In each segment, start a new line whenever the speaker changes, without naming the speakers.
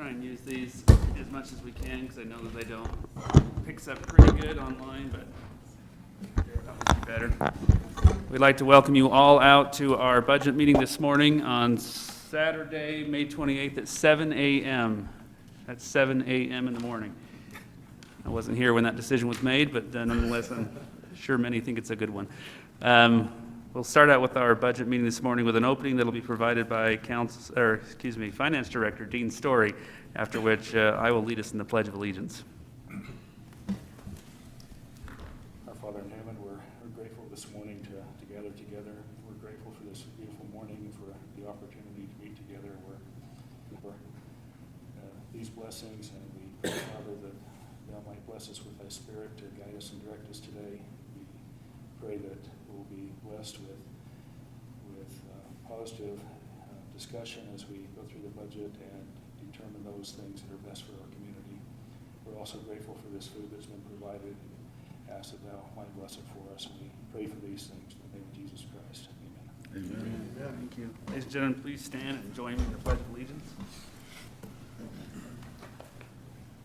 try and use these as much as we can because I know that they don't picks up pretty good online, but that would be better. We'd like to welcome you all out to our budget meeting this morning on Saturday, May 28th at 7 a.m. That's 7 a.m. in the morning. I wasn't here when that decision was made, but nonetheless, I'm sure many think it's a good one. We'll start out with our budget meeting this morning with an opening that will be provided by Finance Director Dean Story, after which I will lead us in the Pledge of Allegiance.
Our Father in heaven, we're grateful this morning to gather together. We're grateful for this beautiful morning and for the opportunity to meet together. We're these blessings, and we pray, Father, that Thou might bless us with Thy Spirit to guide us and direct us today. We pray that we'll be blessed with positive discussion as we go through the budget and determine those things that are best for our community. We're also grateful for this food that's been provided. Ask that Thou might bless it for us, and we pray for these things in the name of Jesus Christ. Amen.
Amen. Amen. Thank you. Ladies and gentlemen, please stand and join me in the Pledge of Allegiance.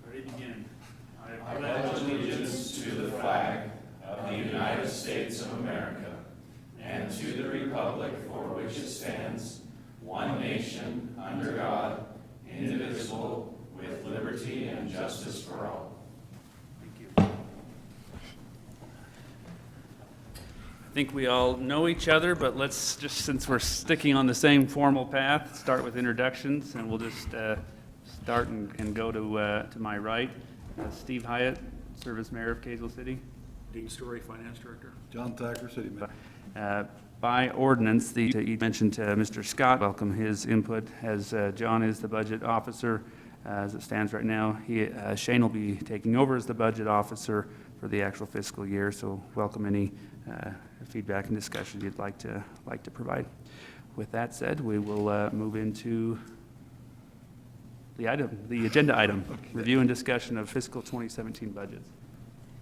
Ready, begin.
I pledge allegiance to the flag of the United States of America and to the republic for which it stands, one nation, under God, indivisible, with liberty and justice for all.
Thank you. I think we all know each other, but let's just, since we're sticking on the same formal path, start with introductions, and we'll just start and go to my right. Steve Hyatt, Service Mayor of Kaysville City.
Dean Story, Finance Director.
John Thacker, City Manager.
By ordinance, you mentioned Mr. Scott, welcome his input, as John is the budget officer as it stands right now. Shane will be taking over as the budget officer for the actual fiscal year, so welcome any feedback and discussion you'd like to provide. With that said, we will move into the agenda item, review and discussion of fiscal 2017 budgets.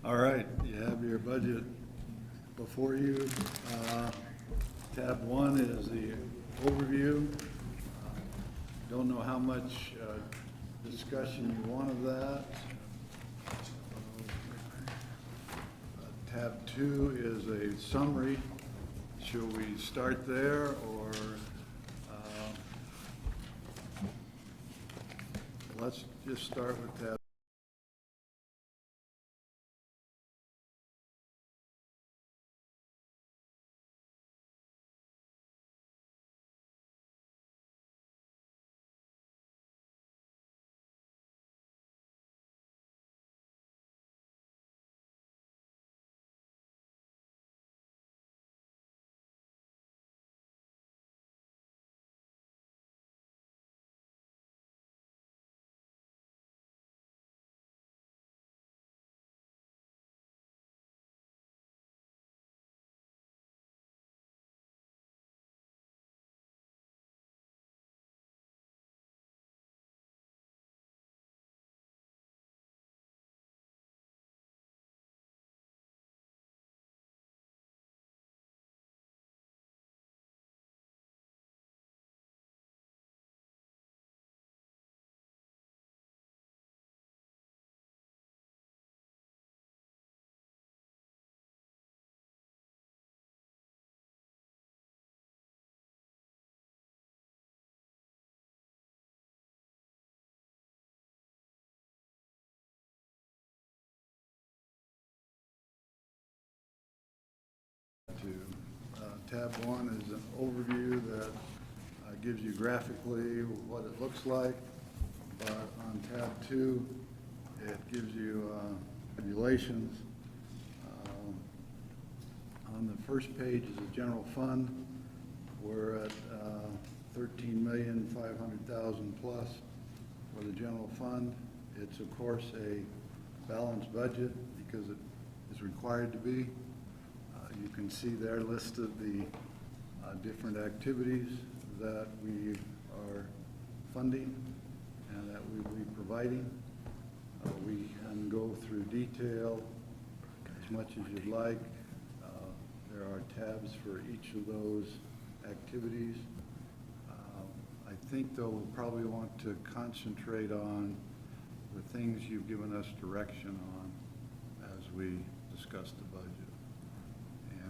All right, you have your budget before you. Tab 1 is the overview. Don't know how much discussion you want of that. Tab 2 is a summary. Should we start there, or let's just start with tab. Tab 1 is an overview that gives you graphically what it looks like, but on tab 2 it gives you tabulations. On the first page is the general fund. We're at $13,500,000 plus for the general fund. It's of course a balanced budget because it is required to be. You can see there listed the different activities that we are funding and that we will be providing. We can go through detail as much as you'd like. There are tabs for each of those activities. I think, though, we'll probably want to concentrate on the things you've given us direction on as we discuss the budget.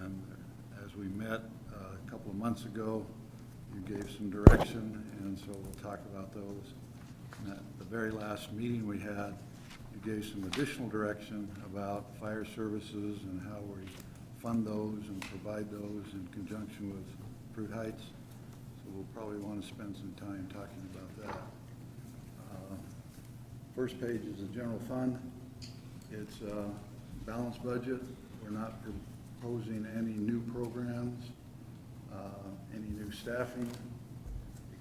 And as we met a couple of months ago, you gave some direction, and so we'll talk about those. And at the very last meeting we had, you gave some additional direction about fire services and how we fund those and provide those in conjunction with Fruit Heights. So we'll probably want to spend some time talking about that. First page is the general fund. It's a balanced budget. We're not proposing any new programs, any new staffing,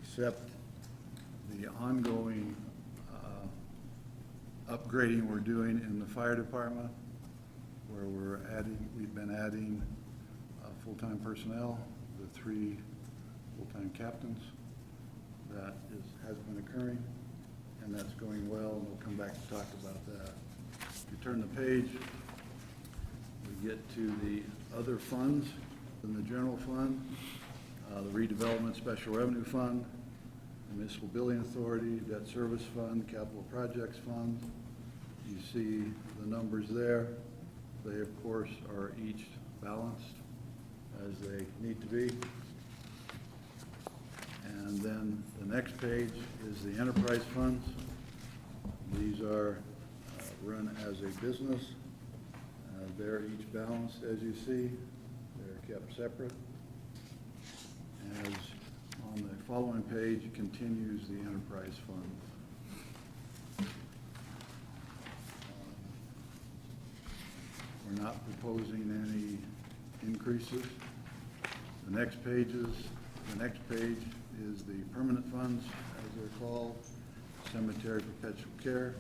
except the ongoing upgrading we're doing in the fire department, where we've been adding full-time personnel, the 3 full-time captains. That has been occurring, and that's going well, and we'll come back to talk about that. If you turn the page, we get to the other funds in the general fund, the redevelopment special revenue fund, the municipal building authority, debt service fund, capital projects fund. You see the numbers there. They, of course, are each balanced as they need to be. And then the next page is the enterprise funds. These are run as a business. They're each balanced, as you see. They're kept separate. As on the following page continues the enterprise fund. We're not proposing any increases. The next page is the permanent funds, as they're called, cemetery perpetual care,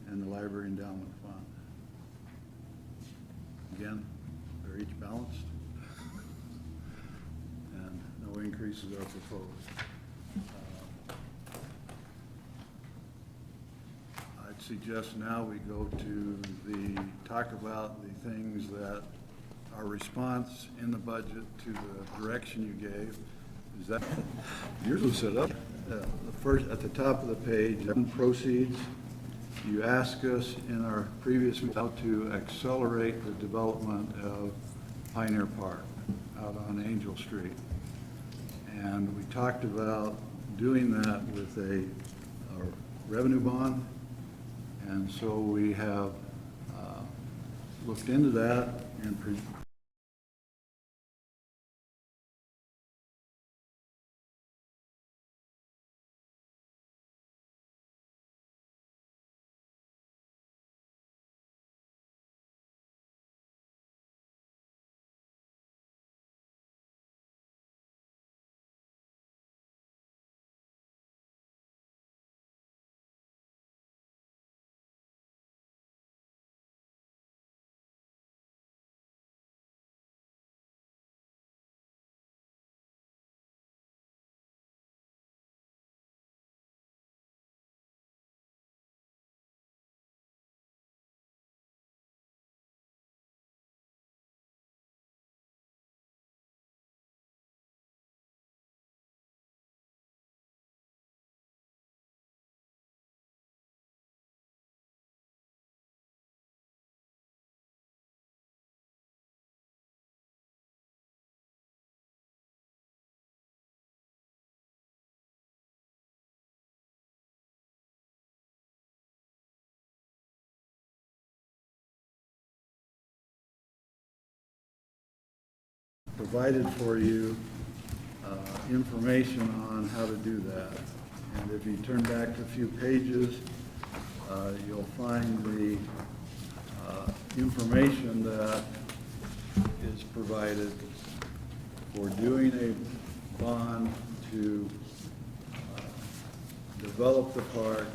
and the library endowment fund. Again, they're each balanced, and no increases are proposed. I'd suggest now we go to talk about the things that our response in the budget to the direction you gave. Is that yours was set up? The first at the top of the page, proceeds. You asked us in our previous meeting how to accelerate the development of Pioneer Park out on Angel Street. And we talked about doing that with a revenue bond. And so we have looked into that and provided for you information on how to do that. And if you turn back a few pages, you'll find the information that is provided for doing a bond to develop the park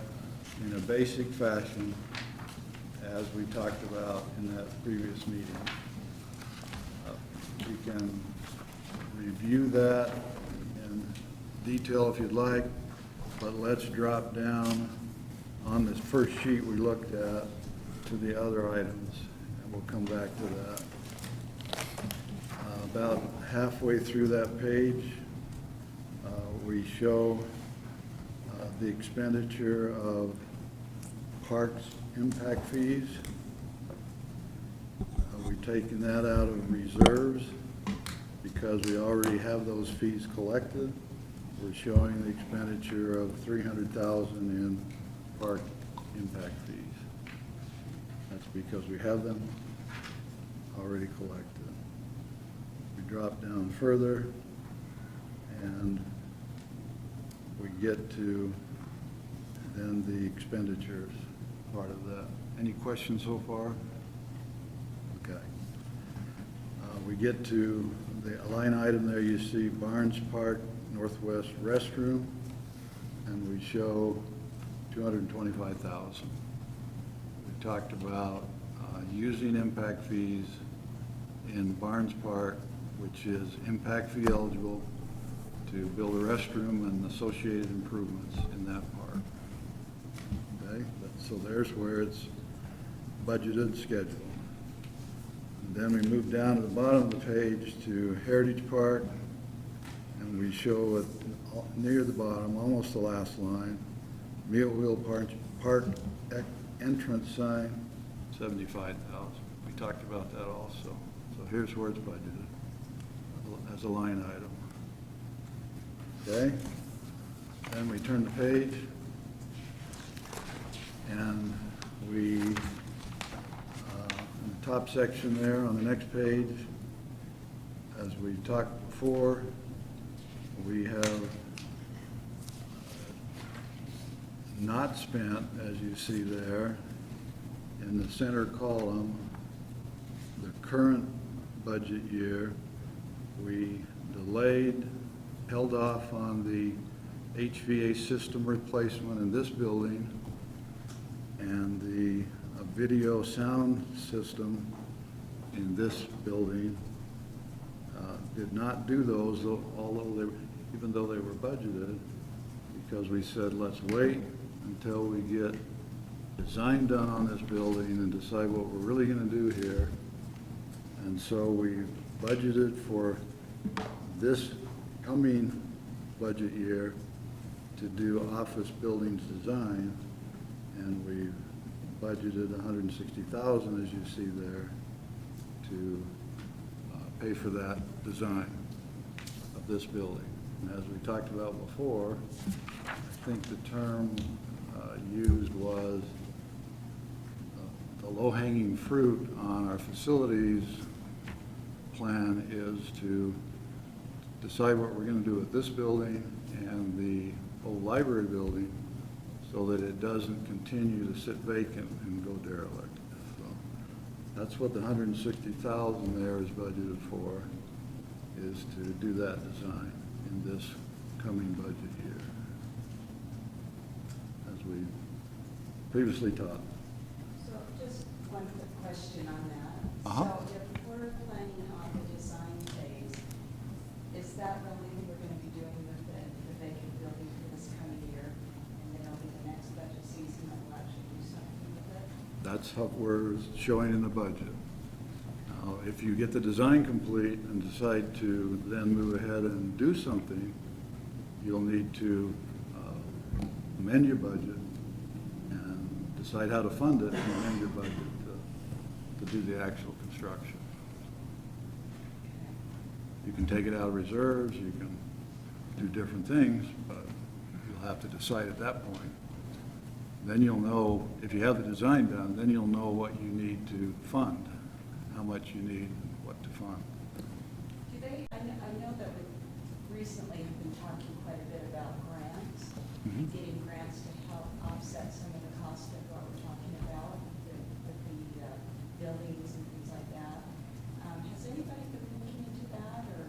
in a basic fashion, as we talked about in that previous meeting. You can review that in detail if you'd like, but let's drop down on this first sheet we looked at to the other items, and we'll come back to that. About halfway through that page, we show the expenditure of parks impact fees. We've taken that out of reserves because we already have those fees collected. We're showing the expenditure of $300,000 in park impact fees. That's because we have them already collected. We drop down further and we get to then the expenditures part of that. Any questions so far? Okay. We get to the line item there, you see Barnes Park Northwest Restroom, and we show $225,000. We talked about using impact fees in Barnes Park, which is impact fee eligible, to build a restroom and associated improvements in that park. Okay, so there's where it's budgeted and scheduled. And then we move down to the bottom of the page to Heritage Park, and we show it near the bottom, almost the last line, Meal Wheel Park entrance sign, $75,000. We talked about that also. So here's where it's budgeted as a line item. Okay? Then we turn the page, and we, in the top section there on the next page, as we talked before, we have not spent, as you see there, in the center column, the current budget year. We delayed, held off on the HVA system replacement in this building and the video sound system in this building. Did not do those, even though they were budgeted, because we said, let's wait until we get design done on this building and decide what we're really going to do here. And so we budgeted for this coming budget year to do office buildings design, and we budgeted $160,000, as you see there, to pay for that design of this building. And as we talked about before, I think the term used was the low-hanging fruit on our facilities plan is to decide what we're going to do with this building and the old library building so that it doesn't continue to sit vacant and go derelict. So that's what the $160,000 there is budgeted for, is to do that design in this coming budget year, as we previously taught.
So just one quick question on that.
Uh-huh.
So if we're planning on the design phase, is that really what we're going to be doing with the vacant building for this coming year? And then it'll be the next budget season that we'll actually do something with it?
That's what we're showing in the budget. Now, if you get the design complete and decide to then move ahead and do something, you'll need to amend your budget and decide how to fund it and amend your budget to do the actual construction. You can take it out of reserves, you can do different things, but you'll have to decide at that point. Then you'll know, if you have the design done, then you'll know what you need to fund, how much you need and what to fund.
Do they, I know that we recently have been talking quite a bit about grants, getting grants to help offset some of the costs of what we're talking about with the buildings and things like that. Has anybody been looking into that, or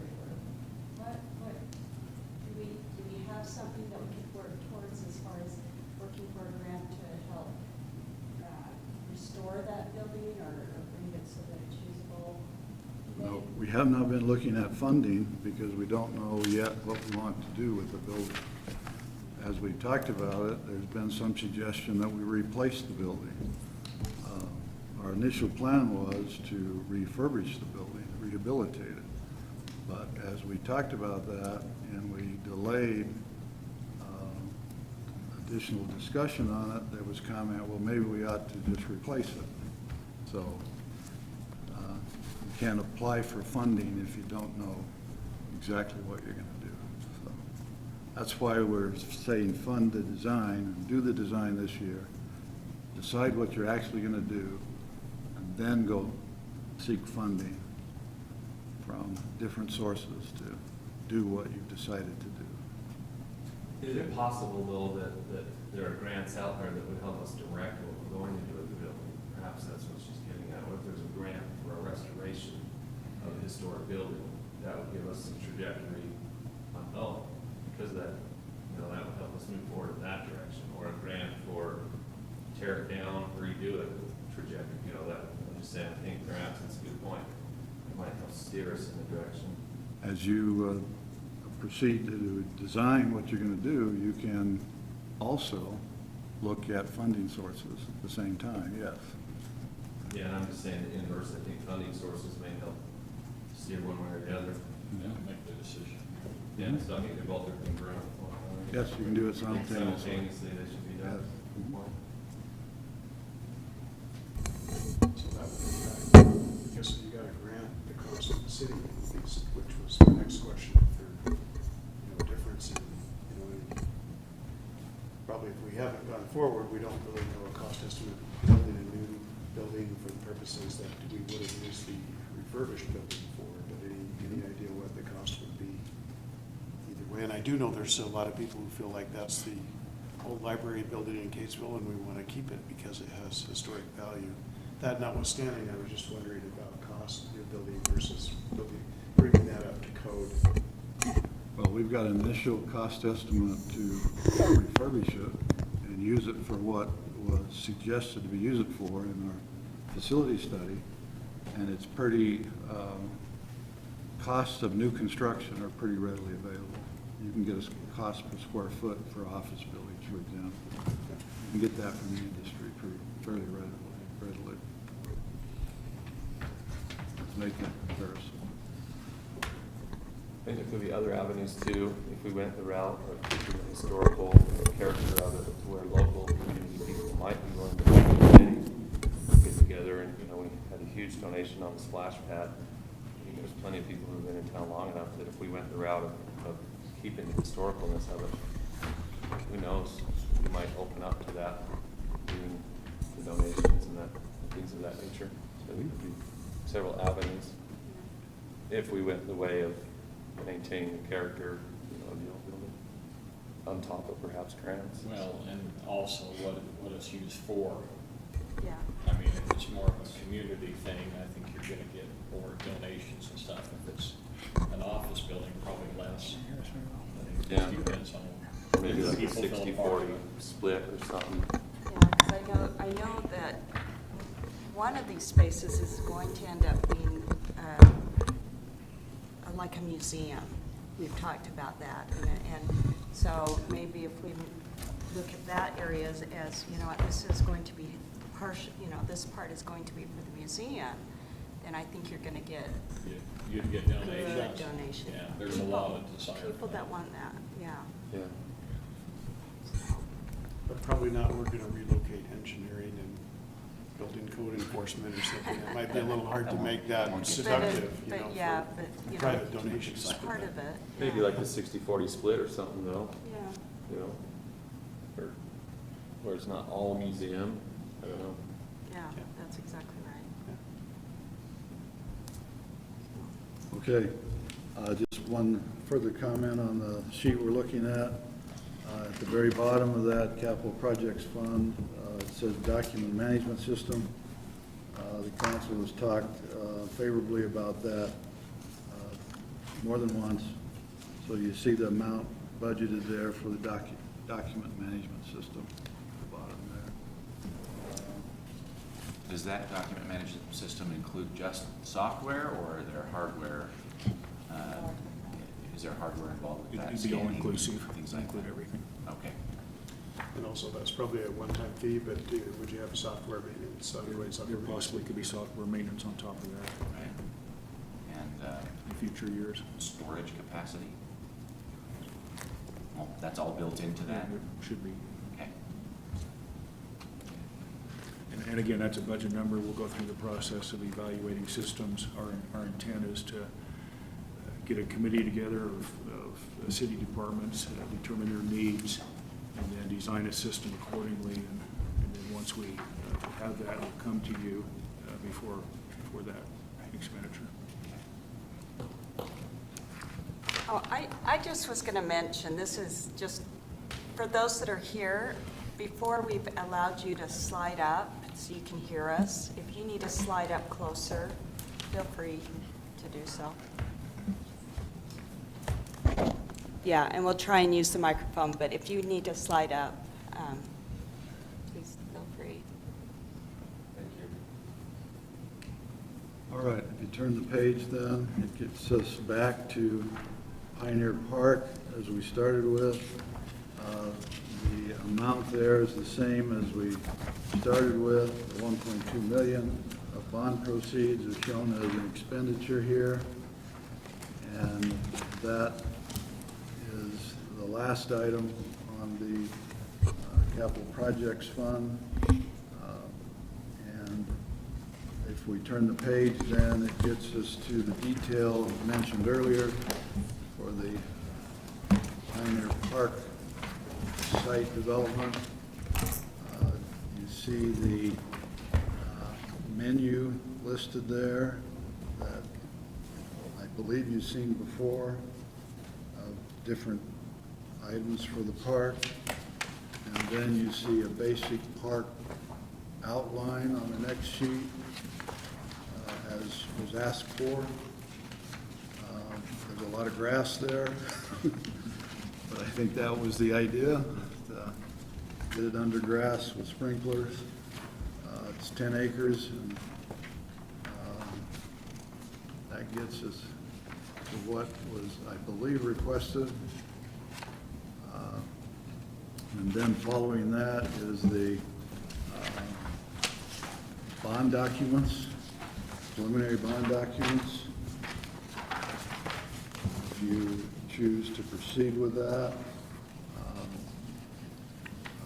what, do we have something that we could work towards as far as working for a grant to help restore that building or bring it so that it's usable?
No, we have not been looking at funding because we don't know yet what we want to do with the building. As we talked about it, there's been some suggestion that we replace the building. Our initial plan was to refurbish the building, rehabilitate it. But as we talked about that and we delayed additional discussion on it, there was comment, well, maybe we ought to just replace it. So you can't apply for funding if you don't know exactly what you're going to do. So that's why we're saying fund the design, and do the design this year, decide what you're actually going to do, and then go seek funding from different sources to do what you've decided to do.
Is it possible, though, that there are grants out there that would help us direct what we're going to do with the building? Perhaps that's what she's getting at. What if there's a grant for a restoration of a historic building? That would give us some trajectory on, oh, because of that, that would help us move forward in that direction. Or a grant for tear it down, redo it, trajectory, that, I'm just saying, I think perhaps that's a good point. It might help steer us in the direction.
As you proceed to design what you're going to do, you can also look at funding sources at the same time, yes.
Yeah, and I'm just saying the inverse, I think funding sources may help steer one way or the other.
Yeah, make the decision.
Yeah, so I think they both are congruent.
Yes, you can do it simultaneously.
Simultaneously, they should be done.
Yes.
So that would be that. I guess if you got a grant that comes from the city, at least, which was the next question, if there, a difference in, probably if we haven't gone forward, we don't really know a cost estimate building a new building for the purposes that we would have used the refurbished building for, but any idea what the cost would be either way? And I do know there's a lot of people who feel like that's the old library building in Kaysville, and we want to keep it because it has historic value. That notwithstanding, I was just wondering about cost of the building versus bringing that up to code.
Well, we've got an initial cost estimate to refurbish it and use it for what was suggested to be used for in our facility study. And it's pretty, costs of new construction are pretty readily available. You can get a cost per square foot for office buildings, for example. You can get that from the industry fairly readily. Let's make that comparison.
I think there could be other avenues too, if we went the route of keeping the historical character of it, to where local community people might be willing to get together. And, we had a huge donation on the splash pad. There's plenty of people who've been in town long enough that if we went the route of keeping the historicalness of it, who knows, we might open up to that, doing the donations and things of that nature. So there could be several avenues if we went the way of maintaining the character of the old building, on top of perhaps grants.
Well, and also what it's used for.
Yeah.
I mean, if it's more of a community thing, I think you're gonna get more donations and stuff. If it's an office building, probably less. But it
Yeah.
depends on.
Maybe like a
people feel
60-40
part of it.
split or something.
Yeah, because I know that one of these spaces is going to end up being like a museum. We've talked about that, and so maybe if we look at that area as what this is going to be partial, this part is going to be for the museum, then I think you're going to get
You'd get
good
donations.
donations.
Yeah, there's a lot of desire.
People that want that, yeah.
Yeah.
But probably not, we're going to relocate engineering and building code enforcement or something. It might be a little hard to make that seductive,
But yeah,
for
but,
private donations.
it's part of it.
Maybe
yeah.
like the 60-40 split or something though,
Yeah,
or where it's not all museum, I don't know.
yeah, that's exactly right.
Okay, just one further comment on the sheet we're looking at. At the very bottom of that capital projects fund, it says document management system. The council has talked favorably about that more than once. So you see the amount budgeted there for the document management system at the bottom there.
Does that document management system include just software, or are there hardware? Is there hardware involved with that?
It'd be all
Scanning,
inclusive,
things like
include
that?
everything.
Okay.
And also, that's probably a one-time fee, but would you have software maintenance?
There possibly could be software maintenance on top of that
Right. And
in future years.
storage capacity? Well, that's all built into that?
Should be.
Okay.
And again, that's a budget number. We'll go through the process of evaluating systems. Our intent is to get a committee together of city departments, determine their needs, and then design a system accordingly. And then once we have that, we'll come to you before that expenditure.
Oh, I just was going to mention, this is just, for those that are here, before we've allowed you to slide up so you can hear us, if you need to slide up closer, feel free to do so. Yeah, and we'll try and use the microphone, but if you need to slide up, please feel free.
Thank you.
All right, if you turn the page then, it gets us back to Pioneer Park as we started with. The amount there is the same as we started with, the 1.2 million of bond proceeds are shown as an expenditure here. And that is the last item on the capital projects fund. And if we turn the page, then it gets us to the detail mentioned earlier for the Pioneer Park site development. You see the menu listed there that I believe you've seen before of different items for the park. And then you see a basic park outline on the next sheet as was asked for. There's a lot of grass there, but I think that was the idea, to get it under grass with sprinklers. It's 10 acres, and that gets us to what was, I believe, requested. And then following that is the bond documents, preliminary bond documents. If you choose to proceed with that,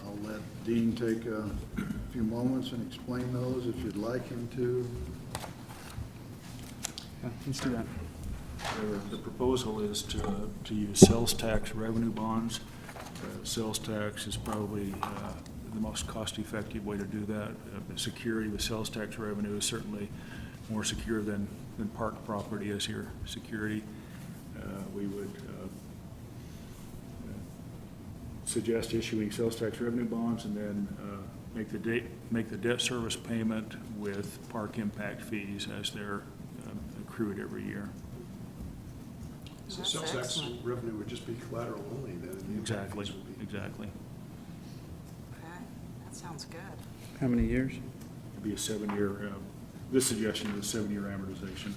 I'll let Dean take a few moments and explain those if you'd like him to.
Yeah, let's do that. The proposal is to use sales tax revenue bonds. Sales tax is probably the most cost-effective way to do that. Security with sales tax revenue is certainly more secure than park property as your security. We would suggest issuing sales tax revenue bonds and then make the debt service payment with park impact fees as they're accrued every year.
So
That's
sales tax
excellent.
revenue would just be collateral only then? and the impact
Exactly,
fees would be-
exactly.
Okay, that sounds good.
How many years?
It'd be a 7-year, this suggestion is a 7-year amortization.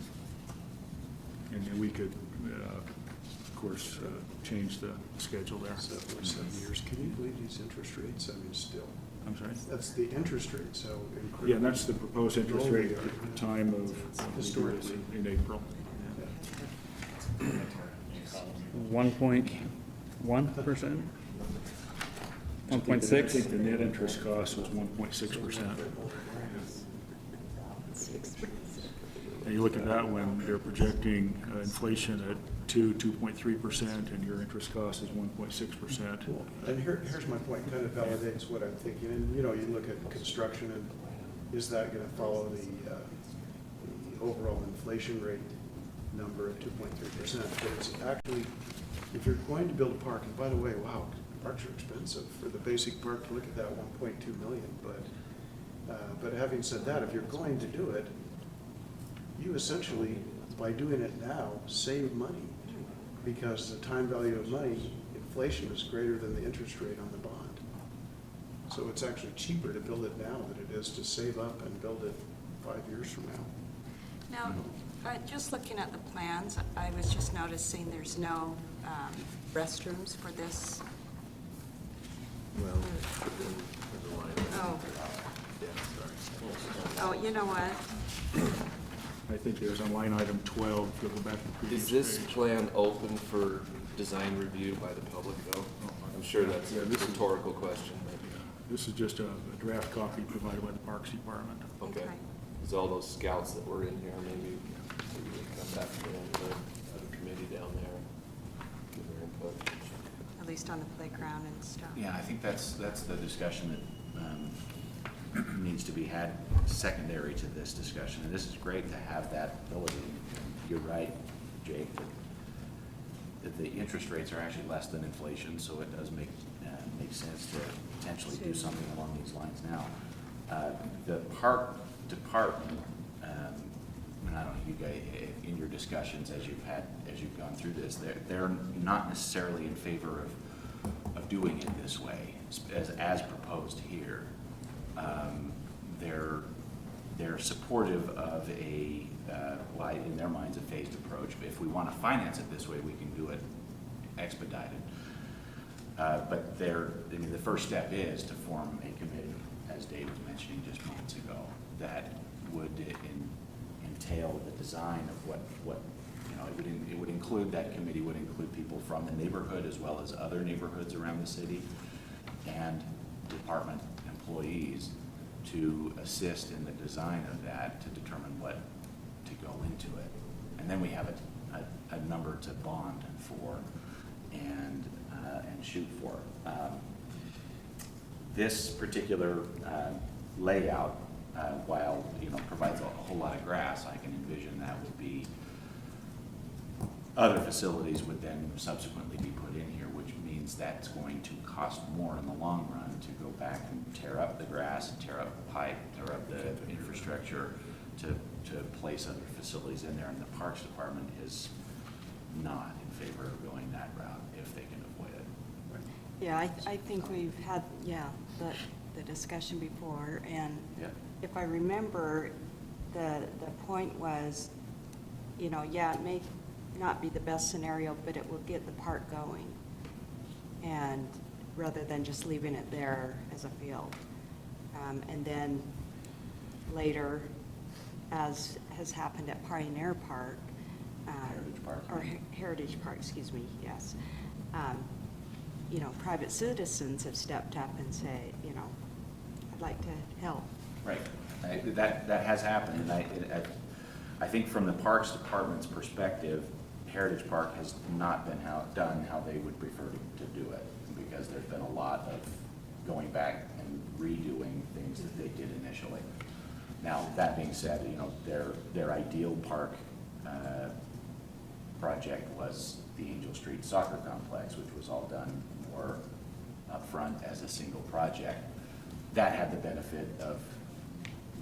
And then we could, of course, change the schedule there.
7 years. Can you believe these interest rates? I mean, still.
I'm sorry?
That's the interest rate, so.
Yeah, and that's the proposed interest rate at the time of
Historically.
in April.
1.1%?
I
1.6?
think the net interest cost was 1.6%. And you look at that when they're projecting inflation at 2.3%, and your interest cost is 1.6%.
And here's my point, kind of validates what I'm thinking. And, you know, you look at construction, and is that going to follow the overall inflation rate number of 2.3%? But it's actually, if you're going to build a park, and by the way, wow, parks are expensive. For the basic park, look at that, 1.2 million. But having said that, if you're going to do it, you essentially, by doing it now, save money, because the time value of money, inflation is greater than the interest rate on the bond. So it's actually cheaper to build it now than it is to save up and build it 5 years from now.
Now, just looking at the plans, I was just noticing there's no restrooms for this. Oh. Oh, you know what?
I think there's on line item 12, if you go back to the previous
Is this
page.
plan open for design review by the public though? I'm sure that's
Yeah,
a
this is-
rhetorical question,
This is just a draft copy provided by the Parks Department.
Okay.
Okay.
Is all those scouts that were in here, maybe we can come back to the other committee down there, give their input.
At least on the playground and stuff.
Yeah, I think that's the discussion that needs to be had secondary to this discussion. And this is great to have that ability. You're right, Jake, that the interest rates are actually less than inflation, so it does make sense to potentially do something along these lines now. The park department, and I don't know, you guys, in your discussions as you've gone through this, they're not necessarily in favor of doing it this way, as proposed here. They're supportive of a, in their minds, a phased approach. But if we want to finance it this way, we can do it expedited. But the first step is to form a committee, as Dave was mentioning just moments ago, that would entail the design of what it would include. That committee would include people from the neighborhood as well as other neighborhoods around the city, and department employees to assist in the design of that, to determine what to go into it. And then we have a number to bond for and shoot for. This particular layout, while provides a whole lot of grass, I can envision that would be, other facilities would then subsequently be put in here, which means that's going to cost more in the long run to go back and tear up the grass, tear up the pipe, tear up the infrastructure to place other facilities in there. And the Parks Department is not in favor of going that route if they can avoid it.
Yeah, I think we've had, the discussion before, and
Yep.
if I remember, the point was, it may not be the best scenario, but it will get the park going, and rather than just leaving it there as a field. And then later, as has happened at Pioneer Park,
Heritage Park.
or Heritage Park, excuse me, yes. Private citizens have stepped up and say, I'd like to help.
Right. That has happened, and I think from the Parks Department's perspective, Heritage Park has not been done how they would prefer to do it, because there's been a lot of going back and redoing things that they did initially. Now, that being said, their ideal park project was the Angel Street Soccer Complex, which was all done more upfront as a single project. That had the benefit of,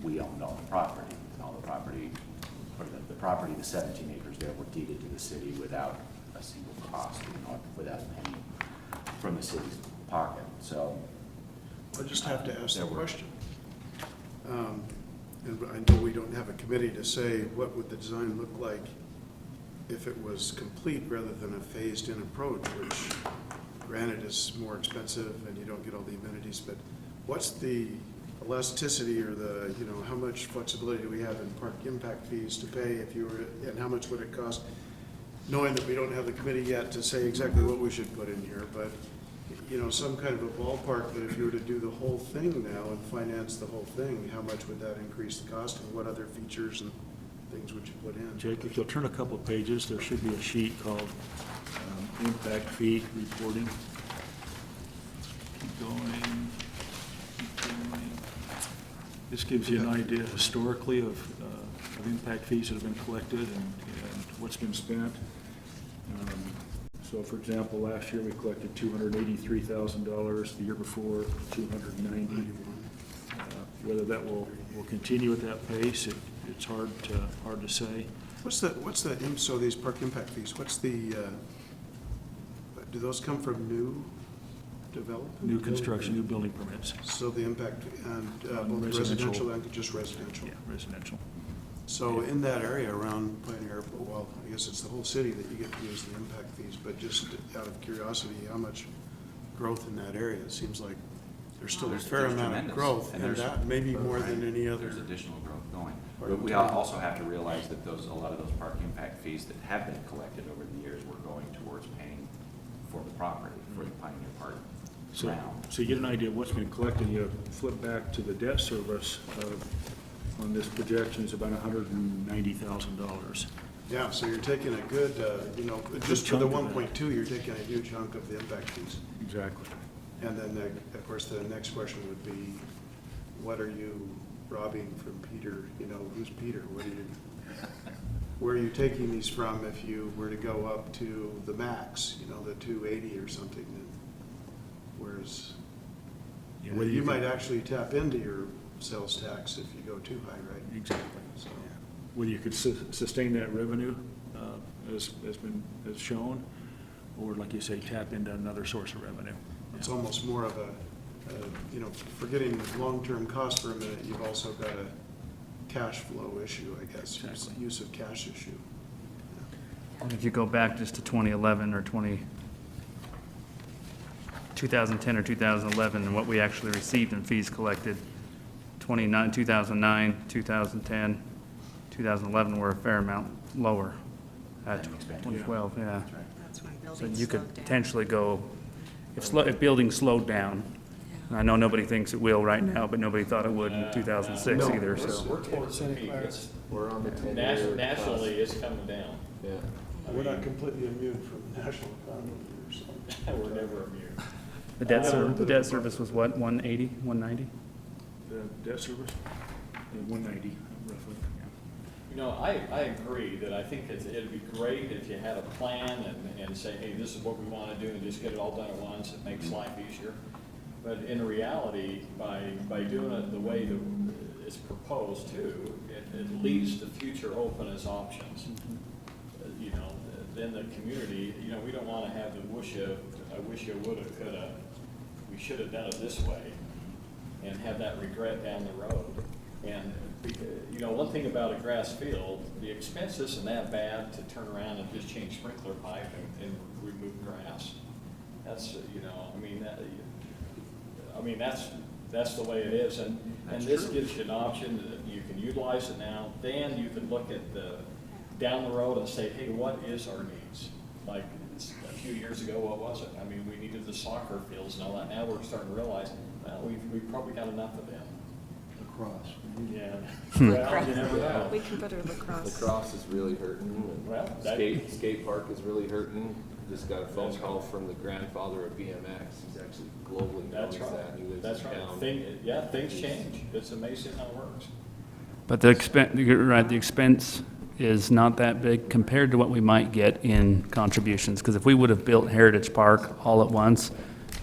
we owned all the property, and all the property, or the property, the 17 acres there were deeded to the city without a single cost, without a penny from the city's pocket. So
I just have to ask the
there were-
question. And I know we don't have a committee to say what would the design look like if it was complete rather than a phased-in approach, which granted is more expensive and you don't get all the amenities, but what's the elasticity or the, how much flexibility do we have in park impact fees to pay if you were, and how much would it cost? Knowing that we don't have the committee yet to say exactly what we should put in here, but, some kind of a ballpark that if you were to do the whole thing now and finance the whole thing, how much would that increase the cost, and what other features and things would you put in?
Jake, if you'll turn a couple of pages, there should be a sheet called impact fee reporting. Keep going. This gives you an idea historically of impact fees that have been collected and what's been spent. So, for example, last year we collected $283,000. The year before, $290,000. Whether that will continue at that pace, it's hard to say.
So these park impact fees, do those come from new development?
New construction, new building permits.
So the impact, and both
Residential.
residential and just residential?
Yeah, residential.
So in that area around Pioneer, well, I guess it's the whole city that you get to use the impact fees, but just out of curiosity, how much growth in that area? It seems like there's still a
There's
fair amount of
tremendous,
growth
and
in
there's-
that, maybe more than any other.
There's additional growth going.
Part
But
of
we
town.
also have to realize that a lot of those park impact fees that have been collected over the years were going towards paying for the property, for the Pioneer Park
So,
round.
so you get an idea of what's been collected, you flip back to the debt service on this projection is about $190,000.
Yeah, so you're taking a good, just for the
chunk of that.
1.2, you're taking a huge chunk of the impact fees.
Exactly.
And then, of course, the next question would be, what are you robbing from Peter? Who's Peter? Where are you taking these from if you were to go up to the max, the 280 or something? Whereas,
Yeah, whether
you
you
might
can-
actually tap into your sales tax if you go too high, right?
Exactly.
So,
Whether you could sustain that revenue as shown, or like you say, tap into another source of revenue.
it's almost more of a, forgetting long-term cost for a minute, you've also got a cash flow issue, I guess,
Exactly.
use of cash issue.
And if you go back just to 2011 or 2010 or 2011, and what we actually received in fees collected, 2009, 2010, 2011 were a fair amount lower. At
Than expected.
2012, yeah.
That's right.
That's why
So
building
you could
slowed down.
potentially go, if building slowed down, and I know nobody thinks it will right now, but nobody thought it would in 2006
No.
either, so.
We're towards the peak.
We're on the 10-year.
Nationally, it's coming down.
Yeah.
We're not completely immune from the national economy here, so.
We're never immune.
The debt service was what, 180, 190?
The debt service, 190 roughly.
I agree that I think it'd be great if you had a plan and say, hey, this is what we want to do, and just get it all done at once. It makes life easier. But in reality, by doing it the way that it's proposed too, it leaves the future open as options. Then the community, we don't want to have the I wish you woulda, coulda, we should have done it this way, and have that regret down the road. And, one thing about a grass field, the expense isn't that bad to turn around and just change sprinkler pipe and remove grass. That's, that's the way it is, and this gives you an option that you can utilize it now. Then you can look at down the road and say, hey, what is our needs? Like a few years ago, what was it? We needed the soccer fields and all that. Now we're starting to realize, well, we've probably got enough of them.
Lacrosse.
Yeah. Well, you never know.
We can put a lacrosse.
Lacrosse is really hurting, and
Well, that-
skate park is really hurting. Just got a phone call from the grandfather of BMX. He's actually globally known
That's
as that.
right.
He lives
That's
in
right.
town.
Things change. It's amazing how it works.
But you're right, the expense is not that big compared to what we might get in contributions. Because if we would have built Heritage Park all at once,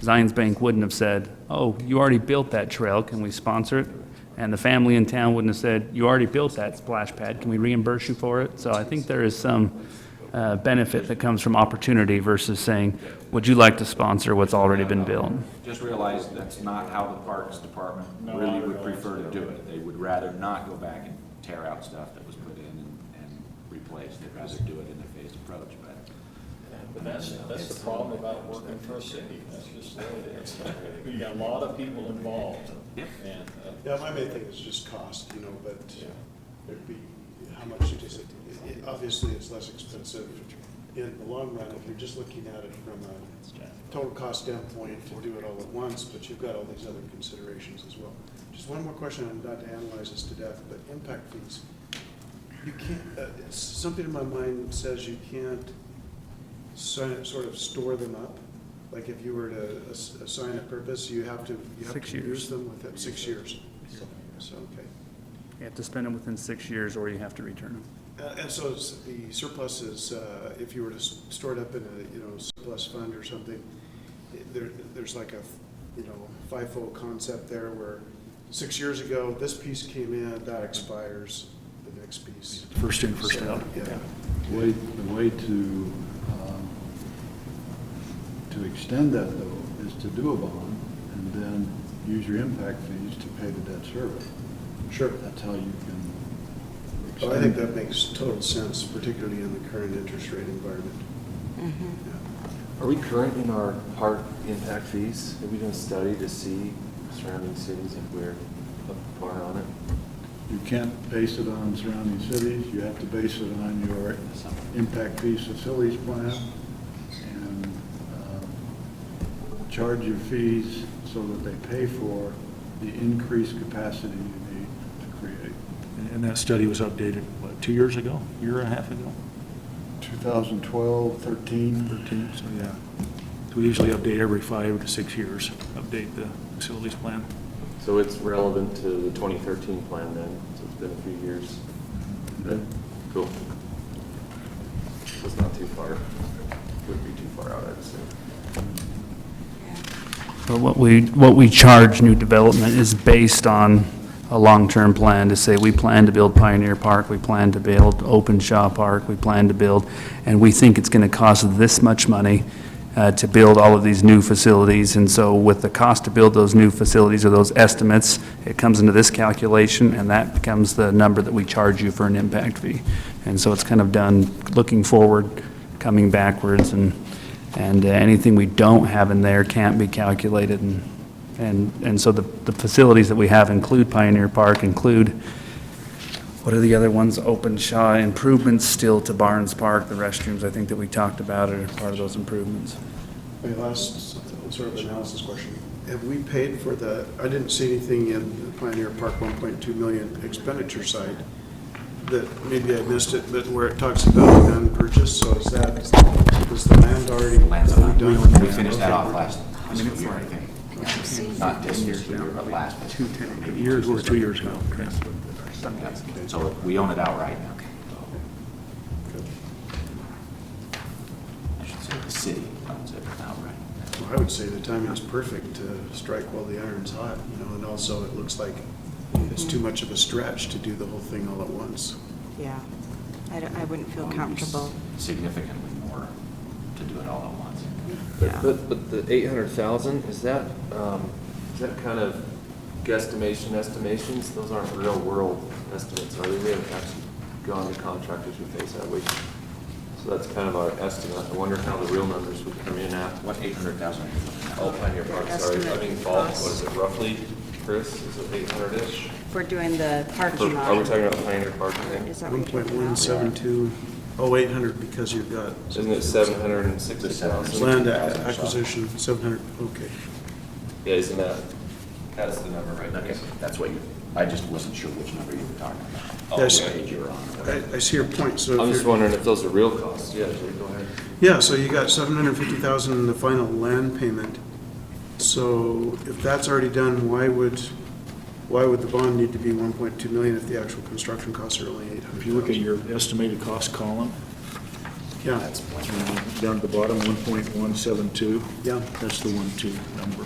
Zions Bank wouldn't have said, oh, you already built that trail, can we sponsor it? And the family in town wouldn't have said, you already built that splash pad, can we reimburse you for it? So I think there is some benefit that comes from opportunity versus saying, would you like to sponsor what's already been built?
Just realize that's not how the Parks Department
No,
really
I
would
realize
prefer to
that.
do it. They would rather not go back and tear out stuff that was put in and replace. They'd rather do it in a phased approach, but.
But that's the problem about working for a city. That's just the way it is. You got a lot of people involved.
Yep.
And,
Yeah, my main thing is just cost, but there'd be, how much it is, obviously it's less expensive in the long run if you're just looking at it from a total cost standpoint to do it all at once, but you've got all these other considerations as well. Just one more question, and not to analyze this to death, but impact fees. You can't, something in my mind says you can't sort of store them up. Like if you were to assign a purpose, you have to
6
use
years.
them within 6 years. So, okay.
You have to spend them within 6 years or you have to return them.
And so the surplus is, if you were to store it up in a, surplus fund or something, there's like a, FIFO concept there where 6 years ago, this piece came in, that expires, the next piece.
First in, first out.
Yeah.
The way to extend that though is to do a bond and then use your impact fees to pay the debt service.
Sure.
That's how you can
Well, I think
extend.
that makes total sense, particularly in the current interest rate environment.
Are we current in our park impact fees? Have we done a study to see surrounding cities if we're up to par on it?
You can't base it on surrounding cities, you have to base it on your impact fees facilities plan. And charge your fees so that they pay for the increased capacity you need to create.
And that study was updated, what, 2 years ago? Year and a half ago?
2012, 13.
13, so yeah. So we usually update every 5 to 6 years, update the facilities plan.
So it's relevant to the 2013 plan then, so it's been a few years. Okay, cool. So it's not too far, would be too far out, I'd say.
But what we charge new development is based on a long-term plan to say, we plan to build Pioneer Park, we plan to build Open Shaw Park, we plan to build, and we think it's gonna cost this much money to build all of these new facilities. And so with the cost to build those new facilities or those estimates, it comes into this calculation, and that becomes the number that we charge you for an impact fee. And so it's kind of done looking forward, coming backwards, and anything we don't have in there can't be calculated. And so the facilities that we have include Pioneer Park, include, what are the other ones? Open Shaw, improvements still to Barnes Park, the restrooms I think that we talked about are part of those improvements.
My last sort of analysis question, have we paid for the, I didn't see anything in the Pioneer Park 1.2 million expenditure side that maybe I missed it, but where it talks about land purchase, so is that, is the land already done?
We finished that off last fiscal year, I think. Not this year, but last fiscal year.
Years or 2 years ago.
So we own it outright now. I should say the city owns it outright.
Well, I would say the timing is perfect to strike while the iron's hot, you know, and also it looks like it's too much of a stretch to do the whole thing all at once.
Yeah, I wouldn't feel comfortable.
Significantly more to do it all at once.
Yeah.
But the 800,000, is that kind of guesstimation estimations? Those aren't real world estimates, are they? We haven't actually gone to contractors who face that way. So that's kind of our estimate. I wonder how the real numbers would come in at.
What 800,000?
Oh, Pioneer Park, sorry. I mean,
Estimate
bulk, what
cost.
is it, roughly, Chris? Is it 800-ish?
If we're doing the parking lot.
Are we talking about Pioneer Park again?
Is that what you're talking about?
1.172, oh, 800 because you've got
Isn't it 760,000?
land acquisition, 700, okay.
Yeah, isn't that, that's the number, right?
Okay, that's what you, I just wasn't sure which number you were talking about.
Oh,
Yes.
okay.
Page you were on.
I see your point, so.
I'm
if
just
you're-
wondering if those are real costs. Yeah, Jay, go ahead.
Yeah, so you got 750,000 in the final land payment. So if that's already done, why would the bond need to be 1.2 million if the actual construction costs are only 800,000?
If you look at your estimated cost column,
Yeah,
That's what.
down at the bottom, 1.172,
yeah,
that's the 1.2 number.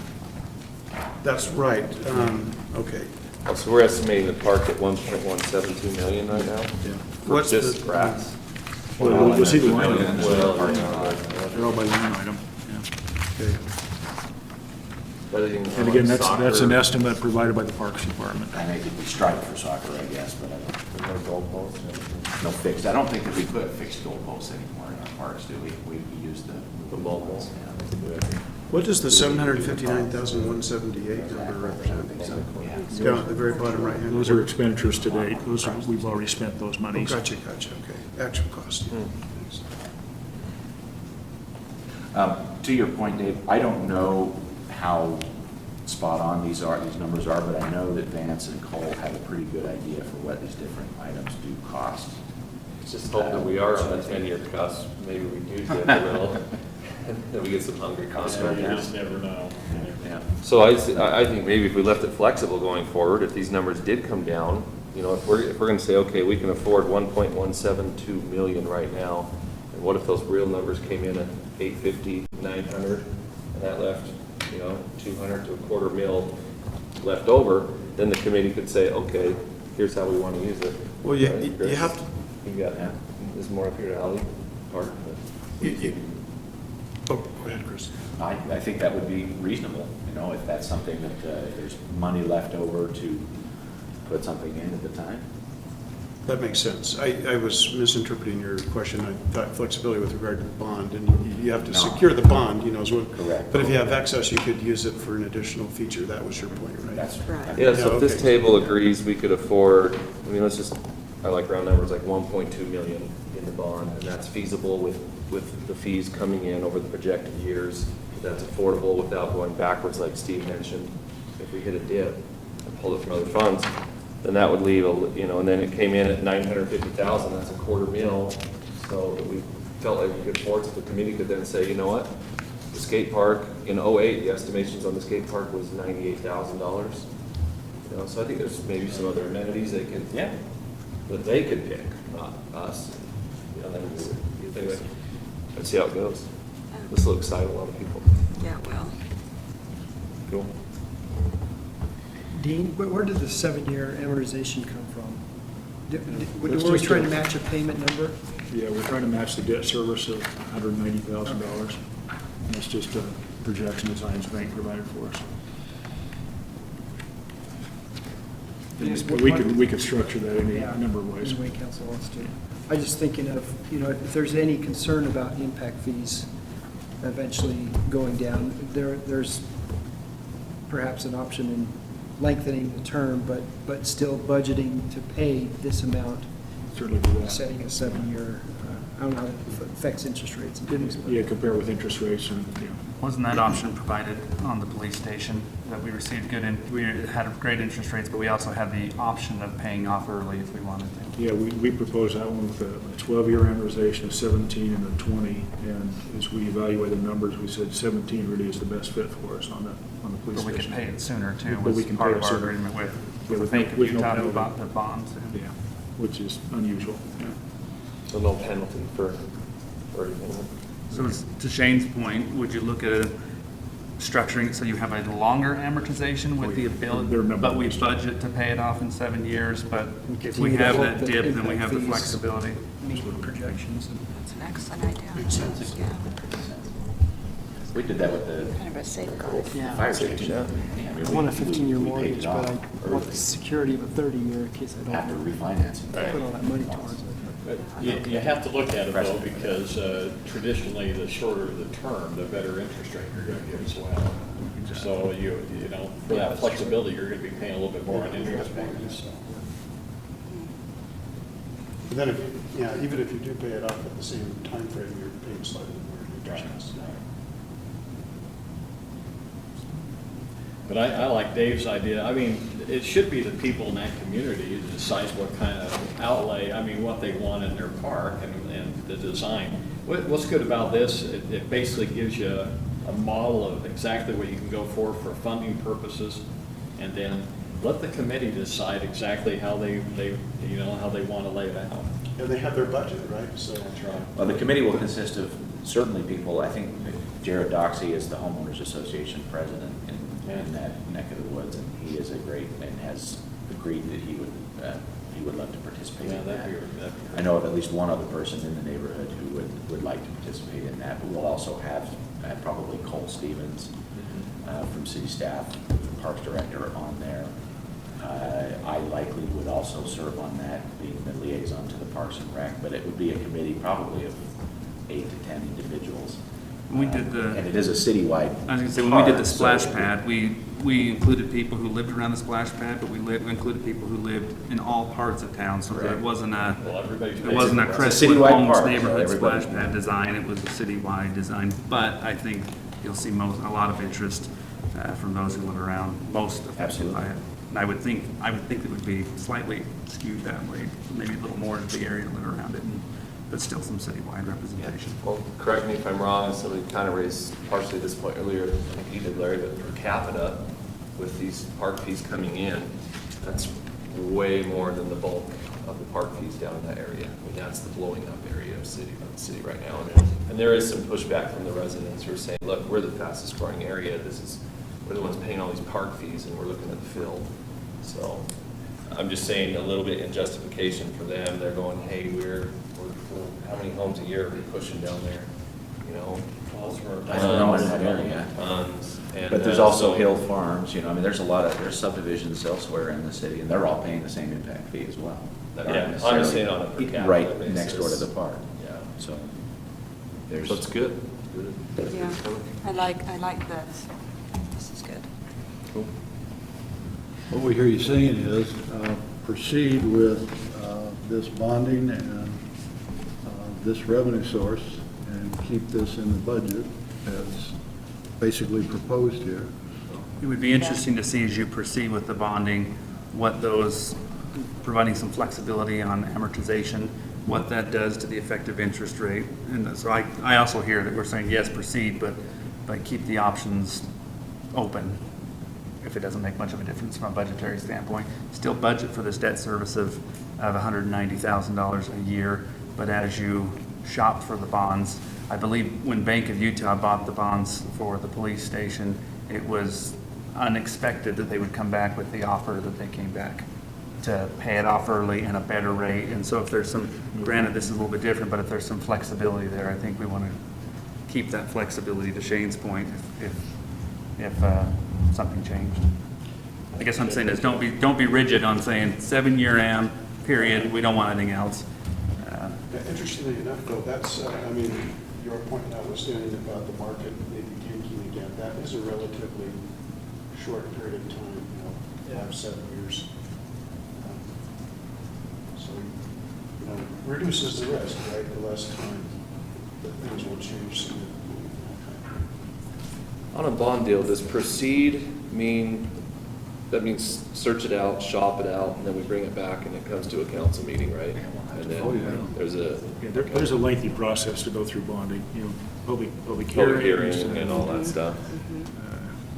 that's right. Okay.
Oh, so we're estimating the park at 1.172 million right now?
Yeah.
For
What's
just
the-
grass?
Well, we'll see the line
Million
items.
is the
Well,
parking
yeah,
lot.
They're all by line item, yeah.
Okay.
But I think
And again,
like
that's an
soccer,
estimate provided by the Parks Department.
I think it'd be striped for soccer, I guess, but I don't,
no goalposts and everything.
no fixed. I don't think that we put fixed goalposts anymore in our parks, do we? We use the.
The ball balls.
Yeah.
What does the 759,178 number represent?
Yeah.
Down at the very bottom right hand.
Those are expenditures to date. Those are, we've already spent those
Oh,
monies.
gotcha, okay. Actual cost.
To your point, Dave, I don't know how spot on these numbers are, but I know that Vance and Cole have a pretty good idea for what these different items do cost.
Just hope that we are on a 10-year cost, maybe reduce it a little, that we get some hungry
You
contractors.
just never know.
Yeah.
So I think maybe if we left it flexible going forward, if these numbers did come down, you know, if we're gonna say, okay, we can afford 1.172 million right now, and what if those real numbers came in at 850, 900, and that left, you know, 200 to a quarter mil left over, then the committee could say, okay, here's how we wanna use it.
Well,
Right,
you
Chris?
have to,
You got, there's more up your alley, part, but.
oh, go ahead, Chris.
I think that would be reasonable, you know, if that's something that, if there's money left over to put something in at the time.
That makes sense. I was misinterpreting your question. I thought flexibility with regard to the bond, and you have to
No.
secure the bond, you know, as well.
Correct.
But if you have excess, you could use it for an additional feature. That was your point, right?
That's
Right.
Yeah, so if this
okay.
table agrees, we could afford, I mean, let's just, I like round numbers, like 1.2 million in the bond, and that's feasible with the fees coming in over the projected years, that's affordable without going backwards, like Steve mentioned. If we hit a dip and pulled it from other funds, then that would leave, and then it came in at 950,000, that's a $250,000. So we felt like we could afford it, the committee could then say, you know what? The skate park, in '08, the estimations on the skate park was $98,000. So I think there's maybe some other amenities that they could pick, not us. Anyway, let's see how it goes. This will excite a lot of people.
Yeah, well.
Cool.
Dean, where did the 7-year amortization come from? Were
It's
we
just
trying
a-
to match a payment number?
Yeah, we're trying to match the debt service of $190,000. And it's just a projection that Zions Bank provided for us.
Yes,
But we could structure that in a number of ways.
Any way council wants to. I'm just thinking of, if there's any concern about impact fees eventually going down, there's perhaps an option in lengthening the term, but still budgeting to pay this amount,
Certainly do that.
setting a 7-year, I don't know how it affects interest rates and things. but-
Yeah, compare with interest rates and,
Wasn't that option provided on the police station, that we received we had great interest rates, but we also had the option of paying off early if we wanted to?
Yeah, we proposed that one with a 12-year amortization of 17 and a 20. And as we evaluated the numbers, we said 17 really is the best fit for us on the police
But we
station.
could pay it sooner too,
But we
was
can
part
pay
of
it
our
sooner.
agreement with
Yeah,
the
with
Bank
no-
of
with no
Utah
penalty.
about the bonds.
Yeah, which is unusual. Yeah.
So no penalty for anything.
So to Shane's point, would you look at structuring it so you have a longer amortization with the ability,
There are a number
but
of
we
ways.
budget to pay it off in 7 years, but if
continue
we
to
have
hope
that
that
dip, then we
impact
have the
fees-
flexibility.
Meet projections.
That's an excellent idea. Yeah,
We did that with the
kind of a safeguard.
fire station.
Yeah.
Yeah, mean,
I want a
we-
15-year
we paid
mortgage,
it
but
off
I want the
early
security of a 30-year in case I
after
don't
refinancing.
put all that money towards it.
But you have to look at it though, because traditionally, the shorter the term, the better interest rate you're gonna get as well. So for that flexibility, you're gonna be paying a little bit more on interest payments.
But then even if you do pay it off at the same time frame, you're paying slightly more in interest.
But I like Dave's idea. I mean, it should be the people in that community that decides what kind of outlay, what they want in their park and the design. What's good about this, it basically gives you a model of exactly what you can go for funding purposes, and then let the committee decide exactly how they want to lay it out.
And they have their budget, right? So
That's right.
Well, the committee will consist of certainly people, I think Jared Doxey is the homeowners association president in that neck of the woods, and he is a great, and has agreed that he would love to participate in that.
that'd be
I know of at least one other person in the neighborhood who would like to participate in that. But we'll also have probably Cole Stevens from city staff, the parks director, on there. I likely would also serve on that, being the liaison to the Parks and Rec, but it would be a committee probably of 8 to 10 individuals.
We did
And it is a citywide.
I was gonna say, when we did the
park, so-
splash pad, we included people who lived around the splash pad, but we included people who lived in all parts of town, so that it
Right.
wasn't
Well, everybody's
it wasn't a
basically-
Crestwood
citywide
Homes
park, so
neighborhood
everybody-
splash pad design, it was a citywide design. But I think you'll see a lot of interest from those who live around, most affected by
Absolutely.
it. And I would think it would be slightly skewed that way, maybe a little more in the area to live around it, but still some citywide representation.
Well, correct me if I'm wrong, somebody kind of raised partially this point earlier, I think you did, Larry, but per capita, with these park fees coming in, that's way more than the bulk of the park fees down in that area. That's the blowing up area of the city right now. And there is some pushback from the residents who are saying, look, we're the fastest growing area, we're the ones paying all these park fees, and we're looking at the field. So, I'm just saying a little bit in justification for them, they're going, hey, we're how many homes a year are we pushing down there?
I don't know in that area.
Tons. And,
But there's also
so-
Hill Farms, there's subdivisions elsewhere in the city, and they're all paying the same impact fee as well. That aren't
Yeah, I'm
necessarily
just saying on a per capita
right
basis.
next door to the park.
Yeah.
So there's.
So it's good. Good.
Yeah, I like this. This is good.
Cool.
What we hear you saying is proceed with this bonding and this revenue source and keep this in the budget as basically proposed here.
It would be interesting to see as you proceed with the bonding, what those, providing some flexibility on amortization, what that does to the effective interest rate. And so I also hear that we're saying, yes, proceed, but keep the options open if it doesn't make much of a difference from a budgetary standpoint. Still budget for this debt service of $190,000 a year, but as you shop for the bonds, I believe when Bank of Utah bought the bonds for the police station, it was unexpected that they would come back with the offer that they came back to pay it off early and a better rate. And so if there's some, granted this is a little bit different, but if there's some flexibility there, I think we want to keep that flexibility to Shane's point if something changed. I guess I'm saying is don't be rigid on saying 7-year AM, period, we don't want anything else.
Interestingly enough, though, that's, I mean, your point notwithstanding about the market maybe tanking again, that is a relatively short period of time, 7 years. So, reduces the risk, right? The less time that things will change significantly.
On a bond deal, does proceed mean, that means search it out, shop it out, and then we bring it back and it comes to a council meeting, right? And then there's a
There's a lengthy process to go through bonding, public
public
hearings.
hearing and all that stuff.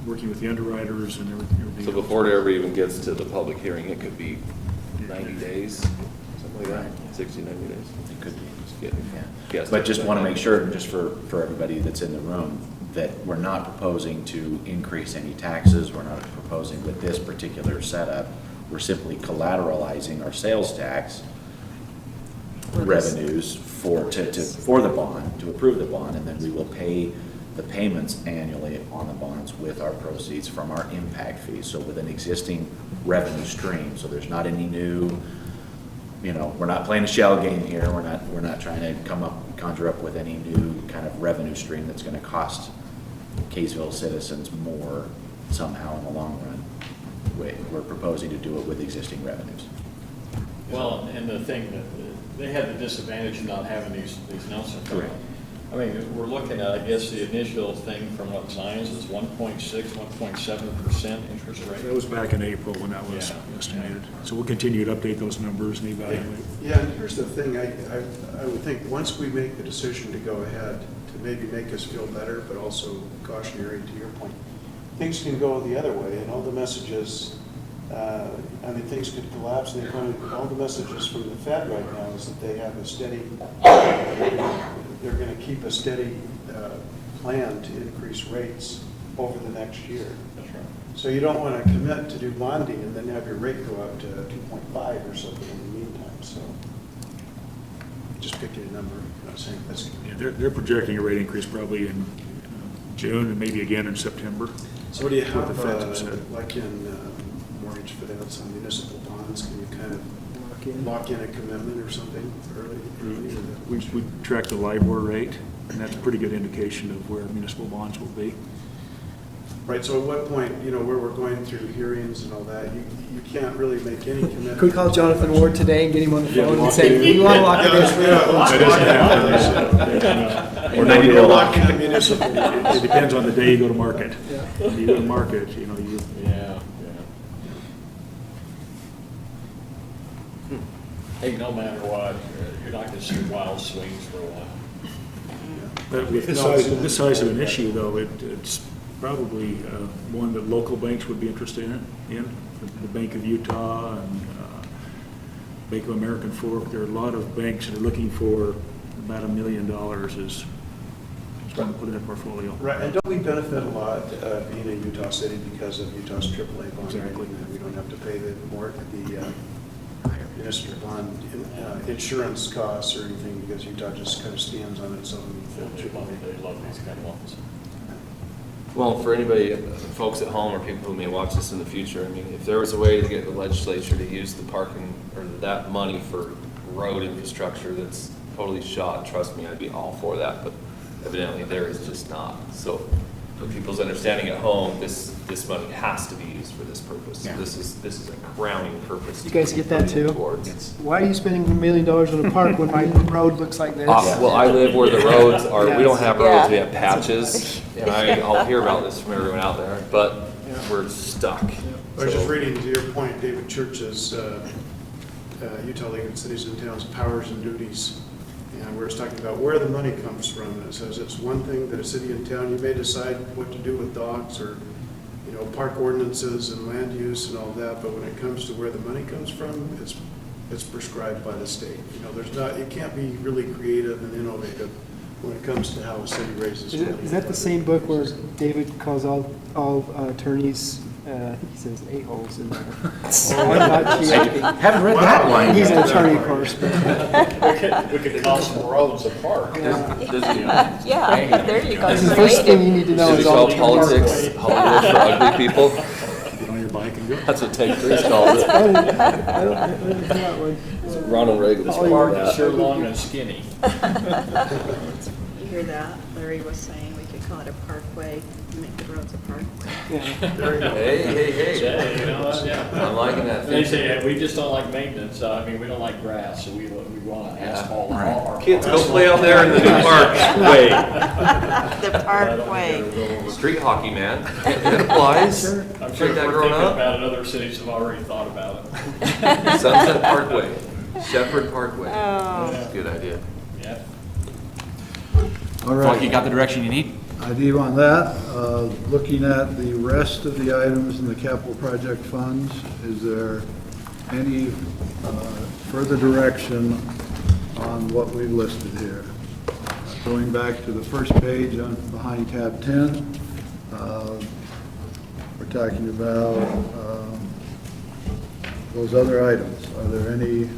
Working with the underwriters and everything.
So before it ever even gets to the public hearing, it could be 90 days, something like that, 60, 90 days.
It could be.
Yes.
But just want to make sure, just for everybody that's in the room, that we're not proposing to increase any taxes. We're not proposing with this particular setup. We're simply collateralizing our sales tax revenues for the bond, to approve the bond, and then we will pay the payments annually on the bonds with our proceeds from our impact fees. So with an existing revenue stream, so there's not any new, we're not playing a shell game here. We're not trying to conjure up with any new kind of revenue stream that's going to cost Kaysville citizens more somehow in the long run. We're proposing to do it with existing revenues.
Well, and the thing that, they had the disadvantage of not having these notes in front of them. I mean, we're looking at, I guess, the initial thing from what Zions is 1.6, 1.7% interest rate.
That was back in April when that was estimated. So we'll continue to update those numbers and evaluate.
Yeah, and here's the thing, I would think, once we make the decision to go ahead, to maybe make us feel better, but also cautionary to your point, things can go the other way, and all the messages, things could collapse, and all the messages from the Fed right now is that they have a steady, they're going to keep a steady plan to increase rates over the next year.
That's right.
So you don't want to commit to do bonding and then have your rate go up to 2.5 or something in the meantime, so just picking a number, I'm not saying that's.
Yeah, they're projecting a rate increase probably in June and maybe again in September.
So what do you
What the Feds have
have,
said.
like in mortgage finance on municipal bonds, can you kind of lock in a commitment or something early?
We track the LIBOR rate, and that's a pretty good indication of where municipal bonds will be.
Right, so at what point, where we're going through hearings and all that, you can't really make any commitment.
Could we call Jonathan Ward today and get him on the
Yeah,
phone and
lock
say,
it in.
we want to lock it in?
Or
Or
maybe
we're locking in municipal
It
bonds.
depends on the day you go to market.
Yeah.
If you go to market, you
Yeah. Hey, no matter what, you're not going to see wild swings for a while.
but with this size of an issue, though, it's probably one that local banks would be interested in. The Bank of Utah and Bank of American Fork. There are a lot of banks that are looking for about $1 million is trying to put in their portfolio.
Right, and don't we benefit a lot being in Utah City because of Utah's AAA bond
Exactly.
rating, that we don't have to pay the municipal bond insurance costs or anything because Utah just kind of stands on its own.
They love these kind of loans.
Well, for anybody, folks at home or people who may watch this in the future, if there was a way to get the legislature to use the parking or that money for road infrastructure that's totally shot, trust me, I'd be all for that, but evidently there is just not. So for people's understanding at home, this money has to be used for this purpose.
Yeah.
This is a crowning purpose.
You
to
guys
be
get that
putting
too?
towards.
Why are you spending $1 million on a park when my road looks like this?
Well, I live where the roads are, we don't have
Yeah.
roads, we have patches, and I'll hear about this from everyone out there, but we're stuck.
I was just
So-
reading to your point, David Church's Utah League of Cities and Towns Powers and Duties. And we're just talking about where the money comes from. And it says it's one thing that a city and town, you may decide what to do with docks or, you know, park ordinances and land use and all that, but when it comes to where the money comes from, it's prescribed by the state. You know, there's not, it can't be really creative and innovative when it comes to how a city raises money.
Is that the same book where David calls all attorneys, I think he says a-holes in there? Oh, I'm not cheating.
Haven't read that one.
He's an attorney, of course, but.
We could call some roads a park.
Yeah, there you go.
That's the first thing you need to know
Should we
is all
call
the
politics Hollywood for ugly people?
Get on your bike and go.
That's what Take Three's called it.
I don't know that one.
Ronald Reagan was
This
part
park
of
is sure
that.
long and skinny.
You hear that? Larry was saying we could call it a parkway, make the roads a parkway.
Yeah.
There you go.
Hey.
Yeah, you know, yeah.
I'm liking that.
They say, we just don't like maintenance, I mean, we don't like grass, so we want to asphalt all our.
Kids, go play out there in the new park. Wait,
The parkway.
street hockey, man. It applies.
I'm
Take
sure if
that
we're
growing
thinking
up.
about it, other cities have already thought about it.
Sunset Parkway, Shepherd Parkway.
Oh.
Good idea.
Yeah.
All
Feel like you
right,
got the direction you need?
I do on that. Looking at the rest of the items in the capital project funds, is there any further direction on what we listed here? Going back to the first page on, behind tab 10, we're talking about those other items. Are there any,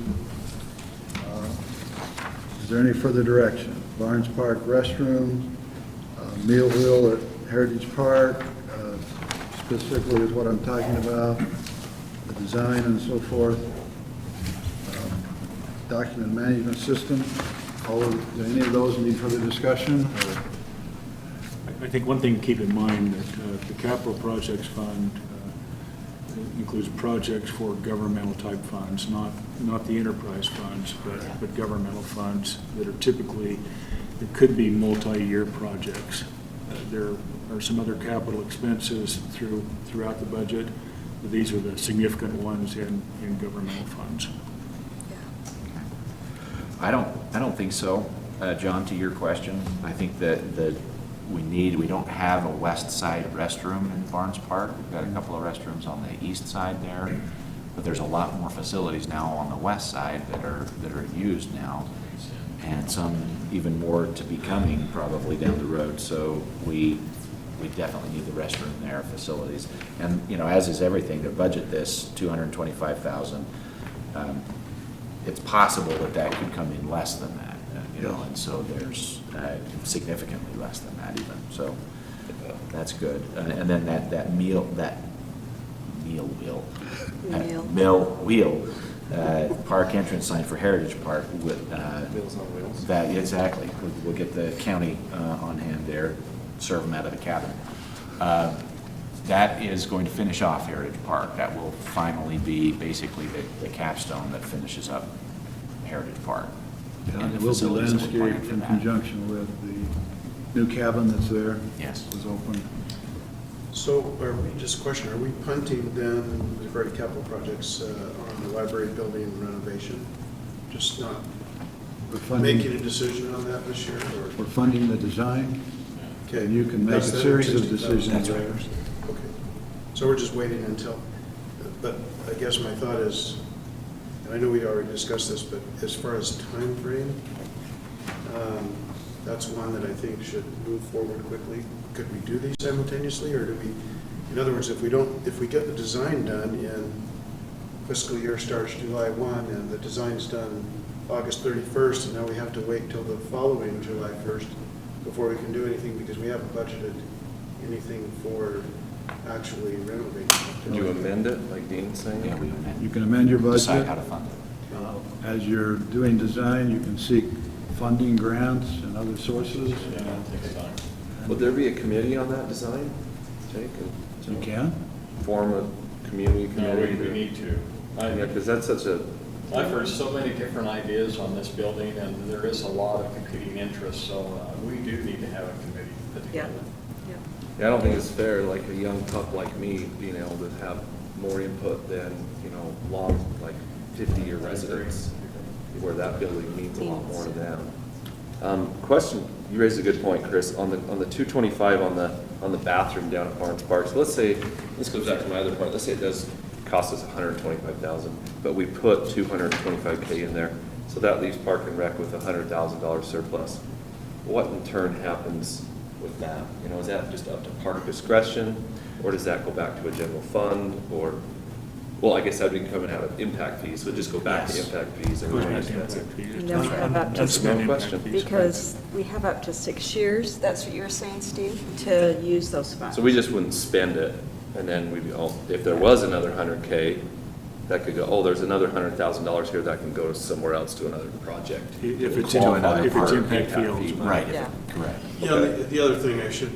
is there any further direction? Barnes Park restroom, meal wheel at Heritage Park, specifically is what I'm talking about, the design and so forth. Document management system, do any of those need further discussion?
I think one thing to keep in mind that the capital projects fund includes projects for governmental type funds, not the enterprise funds, but governmental funds that are typically, that could be multi-year projects. There are some other capital expenses throughout the budget, but these are the significant ones in governmental funds.
I don't think so, John, to your question. I think that we don't have a west side restroom in Barnes Park. We've got a couple of restrooms on the east side there, but there's a lot more facilities now on the west side that are used now, and some even more to be coming probably down the road. So we definitely need the restroom there, facilities. And, you know, as is everything, to budget this $225,000, it's possible that could come in less than that, you know, and so there's significantly less than that even, so that's good. And then that meal wheel, park entrance sign for Heritage Park with,
Meals on Wheels.
that, exactly, we'll get the county on hand there, serve them out of the cabin. That is going to finish off Heritage Park. That will finally be basically the capstone that finishes up Heritage Park.
And
And
it
the
will be
facilities that we plan
landscaped
for
in
that.
conjunction with the new cabin that's there.
Yes.
Was open.
So are we, just a question, are we punting then, the great capital projects on the library building renovation? Just not
We're
making
funding,
a decision on that this year, or?
we're funding the design,
Okay.
and you can make a
That's the
series of
60,000.
decisions there.
Okay. So we're just waiting until, but I guess my thought is, and I know we already discussed this, but as far as time frame, that's one that I think should move forward quickly. Could we do these simultaneously, or do we, in other words, if we get the design done in fiscal year starts July 1, and the design's done August 31st, and now we have to wait till the following July 1st before we can do anything, because we haven't budgeted anything for actually renovating.
Could you amend it, like Dean's saying?
Yeah, we
You can amend your
decide
budget.
how to fund it.
As you're doing design, you can seek funding grants and other sources.
Yeah, it takes time.
Would there be a committee on that design, Jake?
You can?
Form a community
No,
committee?
we need to.
Yeah, because that's such a,
I've heard so many different ideas on this building, and there is a lot of competing interests, so we do need to have a committee put
Yeah,
together.
yeah.
yeah, I don't think it's fair, like a young pup like me, being able to have more input than, long, like 50-year residents, where that building means a lot more to them. Question, you raised a good point, Chris, on the 225 on the bathroom down at Barnes Park. So let's say, this goes back to my other point, let's say it does cost us $125,000, but we put $225K in there, so that leaves Park and Rec with $100,000 surplus. What in turn happens with that? Is that just up to Park discretion, or does that go back to a general fund, or, well, I guess that'd be coming out of impact fees, so it'd just go back to impact fees and remain expensive.
And then we have up
That's
to,
no question.
because we have up to 6 years, that's what you were saying, Steve, to use those funds.
So we just wouldn't spend it, and then if there was another 100K, that could go, oh, there's another $100,000 here that can go somewhere else to another project.
If it's
Qualify
if it's
for
impact fields.
fee. Right,
Yeah.
correct.
Yeah, the other thing, I should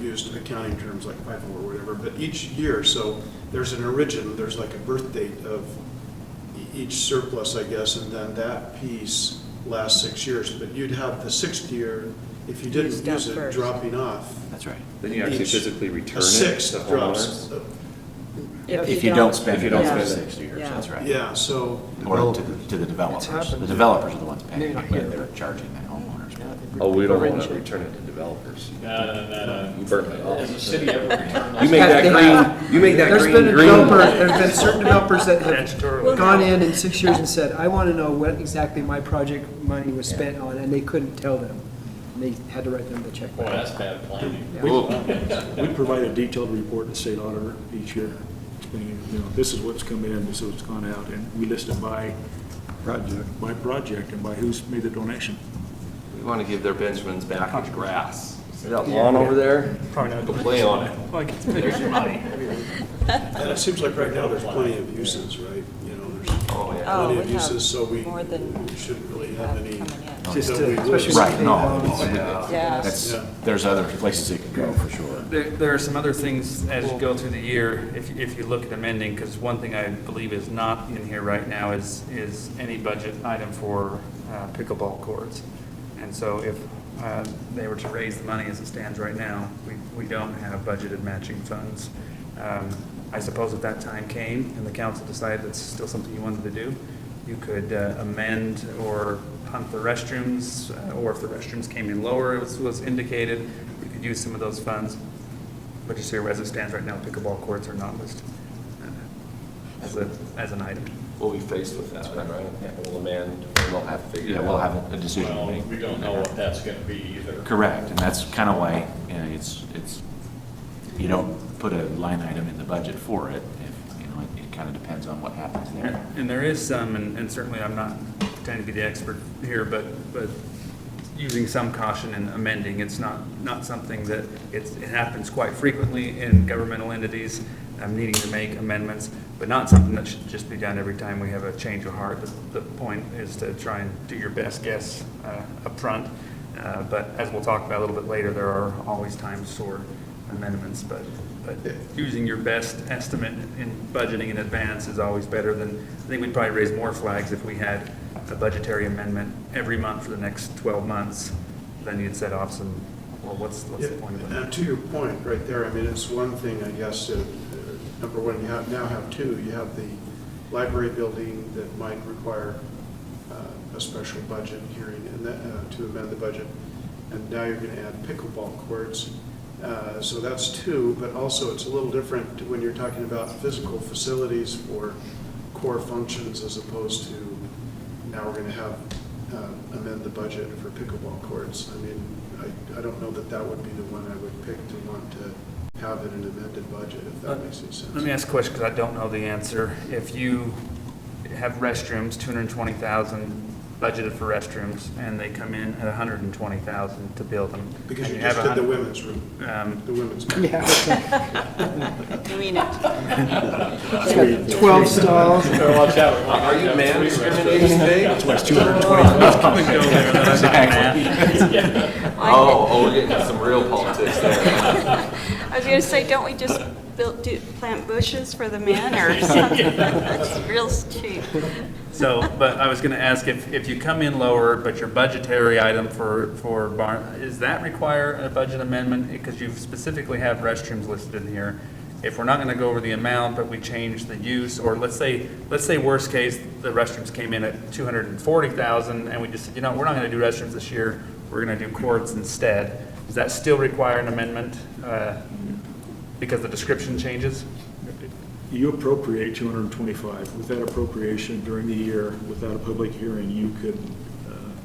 use accounting terms like FIFO or whatever, but each year, so there's an origin, there's like a birth date of each surplus, I guess, and then that piece lasts 6 years. But you'd have the 6th year, if you didn't
Used up
use it,
first.
dropping off.
That's right.
Then you actually
Each-
physically return
A
it
sixth
to
drops.
homeowners?
If you don't spend
If you
it
don't
over
spend it.
6 years,
Yeah.
that's right.
Yeah, so,
Or to the developers.
happened.
The developers are the ones paying,
Maybe not
but
here.
they're charging the homeowners.
Oh, we don't want to return it to developers.
No.
You burn that
Has the
off.
city ever returned
You
those?
make that green, you make that
There's
green
been a
green.
developer, there's been certain developers that have
Statutorily.
gone in 6 years and said, I want to know what exactly my project money was spent on, and they couldn't tell them. And they had to write them the check.
Boy, that's bad planning.
We provide a detailed report to the state auditor each year, explaining, this is what's come in, this is what's gone out, and we list it by project and by who's made the donation.
We want to give their Benjamins back in grass. See that lawn over there? Go play on it.
There's your money.
and it seems like right now there's plenty of uses, right? There's
Oh, yeah.
Oh,
plenty
we
of uses, so
have more than
we shouldn't really
we
have
have
any.
coming in.
Just
that we would-
especially
Right,
with
no,
loans.
Yeah.
that's,
Yeah.
there's other places it can go, for sure.
There are some other things as you go through the year, if you look at amending, because one thing I believe is not in here right now is any budget item for pickleball courts. And so if they were to raise the money as it stands right now, we don't have budgeted matching funds. I suppose if that time came and the council decided that's still something you wanted to do, you could amend or hunt the restrooms, or if the restrooms came in lower, as was indicated, you could use some of those funds. But just here, as it stands right now, pickleball courts are not listed as an item.
We'll be faced with that, right? We'll amend, and we'll have to figure
Yeah,
it
we'll
out.
have a decision to
Well,
make.
we don't know what that's gonna be either.
Correct, and that's kind of why, it's, you don't put a line item in the budget for it, if, it kind of depends on what happens there.
And there is some, and certainly I'm not pretending to be the expert here, but using some caution in amending. It's not something that, it happens quite frequently in governmental entities, needing to make amendments, but not something that should just be done every time we have a change of heart. The point is to try and do your best guess up front. But as we'll talk about a little bit later, there are always times for amendments, but using your best estimate in budgeting in advance is always better than, I think we'd probably raise more flags if we had a budgetary amendment every month for the next 12 months. Then you'd set off some, well, what's the point of it?
And to your point right there, I mean, it's one thing, I guess, number one, you now have two. You have the library building that might require a special budget hearing and to amend the budget. And now you're going to add pickleball courts. So that's two, but also it's a little different when you're talking about physical facilities for core functions as opposed to now we're going to have amend the budget for pickleball courts. I mean, I don't know that would be the one I would pick to want to have in an amended budget, if that makes any sense.
Let me ask a question, because I don't know the answer. If you have restrooms, 220,000 budgeted for restrooms, and they come in at 120,000 to build them.
Because
and
you
have
just did the
100
women's room, the women's.
Yeah.
You mean it.
It's got 12 stalls.
Watch out.
Are you man discriminating today?
That's why it's 220.
Oh, we're getting into some real politics there.
I was gonna say, don't we just plant bushes for the men or something? That's real cheap.
So, but I was gonna ask if you come in lower, but your budgetary item for barn, does that require a budget amendment? Because you specifically have restrooms listed in here. If we're not gonna go over the amount, but we change the use, or let's say worst case, the restrooms came in at 240,000 and we just said, we're not gonna do restrooms this year, we're gonna do courts instead. Does that still require an amendment, because the description changes?
You appropriate 225. With that appropriation during the year, without a public hearing, you could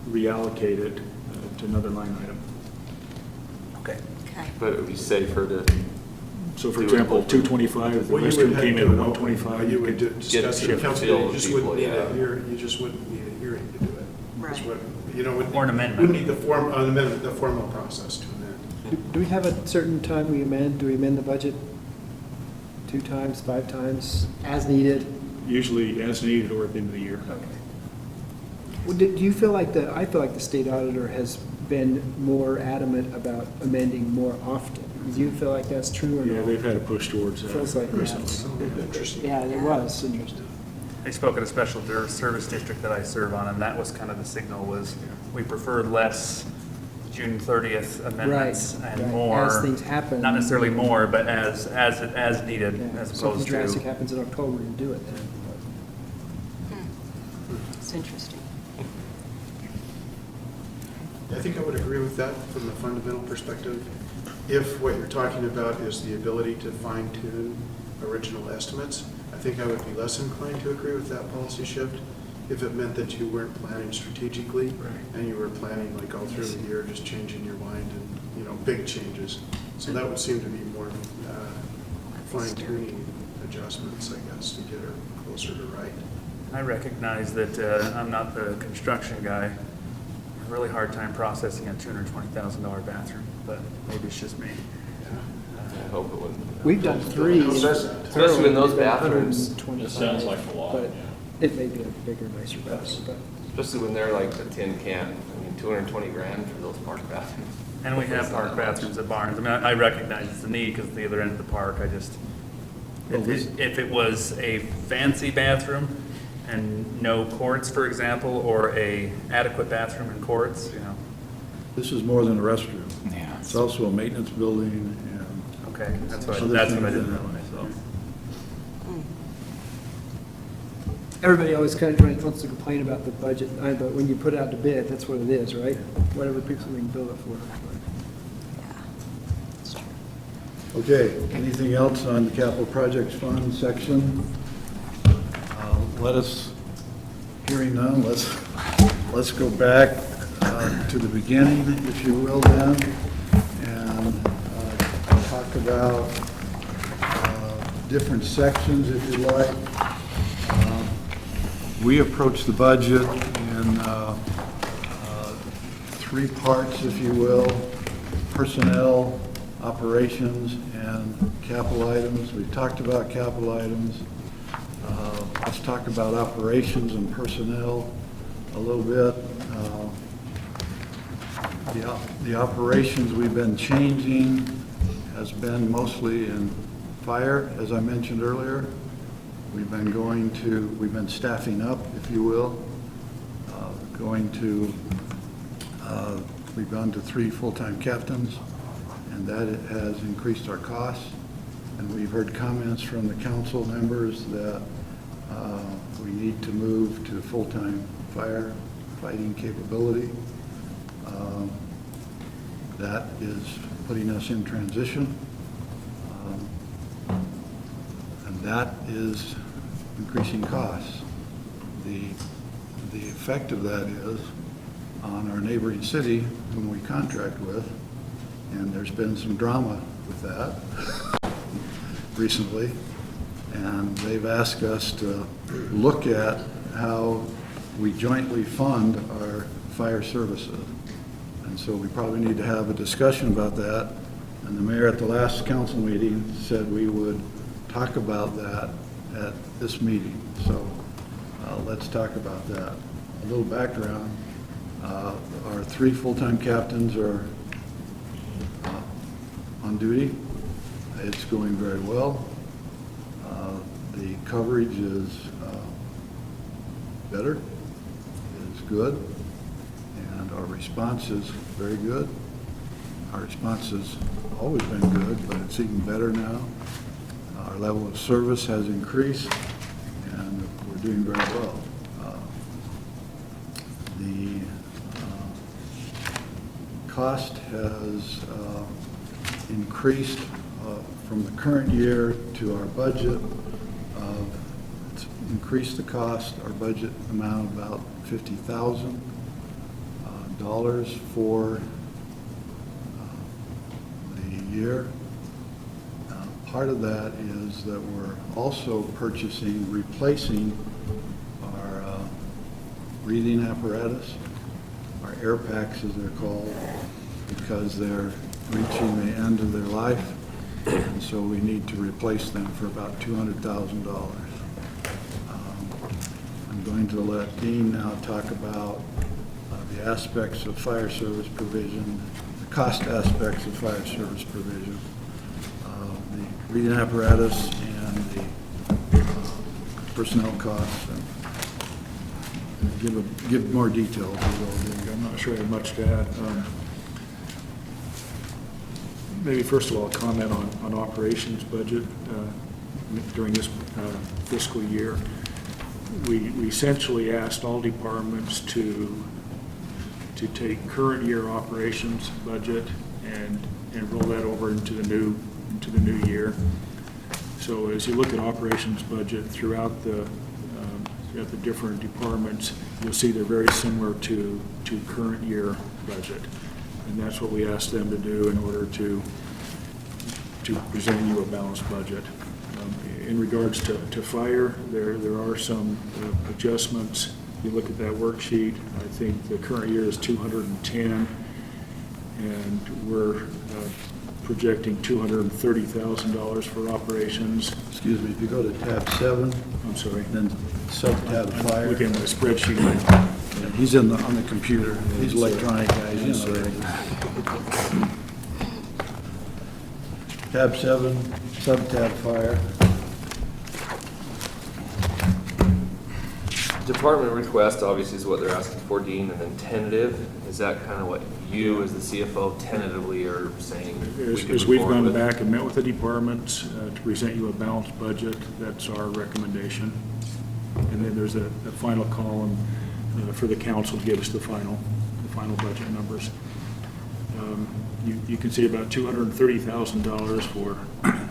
reallocate it to another line item.
Okay.
Okay.
But it would be safer to,
So for
Do it
example,
open.
225, if the
Well, you
restroom
would
came
have
in
to
at
do it
125,
You would
could
discuss it
shift
in
the
council,
feel
you
of
just
people,
wouldn't need
yeah.
a hearing, you just wouldn't need a hearing to do it. That's
Right.
what, wouldn't
Or an
need-
amendment.
Wouldn't need an amendment, the formal process to amend.
Do we have a certain time we amend? Do we amend the budget 2 times, 5 times, as needed?
usually as needed or at the end of the year.
Well, do you feel like I feel like the state auditor has been more adamant about amending more often. Do you feel like that's true or
Yeah,
not?
they've had a push towards that
Feels like that.
recently.
Interesting.
Yeah, it was interesting.
I spoke at a special service district that I serve on, and that was kind of the signal was, we prefer less June 30th amendments
Right,
and
right.
more.
As things happen.
Not necessarily more, but as needed,
Yeah,
as
if something
opposed
drastic
to.
happens in October, you do it then.
It's interesting.
I think I would agree with that from a fundamental perspective. If what you're talking about is the ability to fine tune original estimates, I think I would be less inclined to agree with that policy shift. If it meant that you weren't planning strategically and you were planning like all through the year, just changing your mind and, big changes. So that would seem to be more fine tuning adjustments, I guess, to get her closer to right.
I recognize that I'm not the construction guy. I have a really hard time processing a $220,000 bathroom, but maybe it's just me.
I hope it wouldn't.
We've done 3.
Especially when those bathrooms,
It sounds like a lot,
But
yeah.
it may be a bigger, nicer bathroom, but.
especially when they're like a tin can, I mean, 220 grand for those park bathrooms.
And we have park bathrooms at barns. I mean, I recognize it's a need because it's the other end of the park. I just, if it was a fancy bathroom and no courts, for example, or a adequate bathroom and courts,
This is more than a restroom.
Yeah.
It's also a maintenance building and
okay, that's what I
Other
didn't
things in
realize,
it.
so.
Everybody always kind of wants to complain about the budget, but when you put it out to bid, that's what it is, right? Whatever people can build it for.
Okay, anything else on the capital projects fund section? Let us, hearing none, let's go back to the beginning, if you will, then, and talk about different sections, if you like. We approach the budget in 3 parts, if you will: personnel, operations, and capital items. We've talked about capital items. Let's talk about operations and personnel a little bit. The operations we've been changing has been mostly in fire, as I mentioned earlier. We've been staffing up, if you will, we've gone to 3 full-time captains, and that has increased our costs. And we've heard comments from the council members that we need to move to full-time firefighting capability. That is putting us in transition. And that is increasing costs. The effect of that is on our neighboring city, whom we contract with, and there's been some drama with that recently, and they've asked us to look at how we jointly fund our fire services. And so we probably need to have a discussion about that, and the mayor at the last council meeting said we would talk about that at this meeting. So let's talk about that. A little background. Our 3 full-time captains are on duty. It's going very well. The coverage is better, is good, and our response is very good. Our response has always been good, but it's even better now. Our level of service has increased, and we're doing very well. The cost has increased from the current year to our budget. It's increased the cost, our budget amount about $50,000 for the year. Part of that is that we're also replacing our breathing apparatus, our air packs as they're called, because they're reaching the end of their life, and so we need to replace them for about $200,000. I'm going to let Dean now talk about the aspects of fire service provision, the cost aspects of fire service provision, the breathing apparatus, and the personnel costs, and give more details.
I'm not sure I have much to add. Maybe first of all, a comment on operations budget during this fiscal year. We essentially asked all departments to take current year operations budget and roll that over into the new year. So as you look at operations budget throughout the different departments, you'll see they're very similar to current year budget. And that's what we asked them to do in order to present you a balanced budget. In regards to fire, there are some adjustments. You look at that worksheet, I think the current year is 210, and we're projecting $230,000 for operations.
Excuse me, if you go to tab 7.
I'm sorry.
Then sub-tab
I'm
fire.
looking at my spreadsheet.
Yeah, he's on the computer. He's electronic guy. He's in there. Tab 7, sub-tab fire.
Department request obviously is what they're asking for, Dean, and then tentative, is that kind of what you as the CFO tentatively are saying?
As we've gone back and met with the departments to present you a balanced budget, that's our recommendation. And then there's a final column for the council to give us the final budget numbers. You can see about $230,000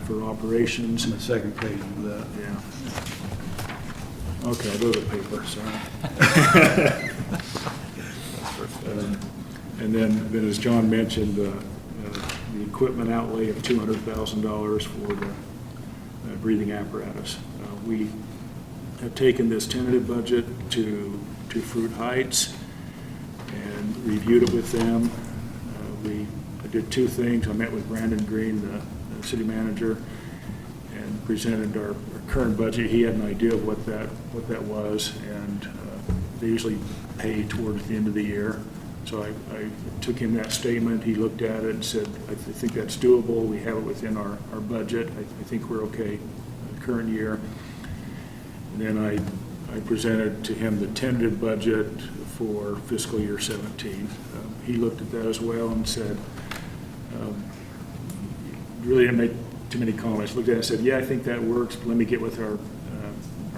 for operations.
On the second page of that.
Yeah. Okay, I'll go to the paper, sorry. And then as John mentioned, the equipment outlay of $200,000 for the breathing apparatus. We have taken this tentative budget to Fruit Heights and reviewed it with them. I did two things. I met with Brandon Green, the city manager, and presented our current budget. He had an idea of what that was, and they usually pay towards the end of the year. So I took him that statement. He looked at it and said, I think that's doable. We have it within our budget. I think we're okay current year. And then I presented to him the tentative budget for fiscal year 17. He looked at that as well and said, really didn't make too many comments. Looked at it and said, yeah, I think that works. Let me get with our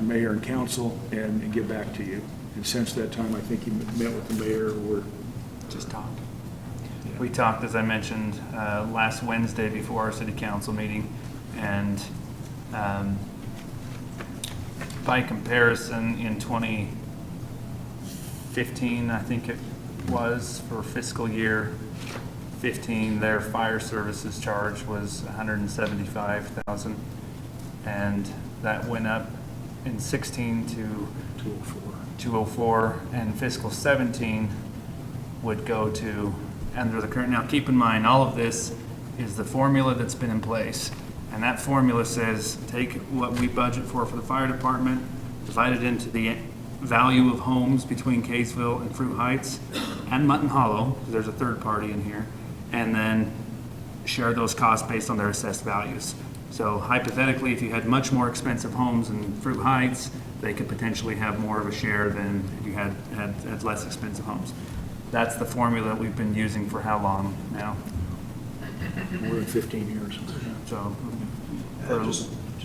mayor and council and get back to you. And since that time, I think he met with the mayor or
Just talked.
Yeah.
We talked, as I mentioned, last Wednesday before our city council meeting, and by comparison, in 2015, I think it was, for fiscal year 15, their fire services charge was $175,000, and that went up in 16 to 204, and fiscal 17 would go to under the current. Now, keep in mind, all of this is the formula that's been in place, and that formula says take what we budget for the fire department, divide it into the value of homes between Kaysville and Fruit Heights and Mutton Hollow, because there's a third party in here, and then share those costs based on their assessed values. So hypothetically, if you had much more expensive homes in Fruit Heights, they could potentially have more of a share than if you had less expensive homes. That's the formula we've been using for how long now?
More than 15 years.
So,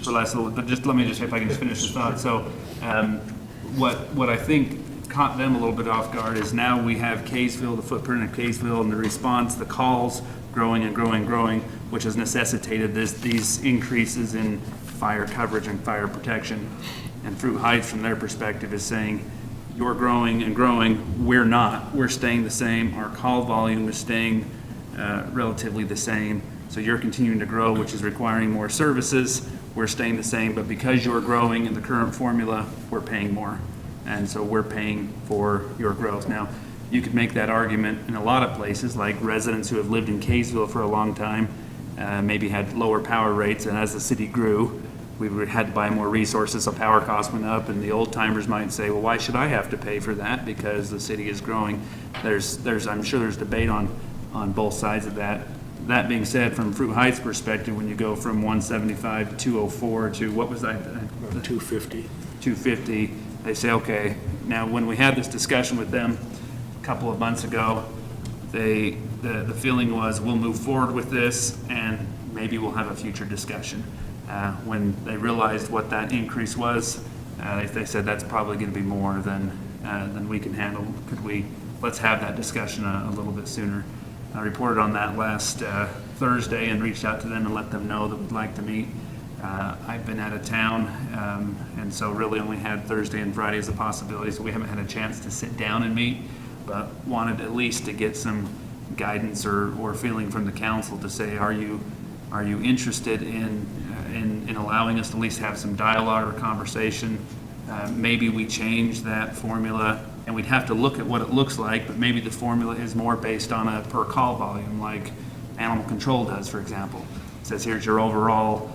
for less, but just, let me just, if I can just finish this thought. So, what I think caught them a little bit off guard is now we have Kaysville, the footprint of Kaysville, and the response, the calls growing and growing and growing, which has necessitated these increases in fire coverage and fire protection. And Fruit Heights, from their perspective, is saying, you're growing and growing, we're not. We're staying the same. Our call volume is staying relatively the same. So you're continuing to grow, which is requiring more services. We're staying the same, but because you're growing in the current formula, we're paying more. And so we're paying for your growth. Now, you could make that argument in a lot of places, like residents who have lived in Kaysville for a long time, maybe had lower power rates, and as the city grew, we had to buy more resources, so power costs went up, and the old timers might say, well, why should I have to pay for that? Because the city is growing. I'm sure there's debate on both sides of that. That being said, from Fruit Heights' perspective, when you go from 175 to 204 to, what was that?
250.
250, they say, okay, now when we had this discussion with them a couple of months ago, the feeling was, we'll move forward with this and maybe we'll have a future discussion. When they realized what that increase was, they said that's probably going to be more than we can handle. Let's have that discussion a little bit sooner. I reported on that last Thursday and reached out to them and let them know that we'd like to meet. I've been out of town, and so really only had Thursday and Friday as a possibility, so we haven't had a chance to sit down and meet, but wanted at least to get some guidance or feeling from the council to say, are you interested in allowing us to at least have some dialogue or conversation? Maybe we change that formula, and we'd have to look at what it looks like, but maybe the formula is more based on a per call volume, like animal control does, for example. It says, here's your overall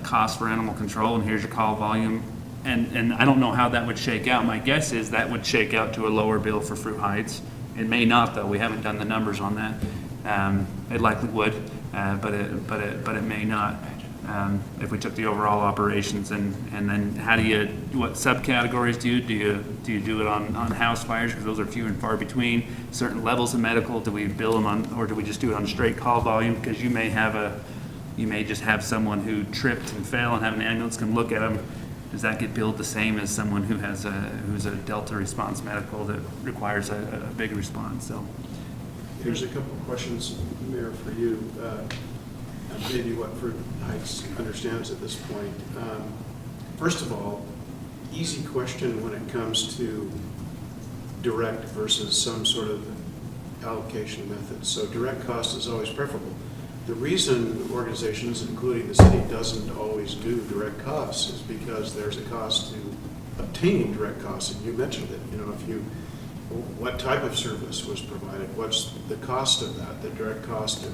cost for animal control, and here's your call volume. And I don't know how that would shake out. My guess is that would shake out to a lower bill for Fruit Heights. It may not, though. We haven't done the numbers on that. It likely would, but it may not. If we took the overall operations and then what subcategories do you do it on house fires, because those are few and far between, certain levels of medical, do we bill them on, or do we just do it on straight call volume? Because you may just have someone who tripped and fell and have an ambulance come look at them. Does that get billed the same as someone who's a Delta response medical that requires a big response? So
Here's a couple of questions, Mayor, for you. Maybe what Fruit Heights understands at this point. First of all, easy question when it comes to direct versus some sort of allocation method. So direct cost is always preferable. The reason organizations, including the city, doesn't always do direct costs is because there's a cost to obtaining direct costs, and you mentioned it. What type of service was provided? What's the cost of that? The direct cost of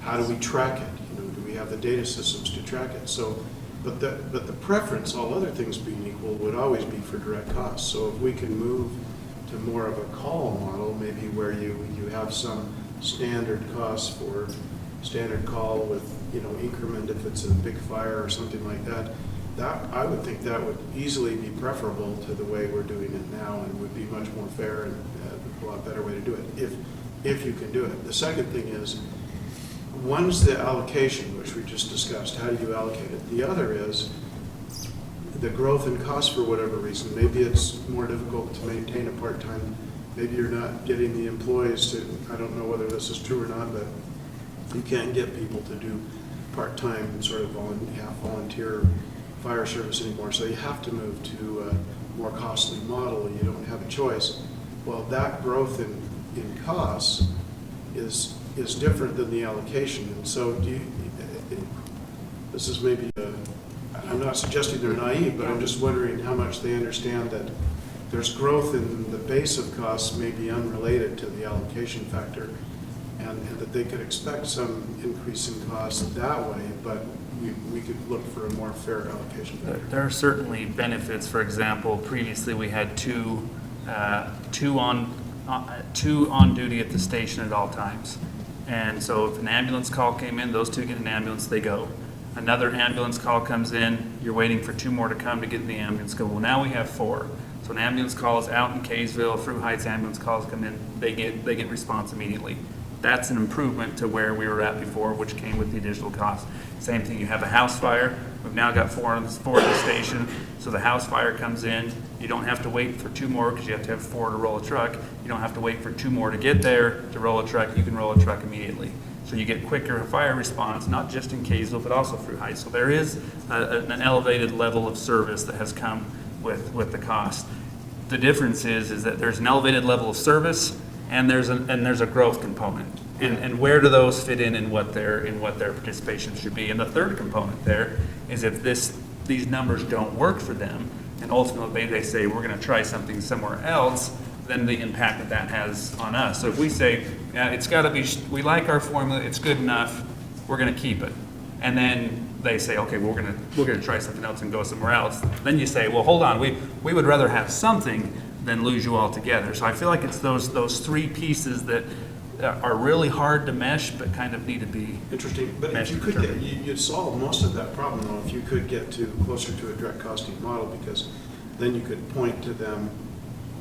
how do we track it? Do we have the data systems to track it? So, but the preference, all other things being equal, would always be for direct costs. So if we can move to more of a call model, maybe where you have some standard costs for standard call with increment if it's a big fire or something like that, I would think that would easily be preferable to the way we're doing it now, and would be much more fair and a lot better way to do it if you can do it. The second thing is, one's the allocation, which we just discussed. How do you allocate it? The other is the growth in cost for whatever reason. Maybe it's more difficult to maintain a part-time. Maybe you're not getting the employees to, I don't know whether this is true or not, but you can't get people to do part-time sort of half volunteer fire service anymore. So you have to move to a more costly model. You don't have a choice. Well, that growth in costs is different than the allocation. And so this is maybe, I'm not suggesting they're naive, but I'm just wondering how much they understand that there's growth in the base of costs may be unrelated to the allocation factor, and that they could expect some increase in costs that way, but we could look for a more fair allocation factor.
there are certainly benefits. For example, previously we had two on duty at the station at all times.
And so if an ambulance call came in, those two get an ambulance, they go. Another ambulance call comes in, you're waiting for two more to come to get in the ambulance. Go, well, now we have four. So an ambulance call is out in Kaysville, Fruit Heights ambulance calls come in, they get response immediately. That's an improvement to where we were at before, which came with the additional cost. Same thing, you have a house fire, we've now got four at the station, so the house fire comes in, you don't have to wait for two more because you have to have four to roll a truck. You don't have to wait for two more to get there to roll a truck, you can roll a truck immediately. So you get quicker fire response, not just in Kaysville, but also Fruit Heights. So there is an elevated level of service that has come with the cost. The difference is that there's an elevated level of service and there's a growth component. And where do those fit in what their participation should be? And the third component there is if these numbers don't work for them, and ultimately they say we're going to try something somewhere else, then the impact that has on us. So if we say, yeah, it's got to be, we like our formula, it's good enough, we're going to keep it. And then they say, okay, well, we're going to try something else and go somewhere else. Then you say, well, hold on, we would rather have something than lose you altogether. So I feel like it's those three pieces that are really hard to mesh, but kind of need to be
Interesting, but if
meshed
you
and
could get,
determined.
you'd solve most of that problem though, if you could get closer to a direct costing model, because then you could point to them,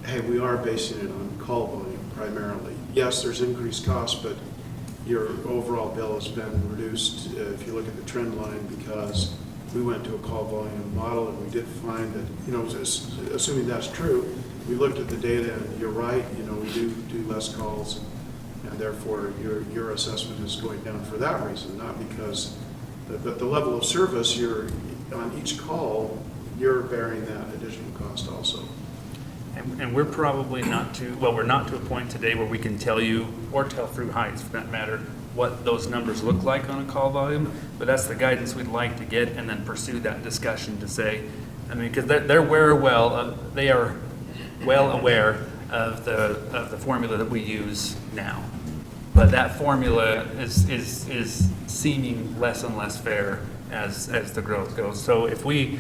hey, we are basing it on call volume primarily. Yes, there's increased cost, but your overall bill has been reduced, if you look at the trend line, because we went to a call volume model and we did find that, you know, assuming that's true, we looked at the data and you're right, you know, we do less calls, and therefore your assessment is going down for that reason, not because, but the level of service, you're, on each call, you're bearing that additional cost also.
And we're probably we're not to a point today where we can tell you, or tell Fruit Heights for that matter, what those numbers look like on a call volume, but that's the guidance we'd like to get and then pursue that discussion to say, I mean, because they are well aware of the formula that we use now. But that formula is seeming less and less fair as the growth goes. So if we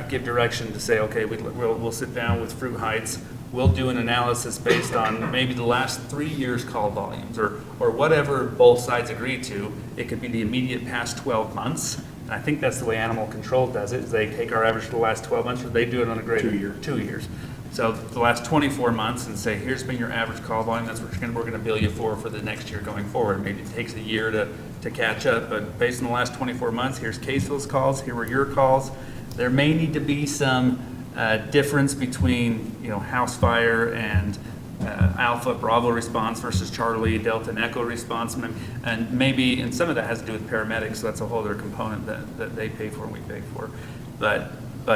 give direction to say, okay, we'll sit down with Fruit Heights, we'll do an analysis based on maybe the last 3 years' call volumes or whatever both sides agree to. It could be the immediate past 12 months. And I think that's the way animal control does it, is they take our average for the last 12 months, or they do it on a greater 2 years. So the last 24 months and say, here's been your average call volume, that's what we're going to bill you for the next year going forward. Maybe it takes a year to catch up, but based on the last 24 months, here's Kaysville's calls, here were your calls. There may need to be some difference between, you know, house fire and Alpha Bravo response versus Charlie Delta and Echo response, and maybe, and some of that has to do with paramedics, so that's a whole other component that they pay for and we pay for. But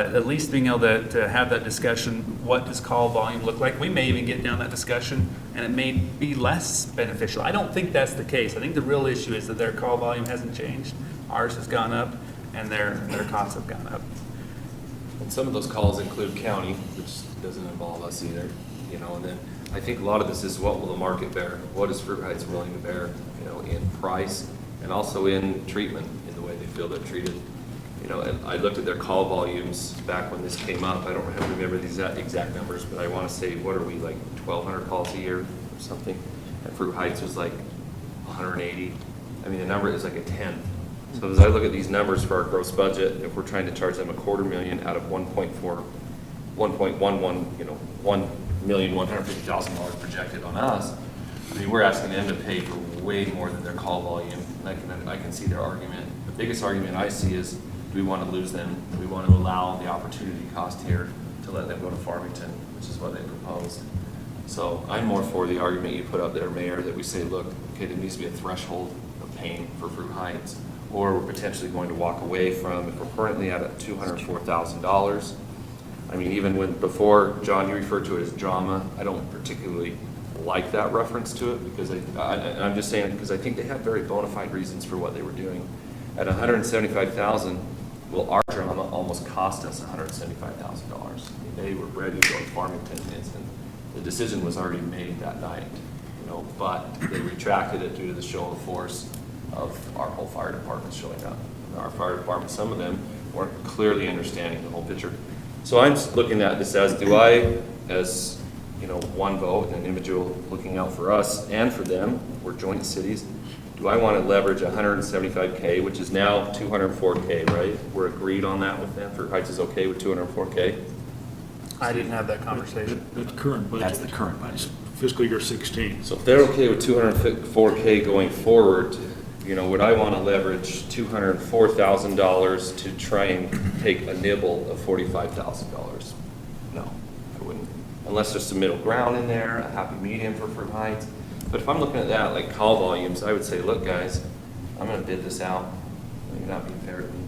at least being able to have that discussion, what does call volume look like? We may even get down that discussion and it may be less beneficial. I don't think that's the case. I think the real issue is that their call volume hasn't changed. Ours has gone up and their costs have gone up.
And some of those calls include county, which doesn't involve us either, you know, and then I think a lot of this is what will the market bear? What is Fruit Heights willing to bear, you know, in price and also in treatment, in the way they feel they're treated. You know, and I looked at their call volumes back when this came up. I don't remember these exact numbers, but I want to say, what are we, like 1,200 calls a year or something? And Fruit Heights was like 180. I mean, the number is like a tenth. So as I look at these numbers for our gross budget, if we're trying to charge them $250,000 out of 1.11, you know, $1,150,000 projected on us, I mean, we're asking them to pay for way more than their call volume. And I can see their argument. The biggest argument I see is, do we want to lose them? Do we want to allow the opportunity cost here to let them go to Farmington, which is what they proposed? So I'm more for the argument you put up there, Mayor, that we say, look, okay, there needs to be a threshold of paying for Fruit Heights, or we're potentially going to walk away from, if we're currently at $204,000. I mean, even when before, John, you referred to it as drama, I don't particularly like that reference to it, because I'm just saying, because I think they have very bona fide reasons for what they were doing. At $175,000, will our drama almost cost us $175,000? I mean, they were ready to go to Farmington, and the decision was already made that night, you know, but they retracted it due to the show of force of our whole fire department showing up. Our fire department, some of them weren't clearly understanding the whole picture. So I'm just looking at this as, do I, as one vote and an individual looking out for us and for them, we're joint cities. Do I want to leverage 175K, which is now 204K, right? We're agreed on that with them. Fruit Heights is okay with 204K?
I didn't have that conversation.
That's current budget.
That's the current budget.
Fiscal year 16.
So if they're okay with 204K going forward, would I want to leverage $204,000 to try and take a nibble of $45,000? No, I wouldn't. Unless there's some middle ground in there, a happy medium for Fruit Heights. But if I'm looking at that, like call volumes, I would say, look, guys, I'm going to bid this out. You're not being fair to me.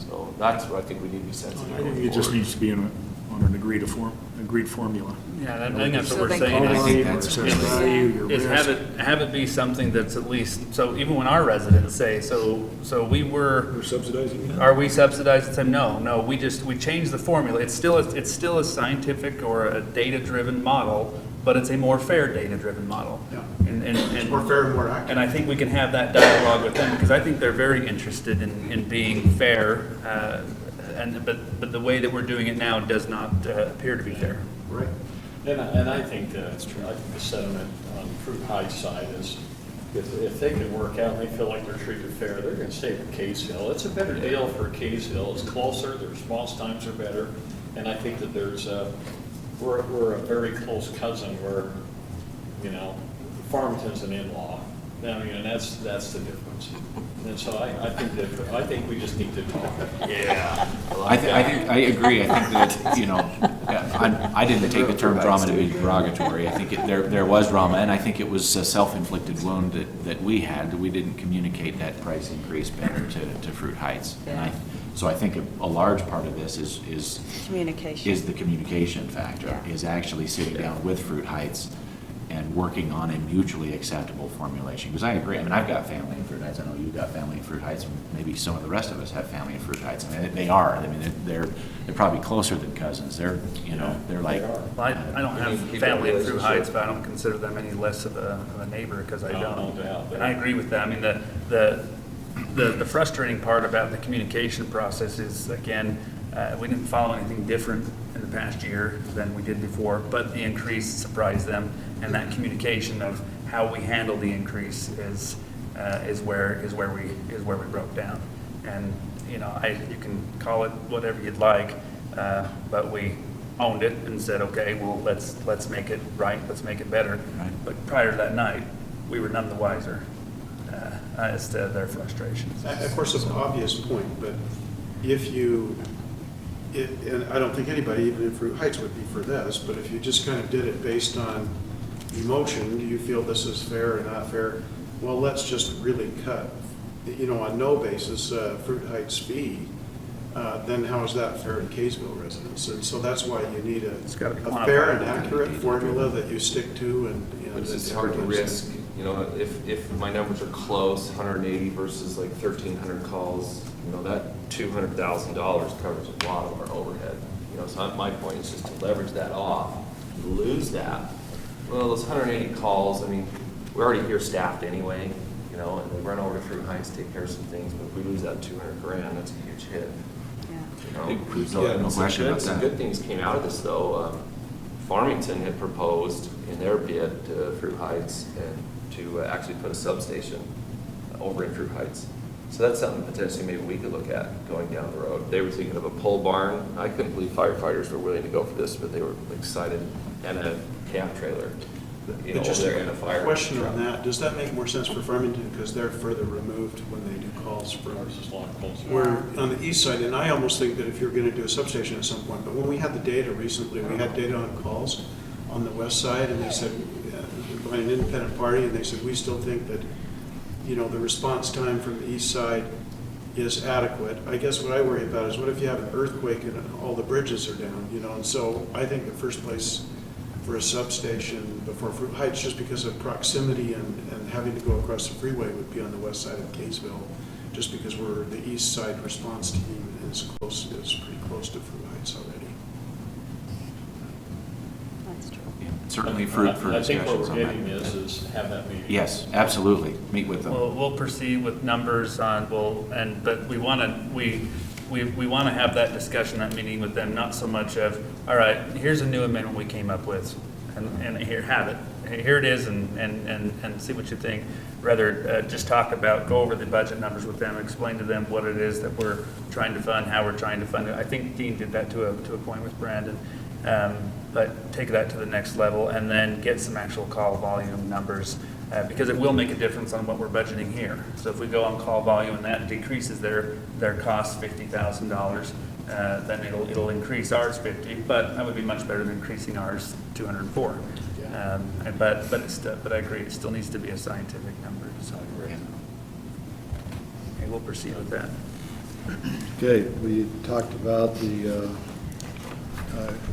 So that's what I think we need to be sensitive.
I think
going
it just
forward.
needs to be on an agreed formula.
Yeah, I think that's what
So
we're
they
saying.
can-
is-
I think that's
Assess value, your
is
risk.
have it be something that's at least, so even when our residents say, so we were,
We're subsidizing that?
are we subsidized? Say, no, we changed the formula. It's still a scientific or a data-driven model, but it's a more fair data-driven model.
Yeah.
And
It's more fair and more accurate.
and I think we can have that dialogue with them, because I think they're very interested in being fair, but the way that we're doing it now does not appear to be fair.
Right.
And I think the sentiment on Fruit Heights side is, if they can work out and they feel like they're treated fair, they're gonna stay with Kaysville. It's a better deal for Kaysville. It's closer, the response times are better, and I think that we're a very close cousin where, Farmington's an in-law. And that's the difference. And so I think we just need to talk.
Yeah.
I agree. I think that, I didn't take the term drama to be derogatory. I think there was drama, and I think it was a self-inflicted wound that we had. We didn't communicate that price increase better to Fruit Heights. So I think a large part of this is
Communication.
the communication factor,
Yeah.
is actually sitting down with Fruit Heights and working on a mutually acceptable formulation. Because I agree, I've got family in Fruit Heights, I know you've got family in Fruit Heights, and maybe some of the rest of us have family in Fruit Heights. They are, they're probably closer than cousins. They're like.
Well, I don't have
keep
family
that
in Fruit
relationship.
Heights, but I don't consider them any less of a neighbor, because I
No,
don't.
no doubt.
And I agree with that. The frustrating part about the communication process is, again, we didn't follow anything different in the past year than we did before, but the increase surprised them, and that communication of how we handle the increase is where we broke down. And, you can call it whatever you'd like, but we owned it and said, okay, well, let's make it right, let's make it better.
Right.
But prior to that night, we were none the wiser as to their frustrations.
Of course, it's an obvious point, but and I don't think anybody, even in Fruit Heights, would be for this, but if you just kind of did it based on emotion, do you feel this is fair or not fair? Well, let's just really cut, on no basis, Fruit Heights fee, then how is that fair to Kaysville residents? And so that's why you need
gotta be
a fair and
quantified.
accurate formula that you stick to, and.
It's
that
just hard to
everyone's-
risk, if my numbers are close, 180 versus like 1,300 calls, that $200,000 covers a lot of our overhead. So my point is just to leverage that off, lose that. Well, those 180 calls, we're already here staffed anyway, and we run over to Fruit Heights, take care of some things, but if we lose that 200 grand, that's a huge hit.
Yeah.
So, no question about
Some
that.
good things came out of this, though. Farmington had proposed in their bid to Fruit Heights and to actually put a substation over in Fruit Heights. So that's something potentially maybe we could look at going down the road. They were thinking of a pole barn. I couldn't believe firefighters were willing to go for this, but they were excited, and a camp trailer.
But just
they're in a fire
question
truck.
on that, does that make more sense for Farmington, because they're further removed when they do calls from,
Ours is a lot closer.
we're on the east side, and I almost think that if you're gonna do a substation at some point, but when we had the data recently, we had data on calls on the west side, and they said, by an independent party, and they said, we still think that, the response time from the east side is adequate. I guess what I worry about is, what if you have an earthquake and all the bridges are down, and so I think the first place for a substation before Fruit Heights, just because of proximity and having to go across the freeway, would be on the west side of Kaysville, just because the east side response team is pretty close to Fruit Heights already.
That's true.
Yeah, certainly for
I think what
discussions
we're
on that.
getting is have that meeting.
Yes, absolutely. Meet with them.
We'll proceed with numbers on, but we want to have that discussion, that meeting with them, not so much of, all right, here's a new amendment we came up with. and here, have it. Here it is, and see what you think. Rather, just talk about, go over the budget numbers with them, explain to them what it is that we're trying to fund, how we're trying to fund it. I think Dean did that to a point with Brandon. But take that to the next level and then get some actual call volume numbers, because it will make a difference on what we're budgeting here. So if we go on call volume and that decreases their cost $50,000, then it'll increase ours 50, but that would be much better than increasing ours 204. But I agree, it still needs to be a scientific number, so. Okay, we'll proceed with that.
Okay, we talked about the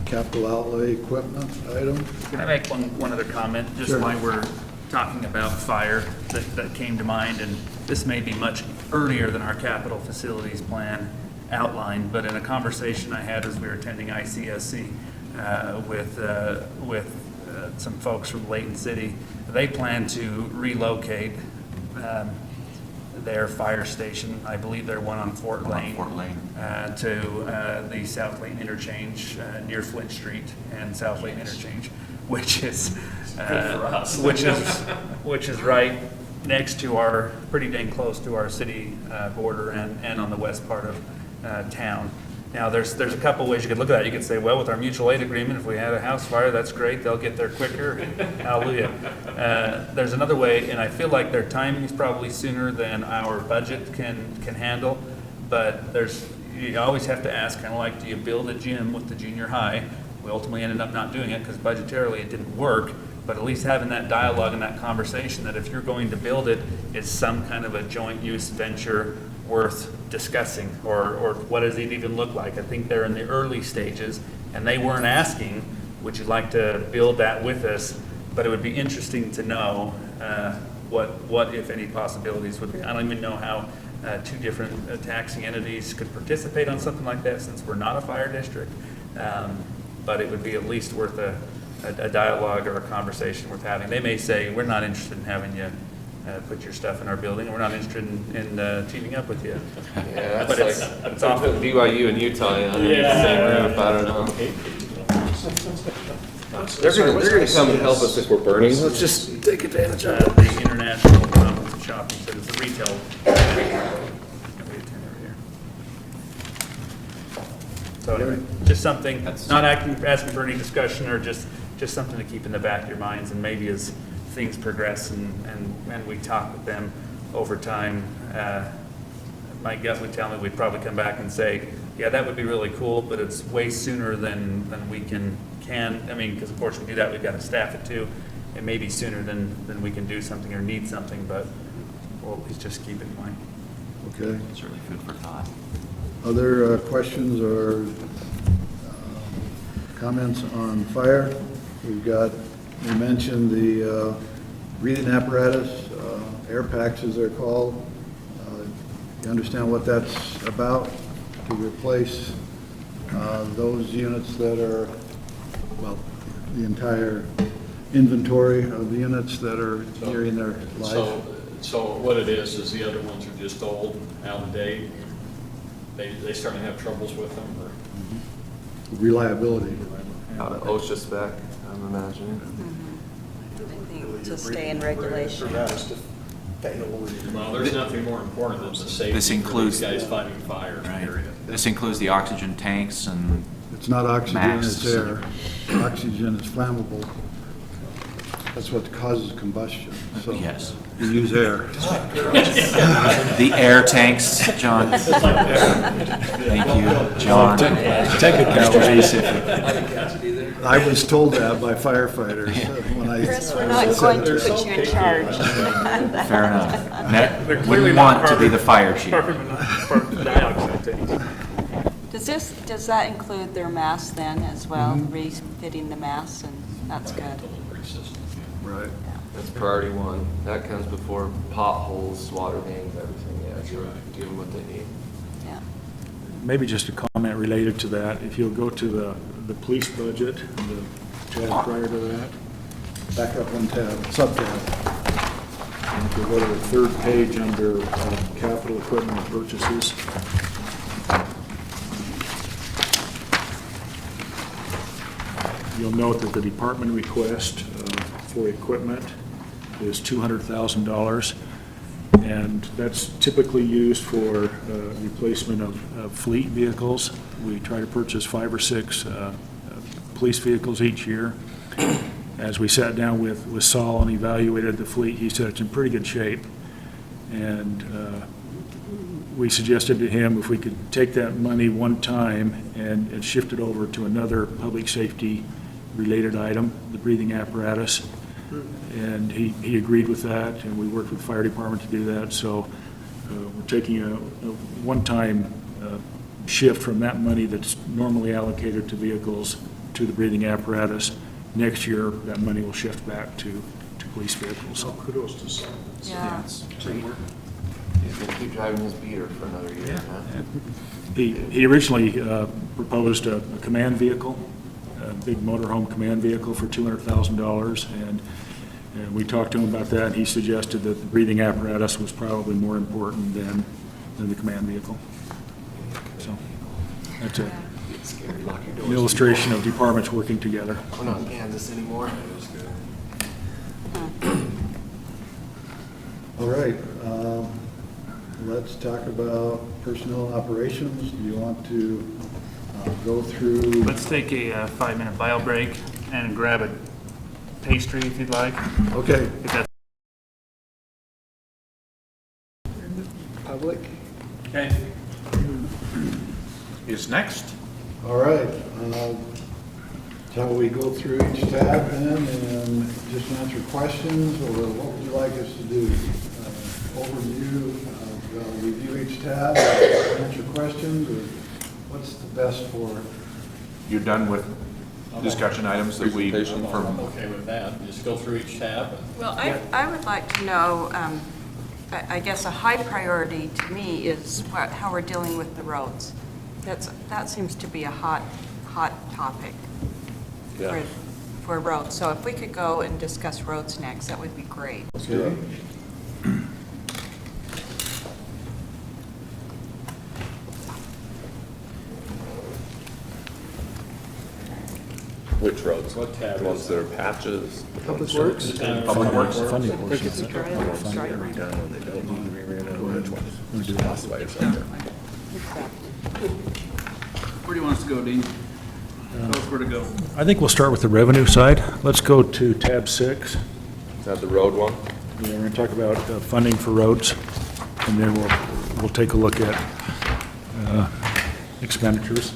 capital outlay equipment item.
Can I make one other comment, just
Sure.
while we're talking about fire, that came to mind, and this may be much earlier than our capital facilities plan outlined, but in a conversation I had as we were attending ICSC with some folks from Layton City, they plan to relocate their fire station, I believe they're one on Fort Lane. To the South Layton interchange near Flint Street and South Layton interchange, which is right next to our, pretty dang close to our city border and on the west part of town. Now, there's a couple ways you could look at that. You could say, well, with our mutual aid agreement, if we had a house fire, that's great. They'll get there quicker. Hallelujah. There's another way, and I feel like their timing is probably sooner than our budget can handle. But you always have to ask, kind of like, do you build a gym with the junior high? We ultimately ended up not doing it because budgetarily it didn't work. But at least having that dialogue and that conversation that if you're going to build it, it's some kind of a joint use venture worth discussing, or what does it even look like? I think they're in the early stages, and they weren't asking, would you like to build that with us? But it would be interesting to know what, if any, possibilities would be. I don't even know how two different taxing entities could participate on something like that since we're not a fire district. But it would be at least worth a dialogue or a conversation worth having. They may say, we're not interested in having you put your stuff in our building, and we're not interested in teaming up with you.
Yeah,
But
that's
it's
like
often,
BYU and Utah underneath the same roof, I don't know. They're gonna come and help us if we're burning, let's just take advantage of it.
the International Conference and Shopping Center, it's a retail. So anyway, just something, not asking for any discussion, or just something to keep in the back of your minds, and maybe as things progress and we talk with them over time, my gut would tell me we'd probably come back and say, yeah, that would be really cool, but it's way sooner than we can, I mean, because of course we do that, we've got to staff it too. It may be sooner than we can do something or need something, but we'll at least just keep it in mind.
Okay.
Certainly food for thought.
Other questions or comments on fire? We mentioned the breathing apparatus, air packs as they're called. You understand what that's about? To replace those units that are, well, the entire inventory of the units that are nearing their life.
So what it is the other ones are just old, out of date. They start to have troubles with them, or?
Reliability.
Out of OSHA spec, I'm imagining.
To stay in regulation.
Well, there's nothing more important than the safety
This includes
for these guys fighting fires,
Right.
period.
This includes the oxygen tanks and
It's not oxygen, it's
Masks.
air. Oxygen is flammable. That's what causes combustion. So
Yes.
you use air.
the air tanks, John. Thank you, John.
Take it,
Mr.
I was told that by firefighters when I.
Chris, we're not going to put you in charge.
Fair enough.
They're
We
clearly not
want to be the fire chief.
Perfect dioxide tanks.
Does that include their masks then as well, refitting the masks, and that's good?
Delivery system.
Right.
That's priority one. That comes before potholes, water mains, everything, yeah, so give them what they need.
Yeah.
Maybe just a comment related to that. If you'll go to the police budget, the tab prior to that,
Back up one tab, sub-tab.
and if you go to the third page under capital equipment purchases. You'll note that the department request for equipment is $200,000, and that's typically used for replacement of fleet vehicles. We try to purchase 5 or 6 police vehicles each year. As we sat down with Saul and evaluated the fleet, he said it's in pretty good shape. And we suggested to him if we could take that money one time and shift it over to another public safety related item, the breathing apparatus. And he agreed with that, and we worked with the fire department to do that. So we're taking a one-time shift from that money that's normally allocated to vehicles to the breathing apparatus. Next year, that money will shift back to police vehicles.
So kudos to Saul.
Yeah.
Teamwork.
He's gonna keep driving his beater for another year, huh?
He originally proposed a command vehicle, a big motorhome command vehicle for $200,000, and we talked to him about that, and he suggested that the breathing apparatus was probably more important than the command vehicle. So that's an illustration of departments working together.
We're not in Kansas anymore.
All right, let's talk about personnel and operations. Do you want to go through?
Let's take a 5-minute bio break and grab a pastry if you'd like.
Okay.
If that's
Public?
okay.
Is next?
All right, shall we go through each tab then and just answer questions, or what would you like us to do? Overview, review each tab, answer questions, or what's the best for?
You're done with discussion items that we,
Presentation.
I'm okay with that. Just go through each tab.
Well, I would like to know, I guess a high priority to me is how we're dealing with the roads. That seems to be a hot topic
Yeah.
for roads. So if we could go and discuss roads next, that would be great.
Okay.
Which roads?
What tab
The ones
is
that are patches?
Public Works?
Public Works.
Funding
Dry
portion.
roads.
Where do you want us to go, Dean? Tell us where to go.
I think we'll start with the revenue side. Let's go to tab 6.
Is that the road one?
Yeah, we're going to talk about funding for roads, and then we'll take a look at expenditures.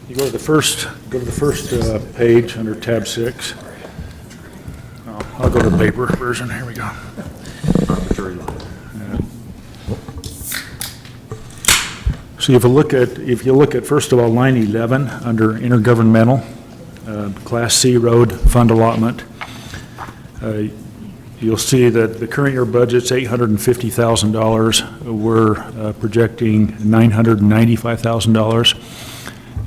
You go to the first page under tab 6. I'll go to the paper version. Here we go. So if you look at first of all line 11 under intergovernmental, Class C road fund allotment, you'll see that the current year budget's $850,000. We're projecting $995,000,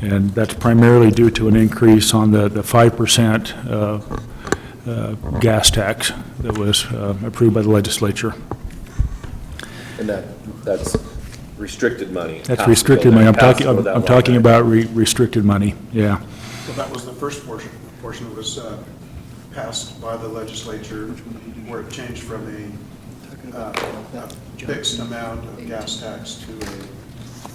and that's primarily due to an increase on the 5% gas tax that was approved by the legislature.
And that's restricted money.
That's restricted money. I'm talking about restricted money, yeah.
So that was the first portion that was passed by the legislature, where it changed from a fixed amount of gas tax to a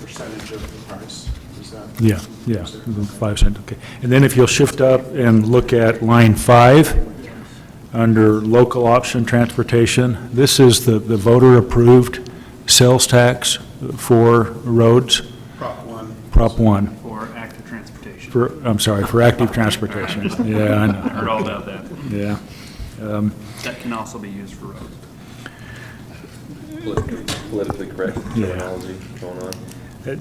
percentage of the price. Is that?
Yeah, 5 cents, okay. And then if you'll shift up and look at line 5, under local option transportation, this is the voter-approved sales tax for roads.
Prop 1.
Prop 1,
For active transportation.
for active transportation. Yeah, I know.
Heard all about that.
Yeah.
That can also be used for roads.
Politically correct terminology going on.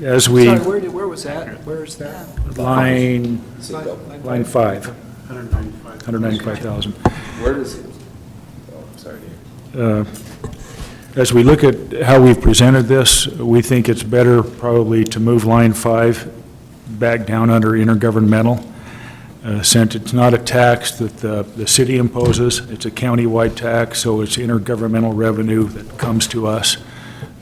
As we,
Sorry, where was that? Where is that?
line 5,
195.
195,000.
Where does, I'm sorry, Dean.
As we look at how we've presented this, we think it's better probably to move line 5 back down under intergovernmental, since it's not a tax that the city imposes, it's a county-wide tax, so it's intergovernmental revenue that comes to us.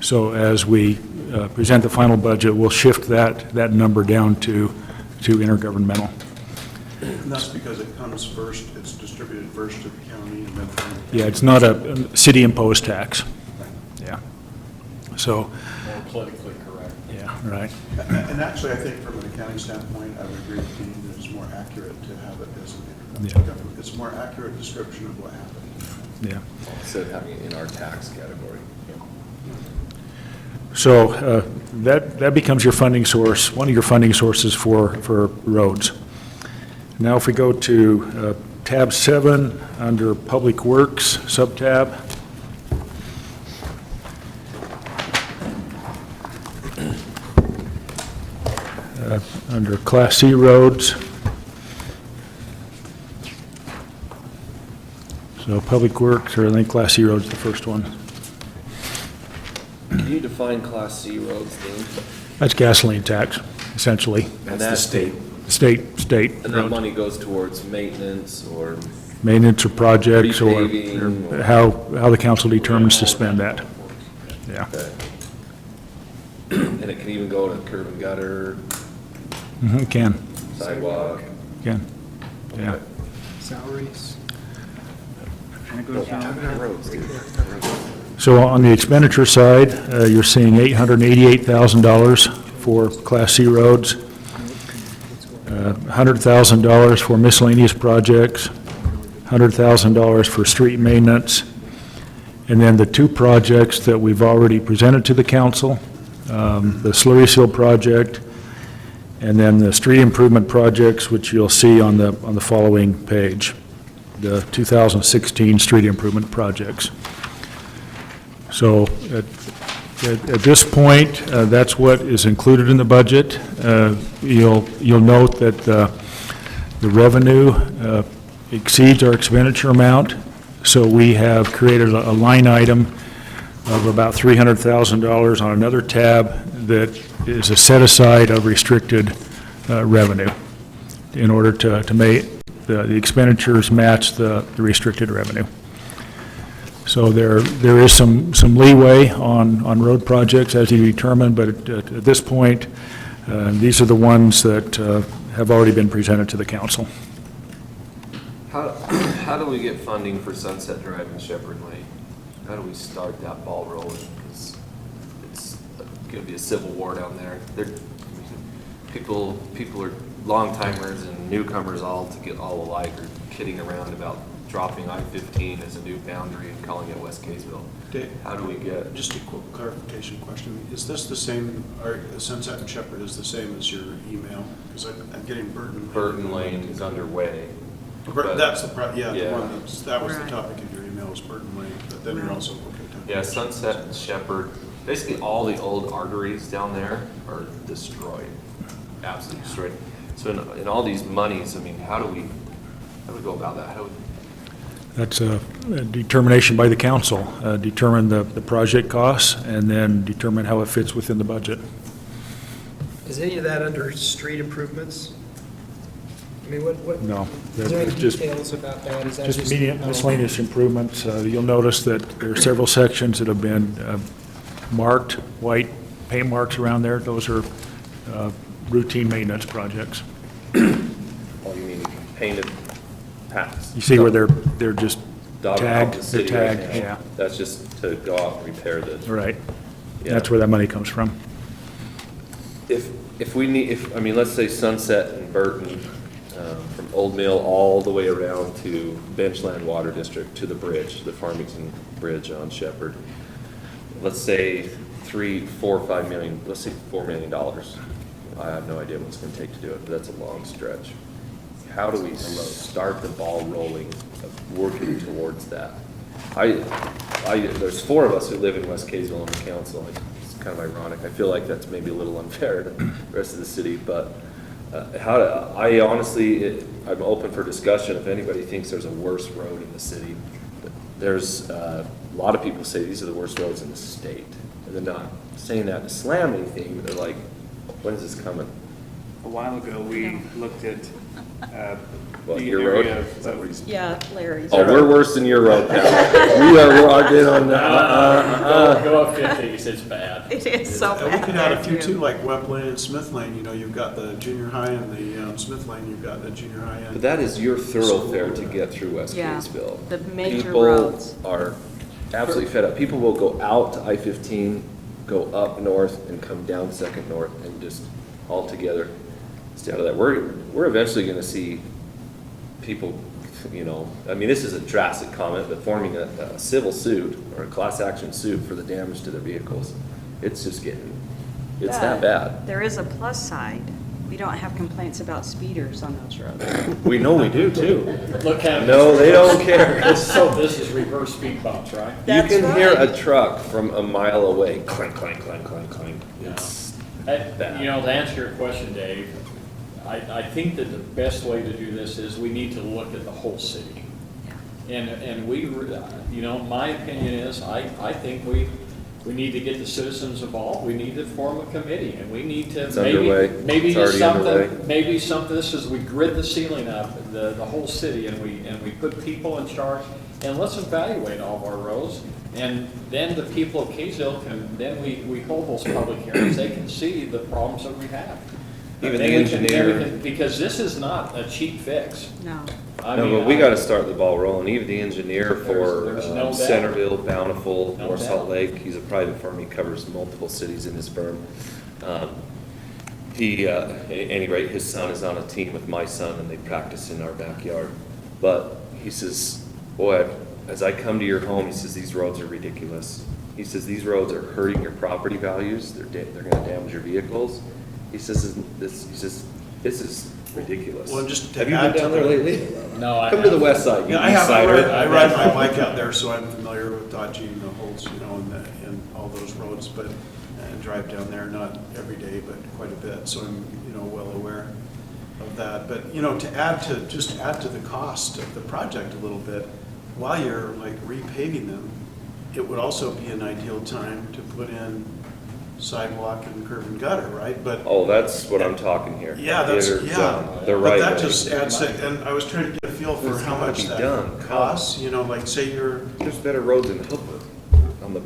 So as we present the final budget, we'll shift that number down to intergovernmental.
And that's because it comes first, it's distributed first to the county and then from the county.
Yeah, it's not a city-imposed tax. Yeah. So,
More politically correct.
yeah, right.
And actually, I think from an accounting standpoint, I would agree with Dean that it's more accurate to have it as an
Yeah.
intergovernmental. It's a more accurate description of what happened.
Yeah.
Instead of having it in our tax category.
So that becomes your funding source, one of your funding sources for roads. Now, if we go to tab 7, under Public Works, sub-tab. Under Class C roads. So Public Works, or I think Class C roads, the first one.
Can you define Class C roads, Dean?
That's gasoline tax, essentially.
That's the state.
State.
And that money goes towards maintenance or
Maintenance or projects, or
repaving or-
how the council determines to spend that. Yeah.
Okay. And it can even go to curb and gutter,
Can,
sidewalk.
yeah.
Salaries.
Roads, dude.
So on the expenditure side, you're seeing $888,000 for Class C roads, $100,000 for miscellaneous projects, $100,000 for street maintenance, and then the two projects that we've already presented to the council, the slurry seal project, and then the street improvement projects, which you'll see on the following page, the 2016 street improvement projects. So at this point, that's what is included in the budget. You'll note that the revenue exceeds our expenditure amount, so we have created a line item of about $300,000 on another tab that is a set-aside of restricted revenue in order to make the expenditures match the restricted revenue. So there is some leeway on road projects as you determine, but at this point, these are the ones that have already been presented to the council.
How do we get funding for Sunset Drive and Shepherd Lane? How do we start that ball rolling? Because it's going to be a civil war down there. People are long-timers and newcomers all alike are kidding around about dropping I-15 as a new boundary and calling it West Kaysville.
Dave,
How do we get?
just a quick clarification question. Is this the same, or Sunset and Shepherd is the same as your email? Because I'm getting Burton.
Burton Lane is underway.
That's the, the
Yeah.
one that was the
Right.
topic of your email was Burton Lane, but then you're also, okay.
Yeah, Sunset and Shepherd, basically all the old arteries down there are destroyed, absolutely destroyed. So in all these monies, I mean, how do we go about that? How do we?
That's a determination by the council, determine the project costs, and then determine how it fits within the budget.
Is any of that under street improvements? I mean, what?
No,
Is there any
just-
details about that? Is that
Just immediate miscellaneous improvements. You'll notice that there are several sections that have been marked, white paint marks around there. Those are routine maintenance projects.
All you need painted paths.
You see where they're just
Dog
tagged?
out the
They're
city right
tagged,
now.
yeah,
That's just to go out and repair the.
right.
Yeah.
That's where that money comes from.
If we need, I mean, let's say Sunset and Burton, from Old Mill all the way around to Benchland Water District to the bridge, the Farmington Bridge on Shepherd. Let's say $3, $4, $5 million, let's say $4 million. I have no idea what it's gonna take to do it, but that's a long stretch. How do we start the ball rolling of working towards that? There's 4 of us who live in West Kaysville on the council. It's kind of ironic. I feel like that's maybe a little unfair to the rest of the city, but I honestly, I'm open for discussion if anybody thinks there's a worse road in the city. There's, a lot of people say these are the worst roads in the state. And they're not saying that to slam anything, but they're like, when is this coming?
A while ago, we looked at
What,
the
your road?
area
Is that what he's?
Yeah, Larry's.
Oh, we're worse than your road, pal. We are logged in on that.
Go up 50, it's bad.
It is so
And
bad.
we could add a few
there,
too, like Webb Lane and Smith Lane, you know, you've got the junior high and the Smith Lane, you've got the junior high
But
and.
that is your thoroughfare to get through West
Yeah,
Kaysville.
the major roads.
People are absolutely fed up. People will go out to I-15, go up north and come down Second North and just all together stay out of that. We're eventually gonna see people, you know, I mean, this is a drastic comment, but forming a civil suit or a class action suit for the damage to their vehicles. It's just getting, it's that bad.
There is a plus side. We don't have complaints about speeders on those roads.
We know we do too.
Look at.
No, they don't care.
So this is reverse speed bumps, right?
That's
You can hear
right.
a truck from a mile away, clank, clank, clank, clank, clank. It's bad.
You know, to answer your question, Dave, I think that the best way to do this is we need to look at the whole city. And we, you know, my opinion is, I think we need to get the citizens involved. We need to form a committee, and we need to
It's underway.
maybe
It's
do
already underway.
something, maybe something, this is, we grid the ceiling up, the whole city, and we put people in charge, and let's evaluate all of our roads. And then the people of Kaysville can, then we hold those public hearings, they can see the problems that we have.
Even
Then
the
we can- then we
engineer.
can- Because this is not a cheap fix.
No.
I
No,
mean,
but we gotta start the ball rolling. Even the engineer for
There's no doubt.
Centerville, Bountiful,
No
North Salt
doubt.
Lake, he's a private firm, he covers multiple cities in his firm. At any rate, his son is on a team with my son and they practice in our backyard. But he says, boy, as I come to your home, he says, these roads are ridiculous. He says, these roads are hurting your property values, they're gonna damage your vehicles. He says, this is ridiculous.
Well, just to
Have you
add
been
to
down there
the-
lately?
No, I
Come to the
haven't.
west side, you
Yeah, I
east
have,
sider.
I ride my bike out there, so I'm familiar with Dodge and the Holtz, you know, and all those roads, but, and drive down there, not every day, but quite a bit, so I'm, you know, well aware of that. But, you know, just add to the cost of the project a little bit, while you're like repaving them, it would also be an ideal time to put in sidewalk and curb and gutter, right? But
Oh, that's what I'm talking here.
yeah, that's,
They're
yeah.
done. They're
But
right.
that
way.
just adds, to- and I was trying to get a feel for
It's
how
gotta
much
be
that
done.
costs, you know, like say you're,
There's better roads in Hooper, on the,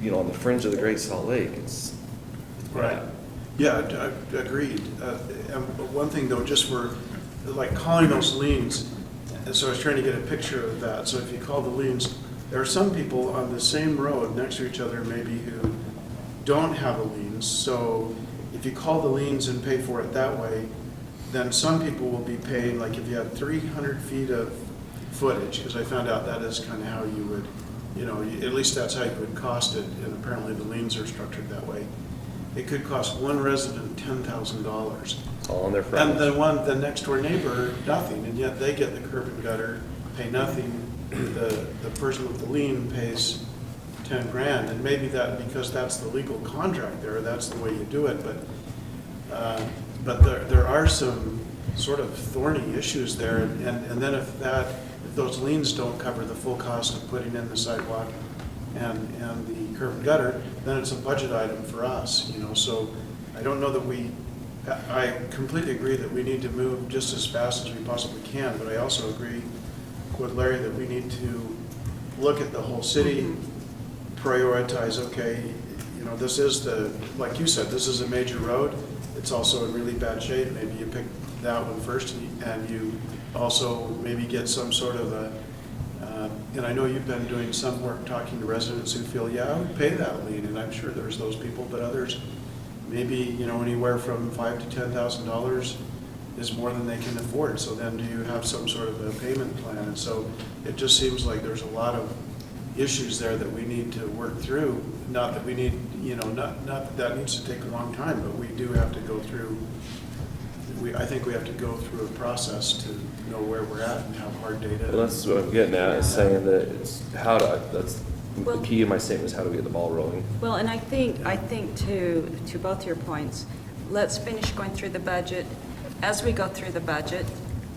you know, on the fringe of the Great Salt Lake. It's
right,
bad.
yeah, agreed. And one thing though, just for, like calling those liens, and so I was trying to get a picture of that. So if you call the liens, there are some people on the same road next to each other maybe who don't have the liens. So if you call the liens and pay for it that way, then some people will be paying, like if you had 300 feet of footage, because I found out that is kind of how you would, you know, at least that's how you would cost it, and apparently the liens are structured that way. It could cost one resident $10,000.
All on their
And
frontage.
the next door neighbor, nothing, and yet they get the curb and gutter, pay nothing. The person with the lien pays 10 grand, and maybe that, because that's the legal contract there, that's the way you do it, but there are some sort of thorny issues there, and then if those liens don't cover the full cost of putting in the sidewalk and the curb and gutter, then it's a budget item for us, you know, so I don't know that I completely agree that we need to move just as fast as we possibly can, but I also agree with Larry that we need to look at the whole city, prioritize, okay, you know, this is like you said, this is a major road. It's also in really bad shape. Maybe you pick that one first and you also maybe get some sort of and I know you've been doing some work talking to residents who feel, yeah, I would pay that lien, and I'm sure there's those people, but others, maybe, you know, anywhere from $5,000 to $10,000 is more than they can afford. So then do you have some sort of a payment plan? And so it just seems like there's a lot of issues there that we need to work through. Not that we need, you know, not that needs to take a long time, but we do have to go through, I think we have to go through a process to know where we're at and have hard data.
Well, that's what I'm getting at, is saying that it's that's the
Well-
key of my statement is how do we get the ball rolling?
Well, and I think to both your points, let's finish going through the budget. As we go through the budget,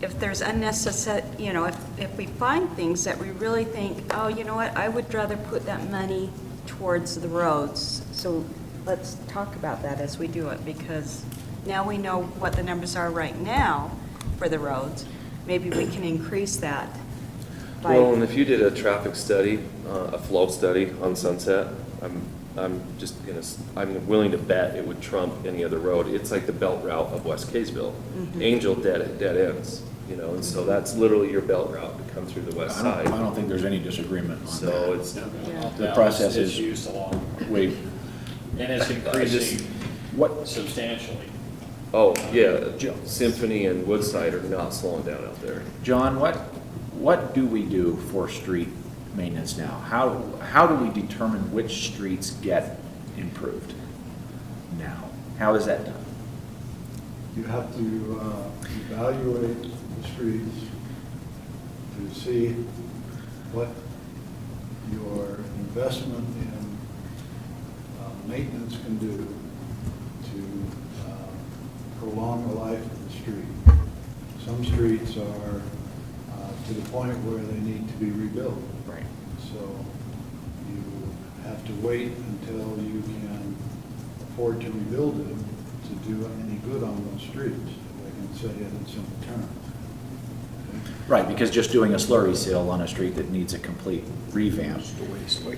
if there's unnecessary, you know, if we find things that we really think, oh, you know what, I would rather put that money towards the roads. So let's talk about that as we do it, because now we know what the numbers are right now for the roads. maybe we can increase that by.
Well, and if you did a traffic study, a flow study on Sunset, I'm just gonna, I'm willing to bet it would trump any other road. It's like the belt route of West Kaysville. Angel dead ends, you know, and so that's literally your belt route to come through the west
I
side.
don't think there's any disagreement on
So
that.
it's,
The process
It's
is
used a lot,
way,
and it's increasing
what,
substantially.
oh, yeah, Symphony and Woodside are not slowing down out there.
John, what do we do for street maintenance now? How do we determine which streets get improved now? How is that done?
You have to evaluate the streets to see what your investment in maintenance can do to prolong the life of the street. Some streets are to the point where they need to be rebuilt.
Right.
So you have to wait until you can afford to rebuild it to do any good on those streets, if I can say it in simple terms.
Right, because just doing a slurry seal on a street that needs a complete revamp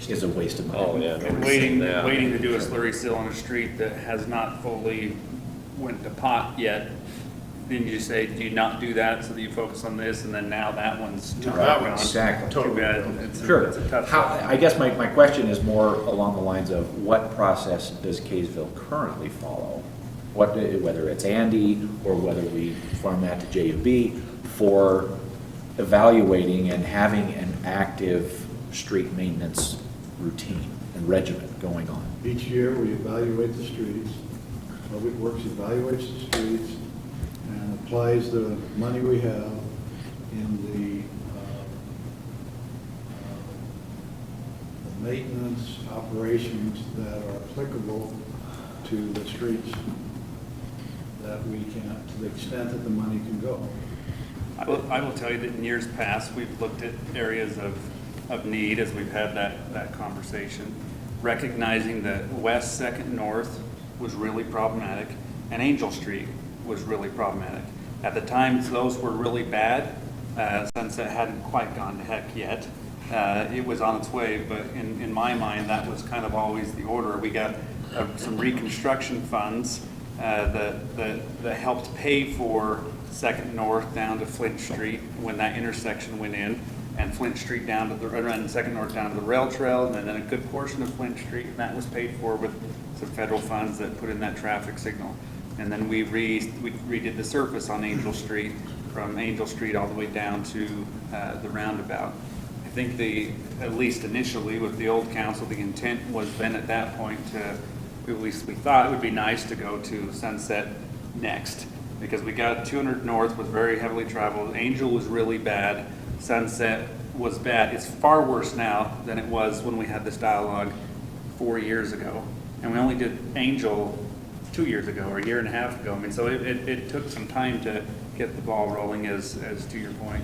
is a waste of money.
Oh, yeah.
And waiting to do a slurry seal on a street that has not fully went to pot yet, then you say, do you not do that so that you focus on this, and then now that one's too
Right,
gone?
exactly.
Too bad.
Sure.
It's a tough.
How, I guess my question is more along the lines of what process does Kaysville currently follow? Whether it's Andy or whether we farm that to JUB for evaluating and having an active street maintenance routine and regimen going on.
Each year, we evaluate the streets. Public Works evaluates the streets and applies the money we have in the maintenance operations that are applicable to the streets that we can, to the extent that the money can go.
I will tell you that in years past, we've looked at areas of need as we've had that conversation, recognizing that West 2nd North was really problematic and Angel Street was really problematic. At the time, those were really bad. Sunset hadn't quite gone to heck yet. It was on its way, but in my mind, that was kind of always the order. We got some reconstruction funds that helped pay for 2nd North down to Flint Street when that intersection went in, and Flint Street down to the, and 2nd North down to the rail trail, and then a good portion of Flint Street, and that was paid for with some federal funds that put in that traffic signal. And then we redid the surface on Angel Street, from Angel Street all the way down to the roundabout. I think at least initially with the old council, the intent was then at that point to, at least we thought it would be nice to go to Sunset next, because we got 200 North was very heavily traveled. Angel was really bad. Sunset was bad. It's far worse now than it was when we had this dialogue 4 years ago. And we only did Angel 2 years ago, or a year and a half ago. I mean, so it took some time to get the ball rolling, as to your point.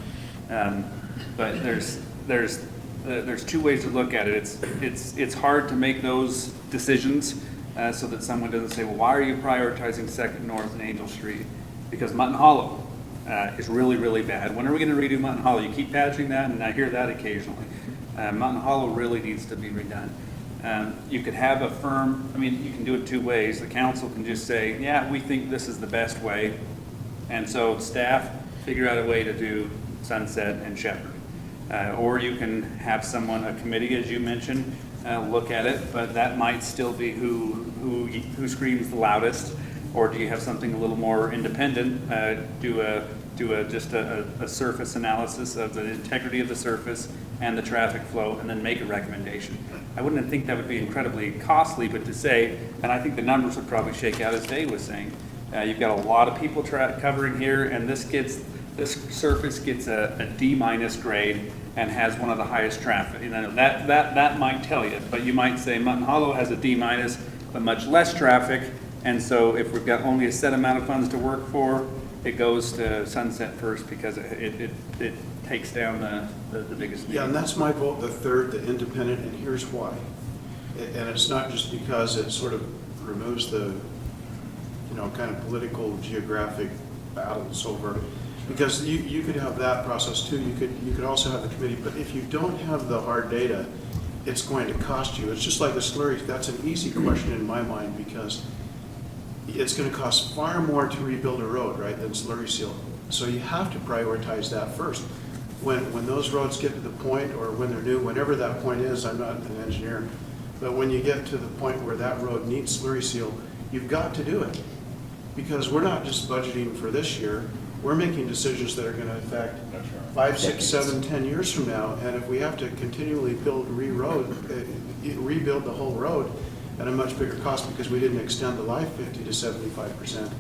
But there's two ways to look at it. It's hard to make those decisions so that someone doesn't say, well, why are you prioritizing 2nd North and Angel Street? Because Mutton Hollow is really, really bad. When are we going to redo Mutton Hollow? You keep patching that, and I hear that occasionally. Mutton Hollow really needs to be redone. You could have a firm, I mean, you can do it two ways. The council can just say, yeah, we think this is the best way. And so staff figure out a way to do Sunset and Shepherd. Or you can have someone, a committee, as you mentioned, look at it, but that might still be who screams the loudest. Or do you have something a little more independent, do just a surface analysis of the integrity of the surface and the traffic flow, and then make a recommendation? I wouldn't think that would be incredibly costly, but to say, and I think the numbers would probably shake out as Dave was saying, you've got a lot of people covering here, and this surface gets a D- grade and has one of the highest traffic. You know, that might tell you, but you might say Mutton Hollow has a D-, but much less traffic. And so if we've got only a set amount of funds to work for, it goes to Sunset first, because it takes down the biggest need.
Yeah, and that's my vote, the third, the independent, and here's why. And it's not just because it sort of removes the, kind of political geographic battles over Because you could have that process too, you could also have the committee, but if you don't have the hard data, it's going to cost you. It's just like the slurry, that's an easy question in my mind, because it's gonna cost far more to rebuild a road, right, than slurry seal. So you have to prioritize that first. When those roads get to the point, or when they're new, whenever that point is, I'm not an engineer, but when you get to the point where that road needs slurry seal, you've got to do it. Because we're not just budgeting for this year, we're making decisions that are gonna affect 5, 6, 7, 10 years from now. And if we have to continually rebuild the whole road at a much bigger cost because we didn't extend the life 50 to 75%,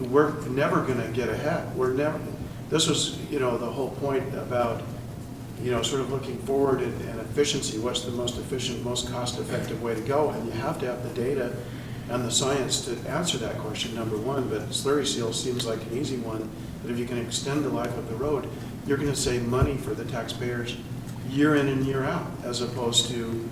we're never gonna get ahead. This was, the whole point about, sort of looking forward and efficiency. What's the most efficient, most cost-effective way to go? And you have to have the data and the science to answer that question, number one. But slurry seal seems like an easy one. But if you can extend the life of the road, you're going to save money for the taxpayers year in and year out, as opposed to,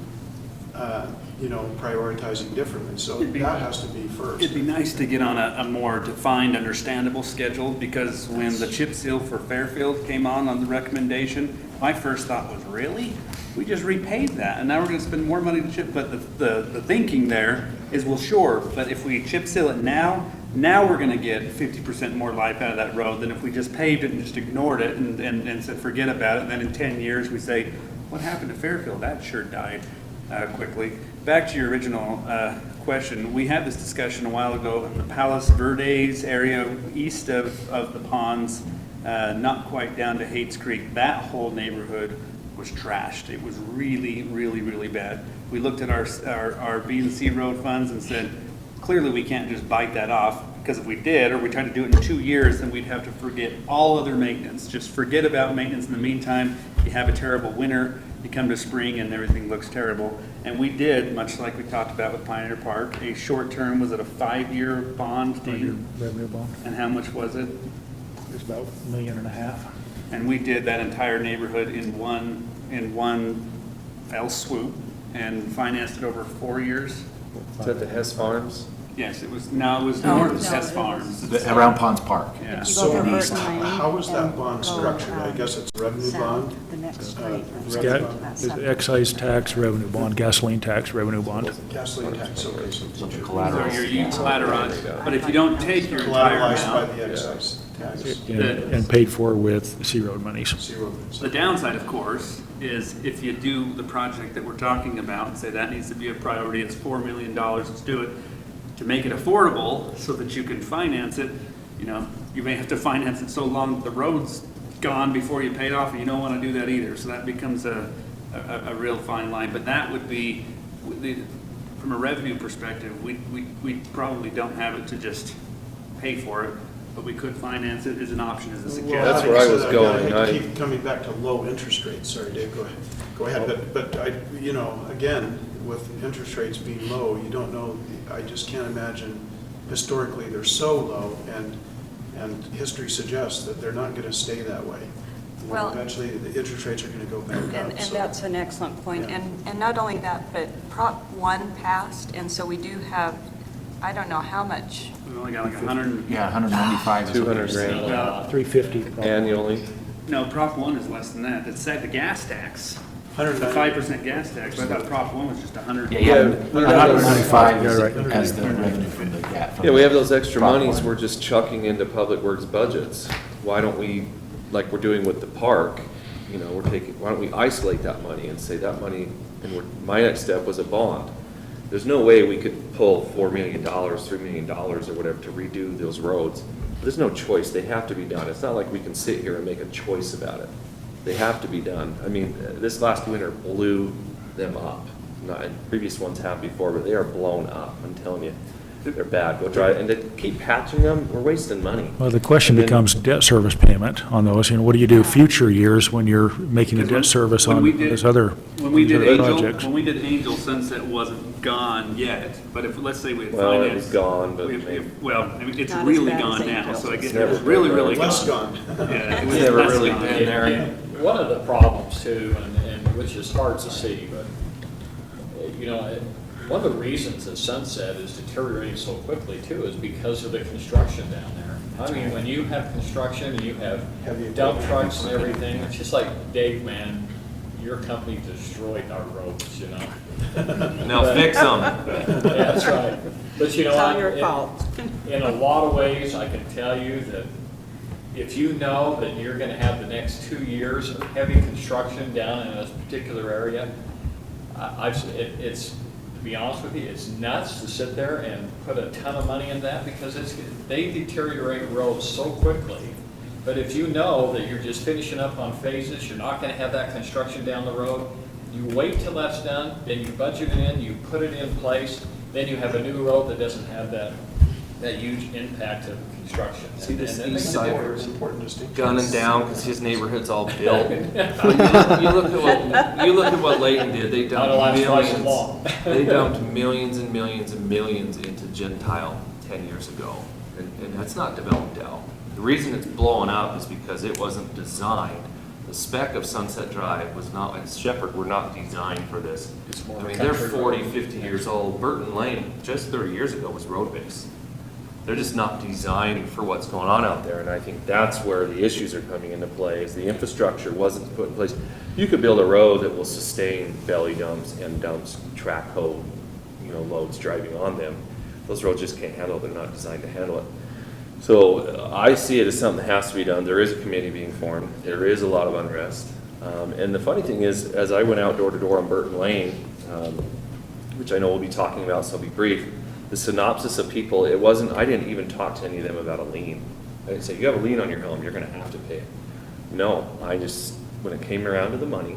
prioritizing differently. So that has to be first.
It'd be nice to get on a more defined, understandable schedule, because when the chip seal for Fairfield came on the recommendation, my first thought was, really? We just repaid that, and now we're gonna spend more money to chip, but the thinking there is, well, sure, but if we chip seal it now we're gonna get 50% more life out of that road than if we just paved it and just ignored it and said, forget about it, and then in 10 years we say, what happened to Fairfield? That sure died quickly. Back to your original question, we had this discussion a while ago in the Palos Verdes area, east of the ponds, not quite down to Hates Creek. That whole neighborhood was trashed. It was really, really, really bad. We looked at our B and C road funds and said, clearly we can't just bite that off, because if we did, or we tried to do it in 2 years, then we'd have to forget all other maintenance. Just forget about maintenance in the meantime. You have a terrible winter, you come to spring and everything looks terrible. And we did, much like we talked about with Pioneer Park, a short term, was it a 5-year bond?
Revenue bond.
And how much was it?
It's about $1.5 million.
And we did that entire neighborhood in one fell swoop and financed it over 4 years.
Is that the Hess Farms?
Yes, it was north of Hess Farms.
Around Ponds Park.
Yeah.
You go to
east.
Burton Lane
How is that
and
bond
go,
structured? I guess it's a revenue
south,
bond?
The next street.
revenue bond.
That's
It's
something.
excise tax, revenue bond, gasoline tax, revenue bond.
Gasoline tax, okay, so
Some
So
collateral.
you're collateralized, but if you don't take your entire
collateralized by
amount,
the excise tax.
And paid for with C-Road monies.
Zero.
the downside, of course, is if you do the project that we're talking about and say that needs to be a priority, it's $4 million, let's do it. To make it affordable so that you can finance it, you may have to finance it so long that the road's gone before you pay it off, and you don't want to do that either. So that becomes a real fine line. But that would be, from a revenue perspective, we probably don't have it to just pay for it, but we could finance it as an option, as a suggestion.
That's where I was going.
I keep coming back to low interest rates. Sorry, Dave, go ahead. But again, with interest rates being low, you don't know, I just can't imagine, historically, they're so low, and history suggests that they're not gonna stay that way.
Well-
Eventually, the interest rates are gonna go back up.
And
so-
that's an excellent point.
Yeah.
And not only that, but Prop 1 passed, and so we do have, I don't know how much,
We've only got like 100,
Yeah, 195 is what
200
they're saying.
grand
350.
annually.
no, Prop 1 is less than that. It's said the gas tax, the
190
5% gas tax, but I thought Prop 1 was just 100.
Yeah,
Yeah,
195
Yeah, right.
as the revenue from the gap.
Yeah, we have those extra
Prop
monies
one.
we're just chucking into Public Works budgets. Why don't we, like we're doing with the park, why don't we isolate that money and say that money, my next step was a bond. There's no way we could pull $4 million, $3 million or whatever to redo those roads. There's no choice, they have to be done. It's not like we can sit here and make a choice about it. They have to be done. I mean, this last winter blew them up. Previous ones have before, but they are blown up, I'm telling you. They're bad, go try it, and to keep patching them, we're wasting money.
Well, the question
And then-
becomes debt service payment on those. What do you do future years when you're making a debt service
When
on
we did-
those other
When we did
projects?
Angel, Sunset wasn't gone yet, but if, let's say we had
Well, it
financed.
was gone, but
Well, I mean, it's
Not as
really
bad as
gone now,
Angel.
so I guess
It's
it
never
was really,
been
really gone.
Less gone.
Yeah, it was
Never
less
really
gone.
been there.
And one of the problems too, and which is hard to see, but, one of the reasons that Sunset is deteriorating so quickly too is because of the construction down there. I mean, when you have construction and you have
Heavy
dump
equipment.
trucks and everything, it's just like, Dave, man, your company destroyed our roads, you know?
Now fix them.
Yeah, that's right. But you know
It's all
what?
your fault.
In a lot of ways, I can tell you that if you know that you're gonna have the next 2 years of heavy construction down in a particular area, it's, to be honest with you, it's nuts to sit there and put a ton of money in that because they deteriorate roads so quickly. But if you know that you're just finishing up on phases, you're not gonna have that construction down the road, you wait till that's done, then you budget it in, you put it in place, then you have a new road that doesn't have that huge impact of construction.
See this
And
east
then-
side
It's important distinction.
gunning down because his neighborhood's all built. You look at what Layton did. They
Not a
dumped
last twice as
millions.
long.
They dumped millions and millions and millions into Gentile 10 years ago, and that's not developed out. The reason it's blowing up is because it wasn't designed. The spec of Sunset Drive was not, and Shepherd were not designed for this.
It's more
I
of a
mean, they're
country
40,
road.
50 years old. Burton Lane, just 30 years ago, was road base. They're just not designed for what's going on out there, and I think that's where the issues are coming into play, is the infrastructure wasn't put in place. You could build a road that will sustain belly dumps, end dumps, track hoe, loads driving on them. Those roads just can't handle it, they're not designed to handle it. So I see it as something that has to be done. There is a committee being formed, there is a lot of unrest. And the funny thing is, as I went out door to door on Burton Lane, which I know we'll be talking about, so I'll be brief, the synopsis of people, I didn't even talk to any of them about a lien. I didn't say, you have a lien on your home, you're gonna have to pay it. No, when it came around to the money,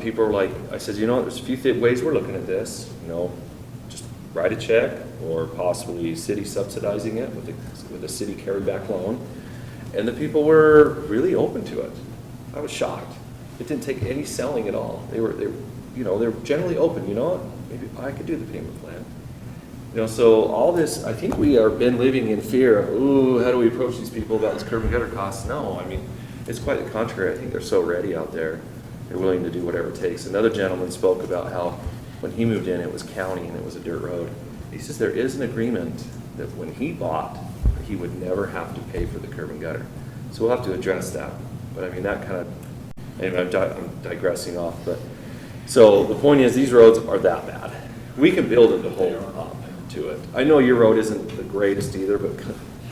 people were like, I said, there's a few ways we're looking at this, just write a check, or possibly city subsidizing it with a city carryback loan. And the people were really open to it. I was shocked. It didn't take any selling at all. They were generally open, maybe I could do the payment plan. So all this, I think we are been living in fear of, ooh, how do we approach these people about this curb and gutter costs? No, I mean, it's quite the contrary. I think they're so ready out there. They're willing to do whatever it takes. Another gentleman spoke about how when he moved in, it was county and it was a dirt road. He says there is an agreement that when he bought, he would never have to pay for the curb and gutter. So we'll have to address that. But I mean, that kind of, anyway, I'm digressing off. But so the point is, these roads are that bad. We can build it to hold up to it. I know your road isn't the greatest either, but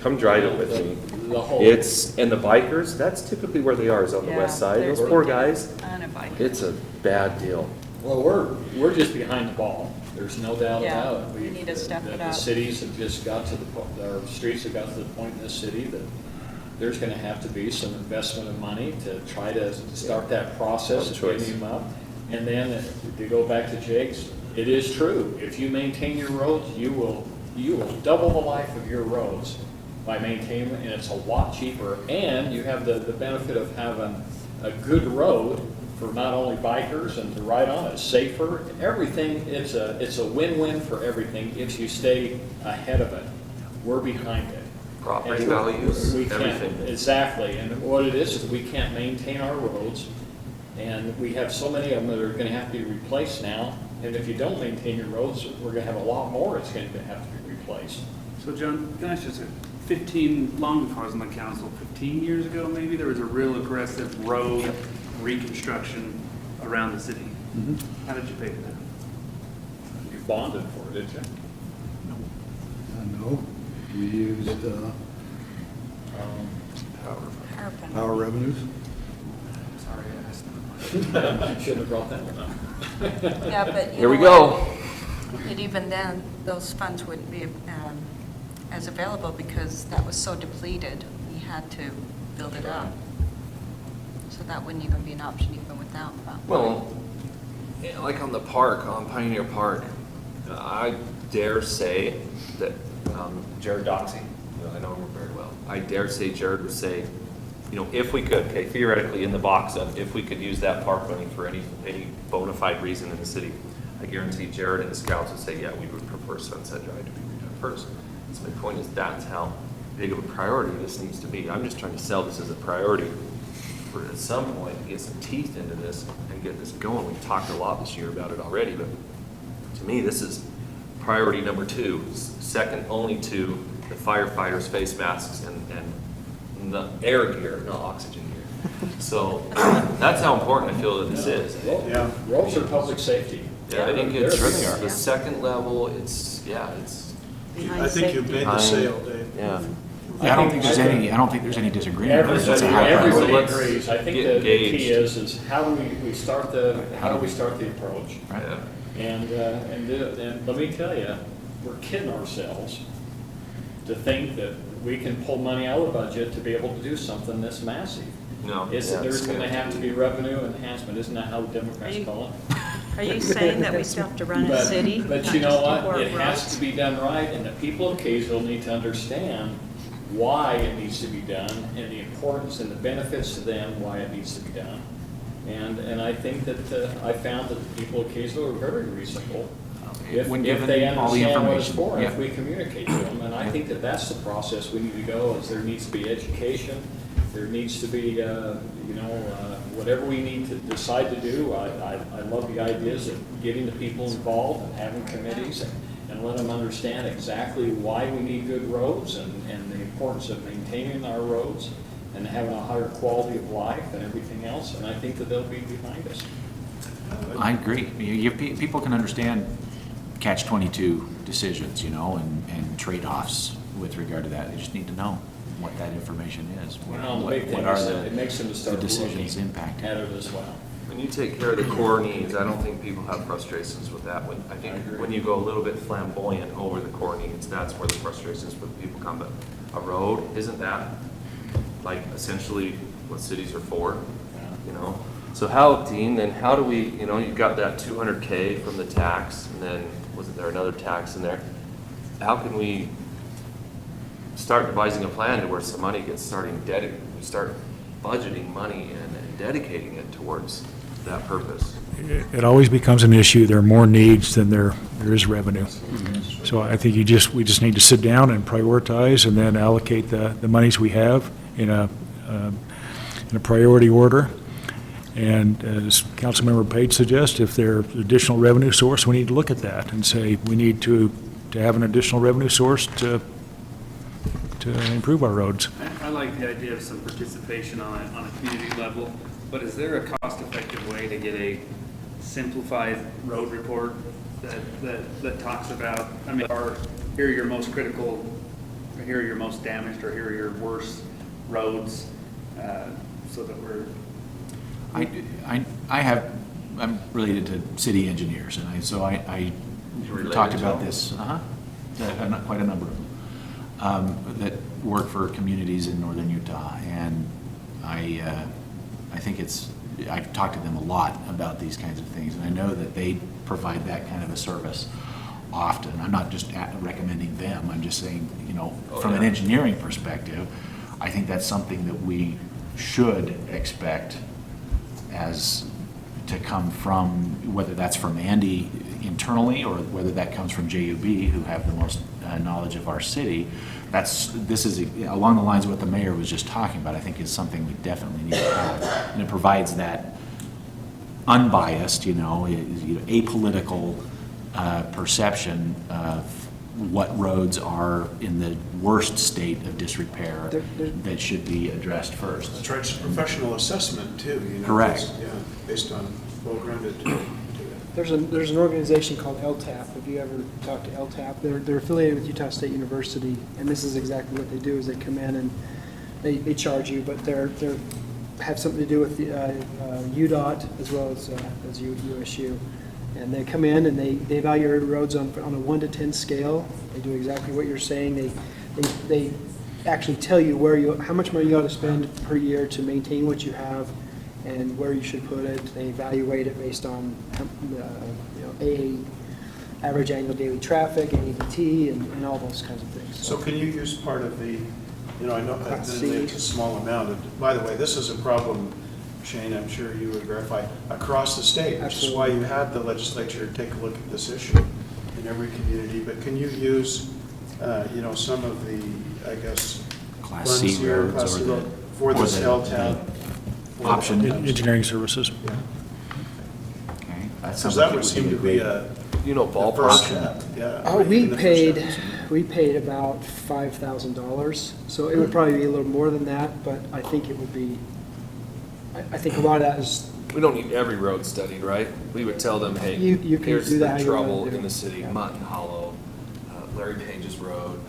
come drive it with me.
The whole.
And the bikers, that's typically where they are, is on the west side.
there's
Those poor
a
guys,
ton of bikers.
it's a bad deal.
Well, we're just behind the ball. There's no doubt
Yeah,
about it.
we need to step it
The
up.
cities have just got to our streets have got to the point in this city that there's gonna have to be some investment of money to try to start that process of
No choice.
getting them up. And then, to go back to Jake's, it is true, if you maintain your roads, you will double the life of your roads by maintaining them, and it's a lot cheaper. And you have the benefit of having a good road for not only bikers and to ride on it, safer, everything. It's a win-win for everything if you stay ahead of it. We're behind it.
Property
And
values,
we can't-
everything.
Exactly, and what it is we can't maintain our roads, and we have so many of them that are gonna have to be replaced now. And if you don't maintain your roads, we're gonna have a lot more that's gonna have to be replaced.
So John, can I ask you, 15, long before I was on the council, 15 years ago maybe, there was a real aggressive road reconstruction around the city. How did you pay for that?
You bonded for it, didn't you?
No, we used power revenues.
Sorry, I asked.
Shouldn't have brought that one up.
Yeah, but you
Here we
know
go.
what? And even then, those funds wouldn't be as available because that was so depleted, we had to build it up. So that wouldn't even be an option even without that.
Well, like on the park, on Pioneer Park, I dare say that Jared Doxey, I know him very well, I dare say Jared would say, if we could, okay, theoretically in the box of if we could use that park money for any bona fide reason in the city, I guarantee Jared and the scouts would say, yeah, we would prefer Sunset Drive to be redone first. So my point is that's how big of a priority this needs to be. I'm just trying to sell this as a priority for at some point to get some teeth into this and get this going. We've talked a lot this year about it already, but to me, this is priority number 2, second only to the firefighters' face masks and the air gear, not oxygen gear. So that's how important I feel that this is.
Yeah.
Roads are public safety.
Yeah, I think it's
They're-
the second level, it's.
Behind
I think you've made the
behind-
sale, Dave.
Yeah.
I don't think there's any disagreement. It's a
Everybody,
high priority.
everybody
Let's
agrees. I think
get
the key
engaged.
is how do we start the approach?
Right.
Yeah.
And let me tell you, we're kidding ourselves to think that we can pull money out of the budget to be able to do something this massive.
No.
There's gonna have to be revenue enhancement, isn't that how the Democrats
Are you-
call it?
Are you saying that we still have to run a
But-
city?
But
not
you know
just
what?
support
It has
roads?
to be done right, and the people of Kaysville need to understand why it needs to be done, and the importance and the benefits to them, why it needs to be done. And I think that, I found that the people of Kaysville are very reasonable if
When
they
given all the
understand what it's
information,
for, if
yeah.
we communicate to them. And I think that that's the process we need to go, is there needs to be education, there needs to be, whatever we need to decide to do. I love the ideas of getting the people involved and having committees and let them understand exactly why we need good roads and the importance of maintaining our roads and having a higher quality of life and everything else. And I think that they'll be behind us.
I agree. People can understand catch-22 decisions, and trade-offs with regard to that. They just need to know what that information is.
Well, the big
What
thing
are
is
the-
that it makes them to start
the decisions
looking
impacting?
at it as well.
When you take care of the core needs, I don't think people have frustrations with that. I think when you go a little bit flamboyant over the core needs, that's where the frustrations with people come. But a road, isn't that like essentially what cities are for? So how, Dean, then how do we, you've got that 200K from the tax, and then wasn't there another tax in there? How can we start devising a plan to where some money gets start budgeting money and dedicating it towards that purpose?
It always becomes an issue. There are more needs than there is revenue. So I think we just need to sit down and prioritize and then allocate the monies we have in a priority order. And as Councilmember Page suggests, if there's additional revenue source, we need to look at that and say, we need to have an additional revenue source to improve our roads.
I like the idea of some participation on a community level, but is there a cost-effective way to get a simplified road report that talks about, here are your most critical, or here are your most damaged, or here are your worst roads, so that we're...
I'm related to city engineers, and so I
related
talked
to
about
them?
this, quite a number of them, that work for communities in northern Utah, and I think I've talked to them a lot about these kinds of things, and I know that they provide that kind of a service often. I'm not just recommending them, I'm just saying, from an engineering perspective, I think that's something that we should expect as to come from, whether that's from Andy internally or whether that comes from JUB, who have the most knowledge of our city. This is along the lines of what the mayor was just talking about. I think is something we definitely need to have, and it provides that unbiased, apolitical perception of what roads are in the worst state of disrepair that should be addressed first.
That's right, it's a professional assessment too,
Correct.
Yeah, based on well-grounded data.
There's an organization called LTAP. Have you ever talked to LTAP? They're affiliated with Utah State University, and this is exactly what they do, is they come in and they charge you, but they're have something to do with the UDOT as well as USU. And they come in and they evaluate roads on a 1 to 10 scale. They do exactly what you're saying. They actually tell you how much money you ought to spend per year to maintain what you have and where you should put it. They evaluate it based on average annual daily traffic, ADT, and all those kinds of things.
So can you use part of the, I know
Class
that
C.
it's a small amount. And by the way, this is a problem, Shane, I'm sure you would verify, across the state, which is why you had the legislature take a look at this issue in every community. But can you use, some of the, I guess,
Class
funds
C
here,
roads
Class
or
C
the-
road, for
or
this
the-
LTAP?
Option.
Engineering services.
Yeah.
Okay, that's
Because
something
that would
we
seem
can
to be
agree.
You know,
The first
ballpark?
step, yeah.
Oh,
right,
we
in the first
paid,
step.
we paid about $5,000, so it would probably be a little more than that, but I think it would be, I think a lot of that is,
We don't need every road studied, right? We would tell them, hey,
You can
here's
do that
the
how you wanna
trouble
do
in
it.
the city,
Yeah.
Mutton Hollow, Larry Page's Road,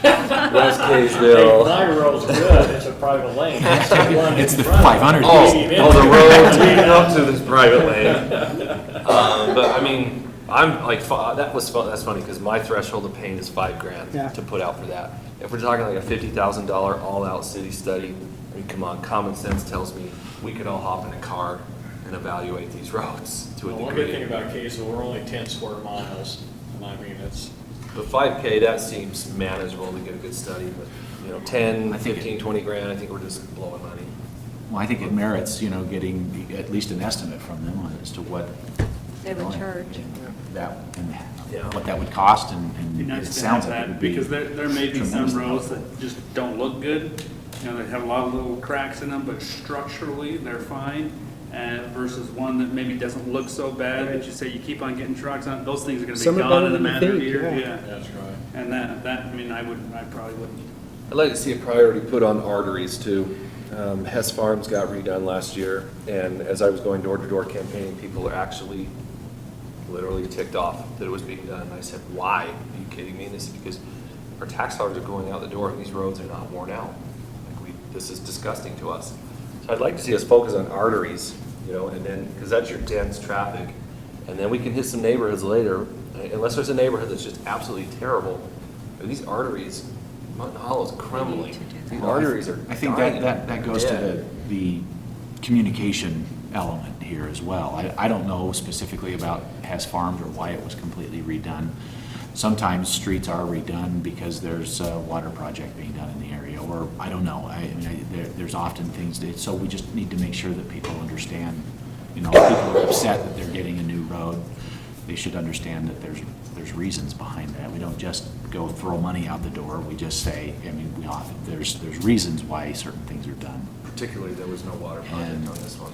West
Hey,
Kaysville.
my road's good, it's a private lane. It's the one in
It's the
front.
500.
Oh,
Median
oh, the
entry.
road leading up to this private lane. But I mean, I'm like, that was fun, that's funny, because my threshold of pain is $5,000
Yeah.
to put out for that. If we're talking like a $50,000 all-out city study, I mean, come on, common sense tells me we could all hop in a car and evaluate these roads to a
Well, one good thing
degree.
about Kaysville, we're only 10 square miles, and I mean, it's,
But 5K, that seems manageable to get a good study, but, you know, 10,
I think
15, 20 grand, I think we're just blowing money.
Well, I think it merits, getting at least an estimate from them as to what.
They would charge.
That, and
Yeah.
what that would cost, and
Be
it
nice to
sounds
have
like it
that,
would be.
because there may be some
tremendously
roads
helpful.
that just don't look good. They have a lot of little cracks in them, but structurally, they're fine. Versus one that maybe doesn't look so bad, but you say you keep on getting trucks on, those things are gonna
Some
be
are
gone
better
in a
than you
matter of
think,
years,
yeah.
that's right.
And I mean, I probably wouldn't.
I'd like to see a priority put on arteries too. Hess Farms got redone last year, and as I was going door to door campaigning, people are actually literally ticked off that it was being done. And I said, why? Are you kidding me? And they said, because our tax dollars are going out the door and these roads are not worn out. This is disgusting to us. So I'd like to see us focus on arteries, and then, because that's your dense traffic. And then we can hit some neighborhoods later, unless there's a neighborhood that's just absolutely terrible. But these arteries, Mutton Hollow's crumbling. These
Well,
arteries are
I think
dying.
that goes to
Yeah.
the communication element here as well. I don't know specifically about Hess Farms or why it was completely redone. Sometimes streets are redone because there's a water project being done in the area, or I don't know. There's often things that, so we just need to make sure that people understand, if people are upset that they're getting a new road, they should understand that there's reasons behind that. We don't just go throw money out the door. We just say, there's reasons why certain things are done.
Particularly, there was no water project
And-
on this one.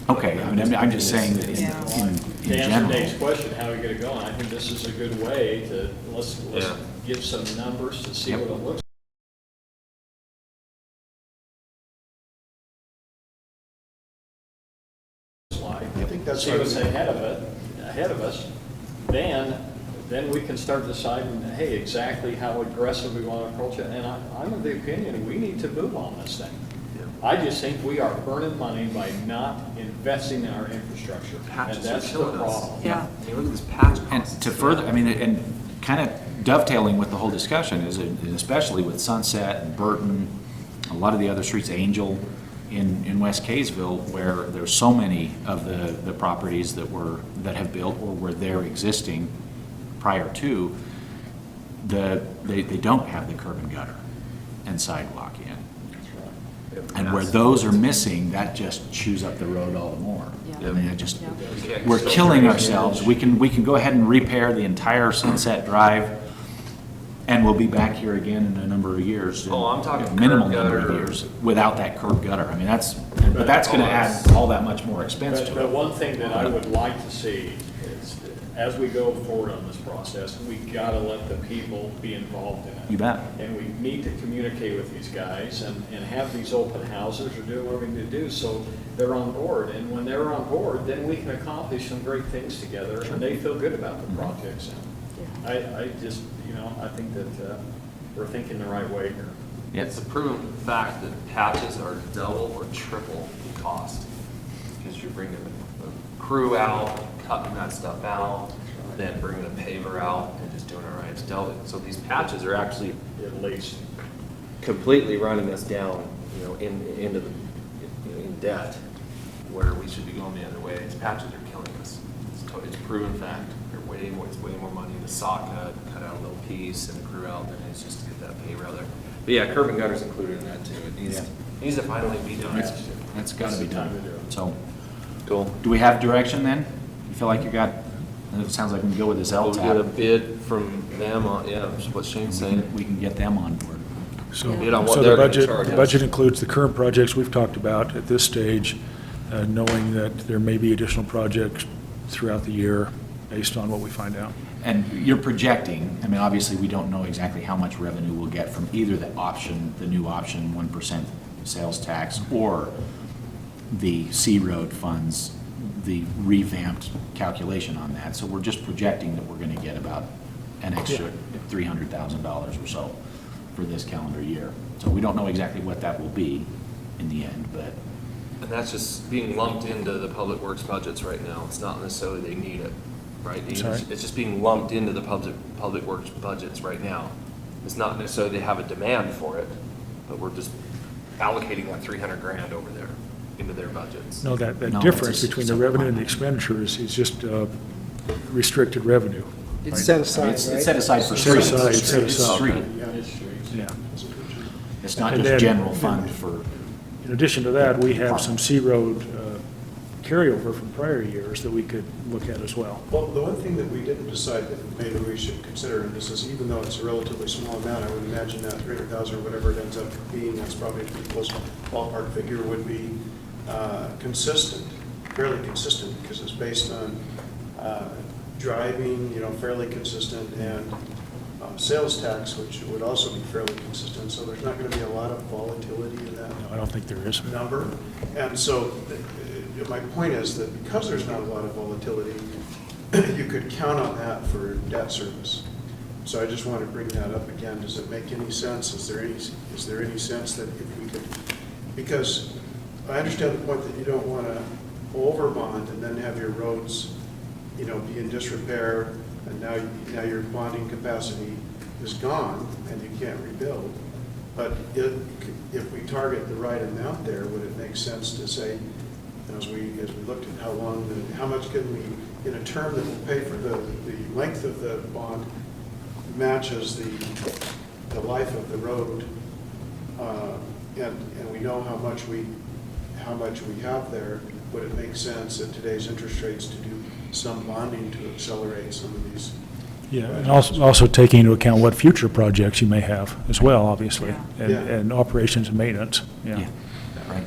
Okay, I'm just saying that in
To answer
general.
Dave's question, how we get it going, I think this is a good way to, let's
Yeah.
give some numbers to see
Yep.
what it looks like.
I think that's
See
our-
what's ahead of us, then we can start deciding, hey, exactly how aggressive we want to approach it. And I'm of the opinion, we need to move on this thing. I just think we are burning money by not investing in our infrastructure. And
Patches are
that's the
killing us.
problem.
Yeah.
I mean, look at this patch
And
cost.
to further, and kind of dovetailing with the whole discussion is, and especially with Sunset and Burton, a lot of the other streets, Angel, in West Kaysville, where there's so many of the properties that have built or were there existing prior to, they don't have the curb and gutter and sidewalk in. And where those are missing, that just chews up the road all the more.
Yeah.
I mean, it just,
Yeah.
we're killing ourselves. We can go ahead and repair the entire Sunset Drive, and we'll be back here again in a number of years.
Oh, I'm talking
Minimal
curb
number of
gutter.
years, without that curb gutter. I mean, but that's gonna add all that much more expense to
But
it.
one thing that I would like to see is, as we go forward on this process, we gotta let the people be involved in it.
You bet.
And we need to communicate with these guys and have these open houses or do what we need to do so they're on board. And when they're on board, then we can accomplish some great things together and they feel good about the projects. And I just, I think that we're thinking the right way here.
It's a proven fact that patches are double or triple the cost. Because you're bringing a crew out, cutting that stuff out, then bringing a paver out and just doing it right. It's double. So these patches are actually
At least.
completely running us down, into the, in debt, where we should be going the other way. These patches are killing us. It's a proven fact. It's way more money to saw cut out a little piece and crew out than it's just to get that paver out there. But yeah, curb and gutter's included in that too. It needs to finally be done.
That's gotta be
It's the time
done.
to do it.
So,
Cool.
do we have direction then? You feel like it sounds like we can go with this
We get a
LTAP.
bid from them on, what Shane's saying.
We can get them on board.
So
Bid on what
so
they're
the
gonna
budget,
charge
the
us.
budget includes the current projects we've talked about at this stage, knowing that there may be additional projects throughout the year. based on what we find out.
And you're projecting, I mean, obviously, we don't know exactly how much revenue we'll get from either the option, the new option, 1% sales tax, or the C Road funds, the revamped calculation on that. So we're just projecting that we're gonna get about an extra $300,000 or so for this calendar year. So we don't know exactly what that will be in the end, but
And that's just being lumped into the public works budgets right now. It's not necessarily they need it, right?
Sorry?
It's just being lumped into the public works budgets right now. It's not necessarily they have a demand for it, but we're just allocating that 300 grand over there into their budgets.
No, that
No,
difference
it's a
between the
separate
revenue and the
line item.
expenditures is just restricted revenue.
It's
right?
set
I mean,
aside,
it's
right?
set aside for
Set
streets.
aside, set
It's
aside.
street.
Yeah.
It's not
And
just
then-
general fund for,
In addition to that, we have some C Road carryover from prior years that we could look at as well.
Well, the one thing that we didn't decide that maybe we should consider, and this is, even though it's a relatively small amount, I would imagine that 300,000 or whatever it ends up being, that's probably a pretty close ballpark figure, would be consistent, fairly consistent, because it's based on driving, fairly consistent, and sales tax, which would also be fairly consistent. So there's not going to be a lot of volatility in that
No, I don't think there is.
number. And so my point is that because there's not a lot of volatility, you could count on that for debt service. So I just want to bring that up again. Does it make any sense? Is there any sense that if we could, because I understand the point that you don't want to overbond and then have your roads, be in disrepair, and now your bonding capacity is gone and you can't rebuild. But if we target the right amount there, would it make sense to say, as we looked at how much can we, in a term that will pay for the length of the bond matches the life of the road, and we know how much we have there, would it make sense at today's interest rates to do some bonding to accelerate some of these?
Yeah, and also taking into account what future projects you may have as well, obviously,
Yeah.
and operations and maintenance,
yeah, right.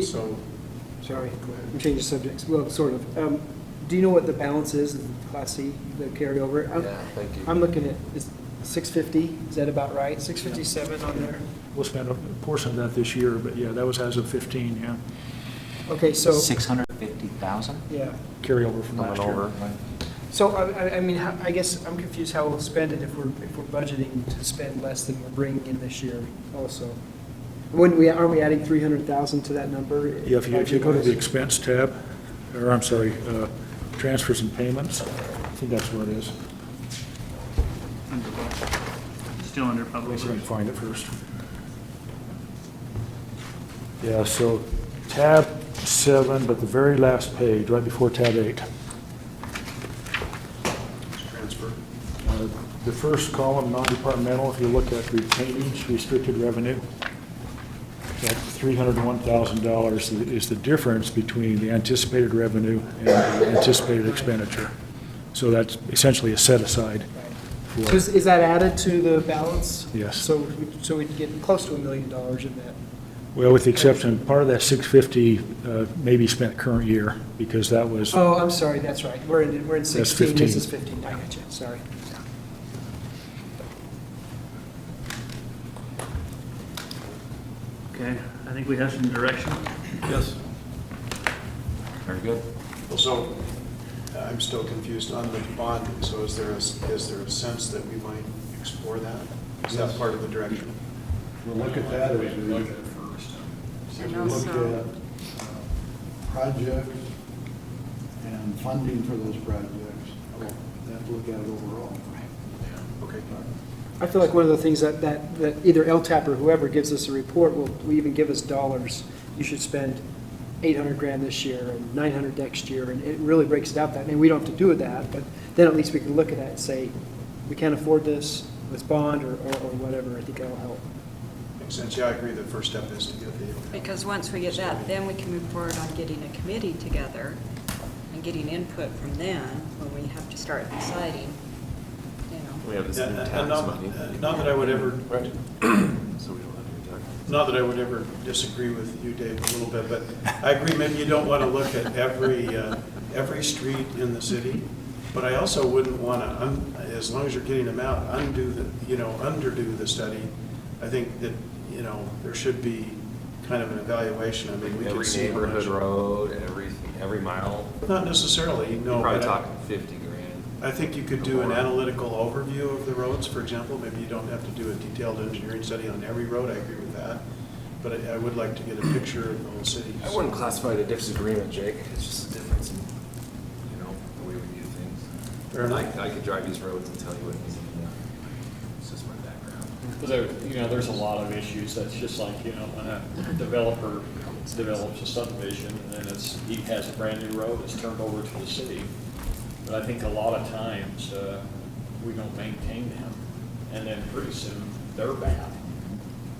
So,
Sorry, I'm changing subjects, well, sort of. Do you know what the balance is of Class C, the carryover?
Yeah, thank you.
I'm looking at, is 650, is that about right? 657 on there?
we'll spend a portion of that this year, but yeah, that was as of 15, yeah,
Okay, so,
650,000?
yeah.
carryover from
Coming
last year.
over.
So, I mean, I guess I'm confused how we'll spend it if we're budgeting to spend less than we're bringing in this year also. Aren't we adding 300,000 to that number?
Yeah, if you go to the expense tab, or I'm sorry, transfers and payments, I think that's where it is.
Still under
Let me
public
see if I can
works.
find it first. Yeah, so tab 7, but the very last page, right before tab 8.
transfer.
The first column, non-departmental, if you look at retainage, restricted revenue, that $301,000 is the difference between the anticipated revenue and the anticipated expenditure. So that's essentially a set aside
So
for,
is that added to the balance?
Yes.
So we'd get close to $1 million in that.
well, with the exception, part of that 650 may be spent current year, because that was,
Oh, I'm sorry, that's right. We're in 16,
15.
this is 15, I got you, sorry.
Okay, I think we have some direction.
yes.
Very good.
Well, so I'm still confused on the bonding. So is there a sense that we might explore that? Is that
Yes.
part of the direction?
We'll look at that as we,
And
we look
also,
at projects and funding for those projects.
Okay.
Then look at it overall.
Okay.
I feel like one of the things that either LTAP or whoever gives us a report will even give us dollars. You should spend 800 grand this year and 900 next year, and it really breaks it out that, I mean, we don't have to do that, but then at least we can look at that and say, we can't afford this, let's bond or whatever, I think that'll help.
Makes sense. Yeah, I agree. The first step is to get the.
because once we get that, then we can move forward on getting a committee together and getting input from them when we have to start deciding,
We have this
Yeah,
new
and
tax
not-
money.
Not that I would ever,
Right. So we don't have to do that.
Not that I would ever disagree with you, Dave, a little bit, but I agree, maybe you don't want to look at every street in the city, but I also wouldn't want to, as long as you're getting them out, underdo the study. I think that, there should be kind of an evaluation. I mean, we could
Every
see how much.
neighborhood road, every mile,
Not necessarily, no.
you're probably
but
talking 50 grand.
I think you could do an analytical overview of the roads, for example. Maybe you don't have to do a detailed engineering study on every road, I agree with that. But I would like to get a picture of the whole city.
I wouldn't classify it a disagreement, Jake. It's just a difference in, the way we view things.
Fair enough.
I could drive these roads and tell you what needs to be done. It's just my background.
Because there's a lot of issues, that's just like, when a developer develops a subdivision, and then he has a brand-new road that's turned over to the city. But I think a lot of times, we don't maintain them, and then pretty soon, they're bad.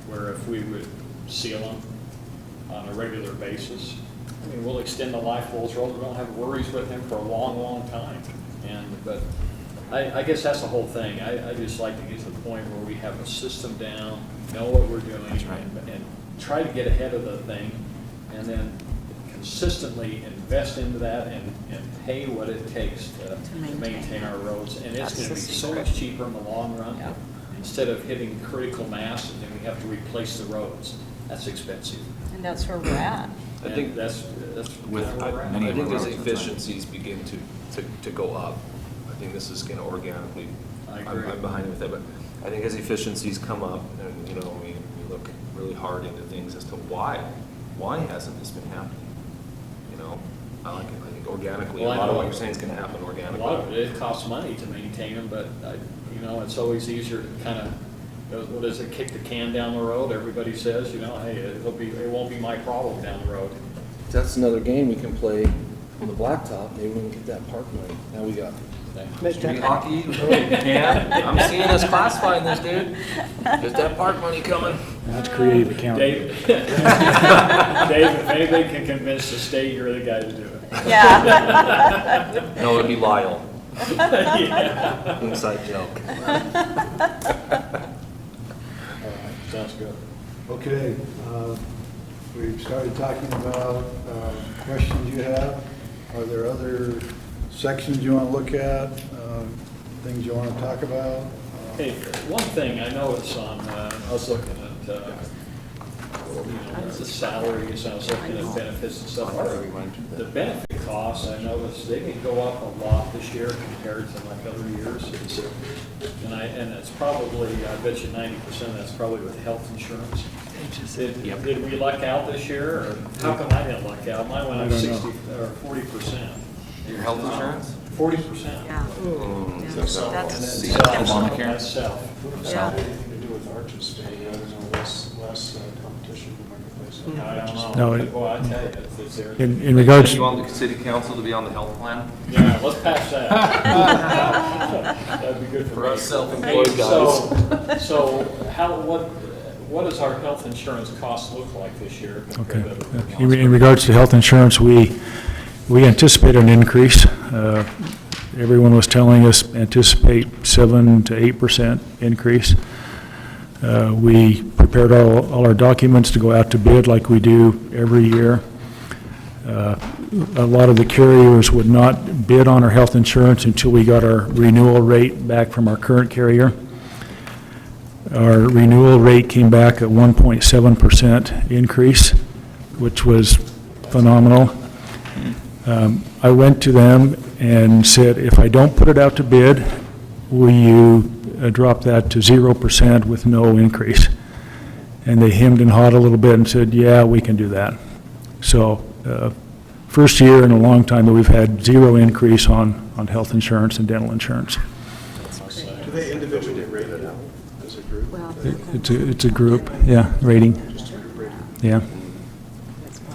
Where if we would seal them on a regular basis, I mean, we'll extend the life of those roads, we don't have worries with them for a long, long time. But I guess that's the whole thing. I just like to get to the point where we have a system down, know what we're doing, and try to get ahead of the thing, and then consistently invest into that and pay what it takes to maintain our roads. And it's going to be so much cheaper in the long run.
Yeah.
Instead of hitting critical mass and then we have to replace the roads. That's expensive.
And that's where we're at.
I think
that's
With
kinda where we're at.
many
I
of
think
our
as
roads,
efficiencies begin to go up, I think this is gonna organically,
I agree.
I'm behind with that, but I think as efficiencies come up, and, we look really hard into things as to why hasn't this been happening? I think organically, a
Well, I
lot of
know-
what you're saying is gonna happen
A
organically.
lot of it costs money to maintain them, but, it's always easier to kind of, what is it, kick the can down the road? Everybody says, hey, it won't be my problem down the road.
That's another game we can play on the blacktop, maybe we can get that park money. Now we got street hockey, I'm seeing us classifying this, dude. There's that park money coming.
That's creative accounting.
Dave, if anybody can convince the state, you're the guy to do it.
Yeah.
No, it'd be Lyle.
Yeah.
Inside joke.
Sounds good.
Okay, we've started talking about questions you have. Are there other sections you want to look at, things you want to talk about?
Hey, one thing I noticed I was looking at, the salaries, I was looking at benefits and stuff. The benefit costs, I noticed, they didn't go up a lot this year compared to like other years. And it's probably, I bet you 90% that's probably with health insurance. Did we luck out this year, or how come I didn't luck out? Mine went up 60 or 40%.
Your health insurance?
40%.
Yeah.
That's
Obamacare?
That's self.
Yeah.
Anything to do with Arch's Day, there's less competition in the marketplace.
I don't
No,
know.
it-
Well, I tell you, it's there.
In regards,
You want the city council to be on the health plan?
Yeah, let's pass that. That'd be good for
For
me.
us self-employed
Hey, So what does our health insurance cost look like this year?
okay.
compared to-
In regards to health insurance, we anticipate an increase. Everyone was telling us anticipate 7 to 8% increase. We prepared all our documents to go out to bid like we do every year. A lot of the carriers would not bid on our health insurance until we got our renewal rate back from our current carrier. Our renewal rate came back at 1.7% increase, which was phenomenal. I went to them and said, if I don't put it out to bid, will you drop that to 0% with no increase? And they hemmed and hawed a little bit and said, yeah, we can do that. So first year in a long time that we've had 0 increase on health insurance and dental insurance.
Do they individually rate it out as a group?
Well,
It's a group, yeah, rating,
Just a group rating?
yeah.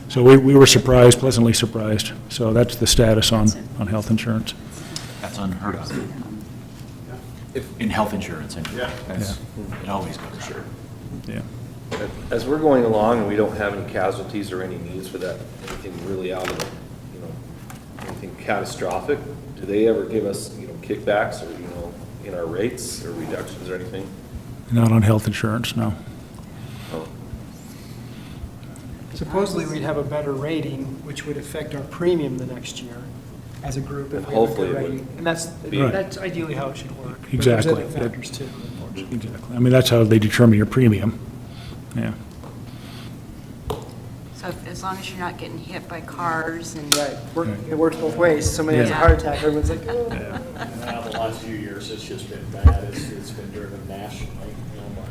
So we were surprised, pleasantly surprised. So that's the status on health insurance.
That's unheard of. In health insurance, anyway.
Yeah.
That's, it always goes. Sure.
Yeah.
As we're going along and we don't have any casualties or any needs for that, anything really out of, anything catastrophic, do they ever give us, kickbacks or, in our rates or reductions or anything?
Not on health insurance, no.
Oh,
Supposedly, we'd have a better rating, which would affect our premium the next year as a group if we have a
Hopefully
good
it would
rating. And that's
Right.
ideally how it should work. But
Exactly.
There's other factors too, unfortunately.
Exactly. I mean, that's how they determine your premium. Yeah.
So as long as you're not getting hit by cars and.
Right, it works both ways. Somebody has a heart attack, everyone's like, oh.
Now, the last few years, it's just been bad. It's been driven nationally, by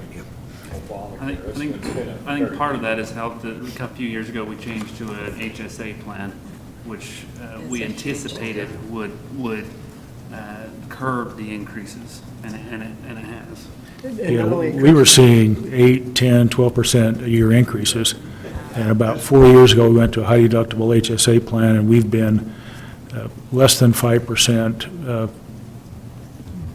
Obamacare. It's been a
I think
very-
part of that has helped, that a few years ago, we changed to an HSA plan, which we
Is it
anticipated would curb the increases, and it has.
And
Yeah,
not only
we were seeing 8, 10, 12% a year increases. And about 4 years ago, we went to a high deductible HSA plan, and we've been less than 5%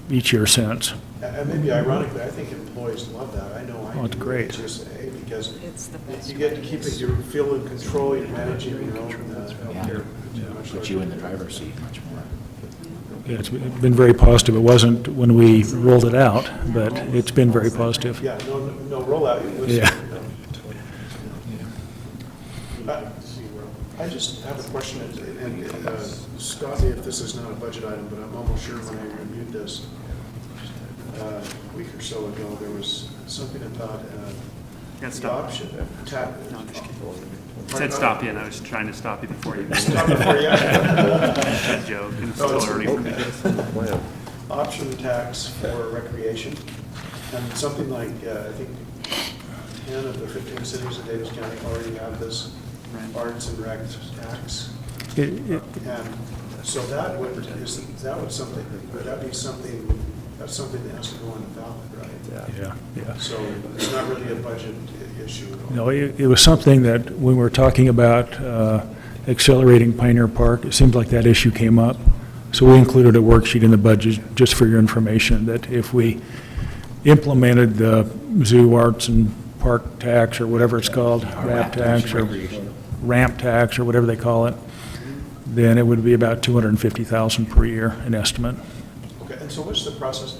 each year since.
And maybe ironically, I think employees love that. I know I
Oh, it's
do
great.
HSA because
It's the best.
you get to keep it, you feel in control, you're managing your own
Yeah,
healthcare.
put you in the driver's seat much more.
Yeah, it's been very positive. It wasn't when we rolled it out, but it's been very positive.
Yeah, no rollout. It was-
Yeah.
I just have a question, and stop me if this is not a budget item, but I'm almost sure when I reviewed this a week or so ago, there was something about
Yeah,
the
stop.
option.
No, I'm just kidding. I said stop you, and I was trying to stop you before you.
Stop before you-
That's a joke, and it's
No,
still
it's
early for me.
Plan.
Option tax for recreation, and something like, I think 10 of the 15 cities in Davis County already have this
Right.
arts and rec tax.
It-
And so that would, would that be something, that's something that has to go on the ballot, right?
Yeah, yeah.
So it's not really a budget issue at all.
No, it was something that when we were talking about accelerating Pioneer Park, it seems like that issue came up. So we included a worksheet in the budget, just for your information, that if we implemented the zoo arts and park tax, or whatever it's called, RAP tax, or ramp tax, or whatever they call it, then it would be about $250,000 per year, an estimate.
Okay, and so what's the process?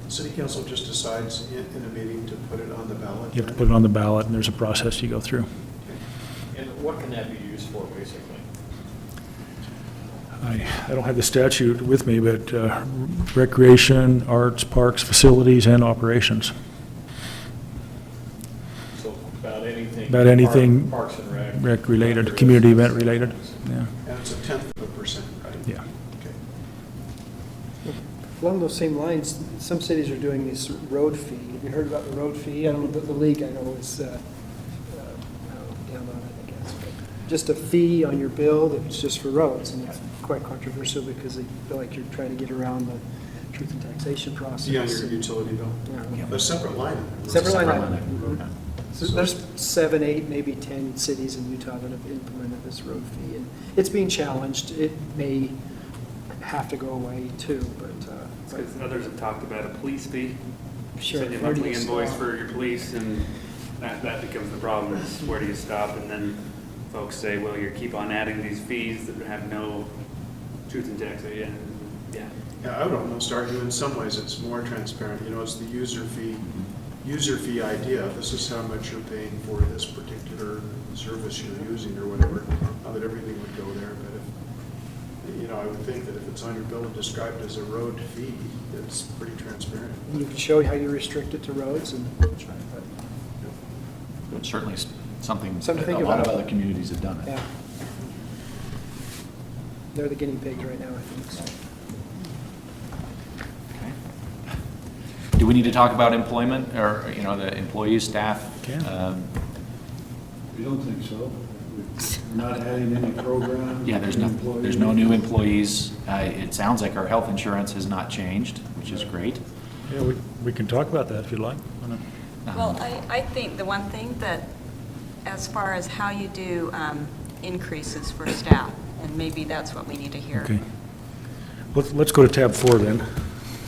The city council just decides in a meeting to put it on the ballot?
You have to put it on the ballot, and there's a process you go through.
And what can that be used for, basically?
I don't have the statute with me, but recreation, arts, parks, facilities, and operations.
So about anything.
About anything
Parks and Rec.
Rec-related, community event-related, yeah.
And it's 1/10%, right?
Yeah.
Okay.
Along those same lines, some cities are doing this road fee. Have you heard about the road fee? I don't know, the league I know is down on it, I guess. But just a fee on your bill that's just for roads, and it's quite controversial because they feel like you're trying to get around the truth and taxation process.
Yeah, your utility bill.
Yeah.
A separate line.
Separate line item. So there's 7, 8, maybe 10 cities in Utah that have implemented this road fee, and it's being challenged. It may have to go away too, but.
Because others have talked about a police fee.
Sure.
Send you a
Where do
monthly
you
invoice
stop?
for your police, and that becomes the problem, is where do you stop? And then folks say, well, you keep on adding these fees that have no truth in taxation. Yeah.
Yeah, I would almost argue in some ways it's more transparent, you know, it's the user fee idea. This is how much you're paying for this particular service you're using or whatever. Not that everything would go there, but if, you know, I would think that if it's on your bill and described as a road fee, it's pretty transparent.
You can show how you restrict it to roads and.
It's certainly something
Something to
a
think
lot of
about.
other communities have done it.
Yeah. They're the guinea pigs right now, I think, so.
Okay. Do we need to talk about employment, or, you know, the employees, staff?
Can.
We don't think so. We're not adding any programs.
Yeah, there's no new employees. It sounds like our health insurance has not changed, which is great.
Yeah, we can talk about that if you'd like.
Well, I think the one thing that, as far as how you do increases for staff, and maybe that's what we need to hear.
Okay. Let's go to tab 4 then,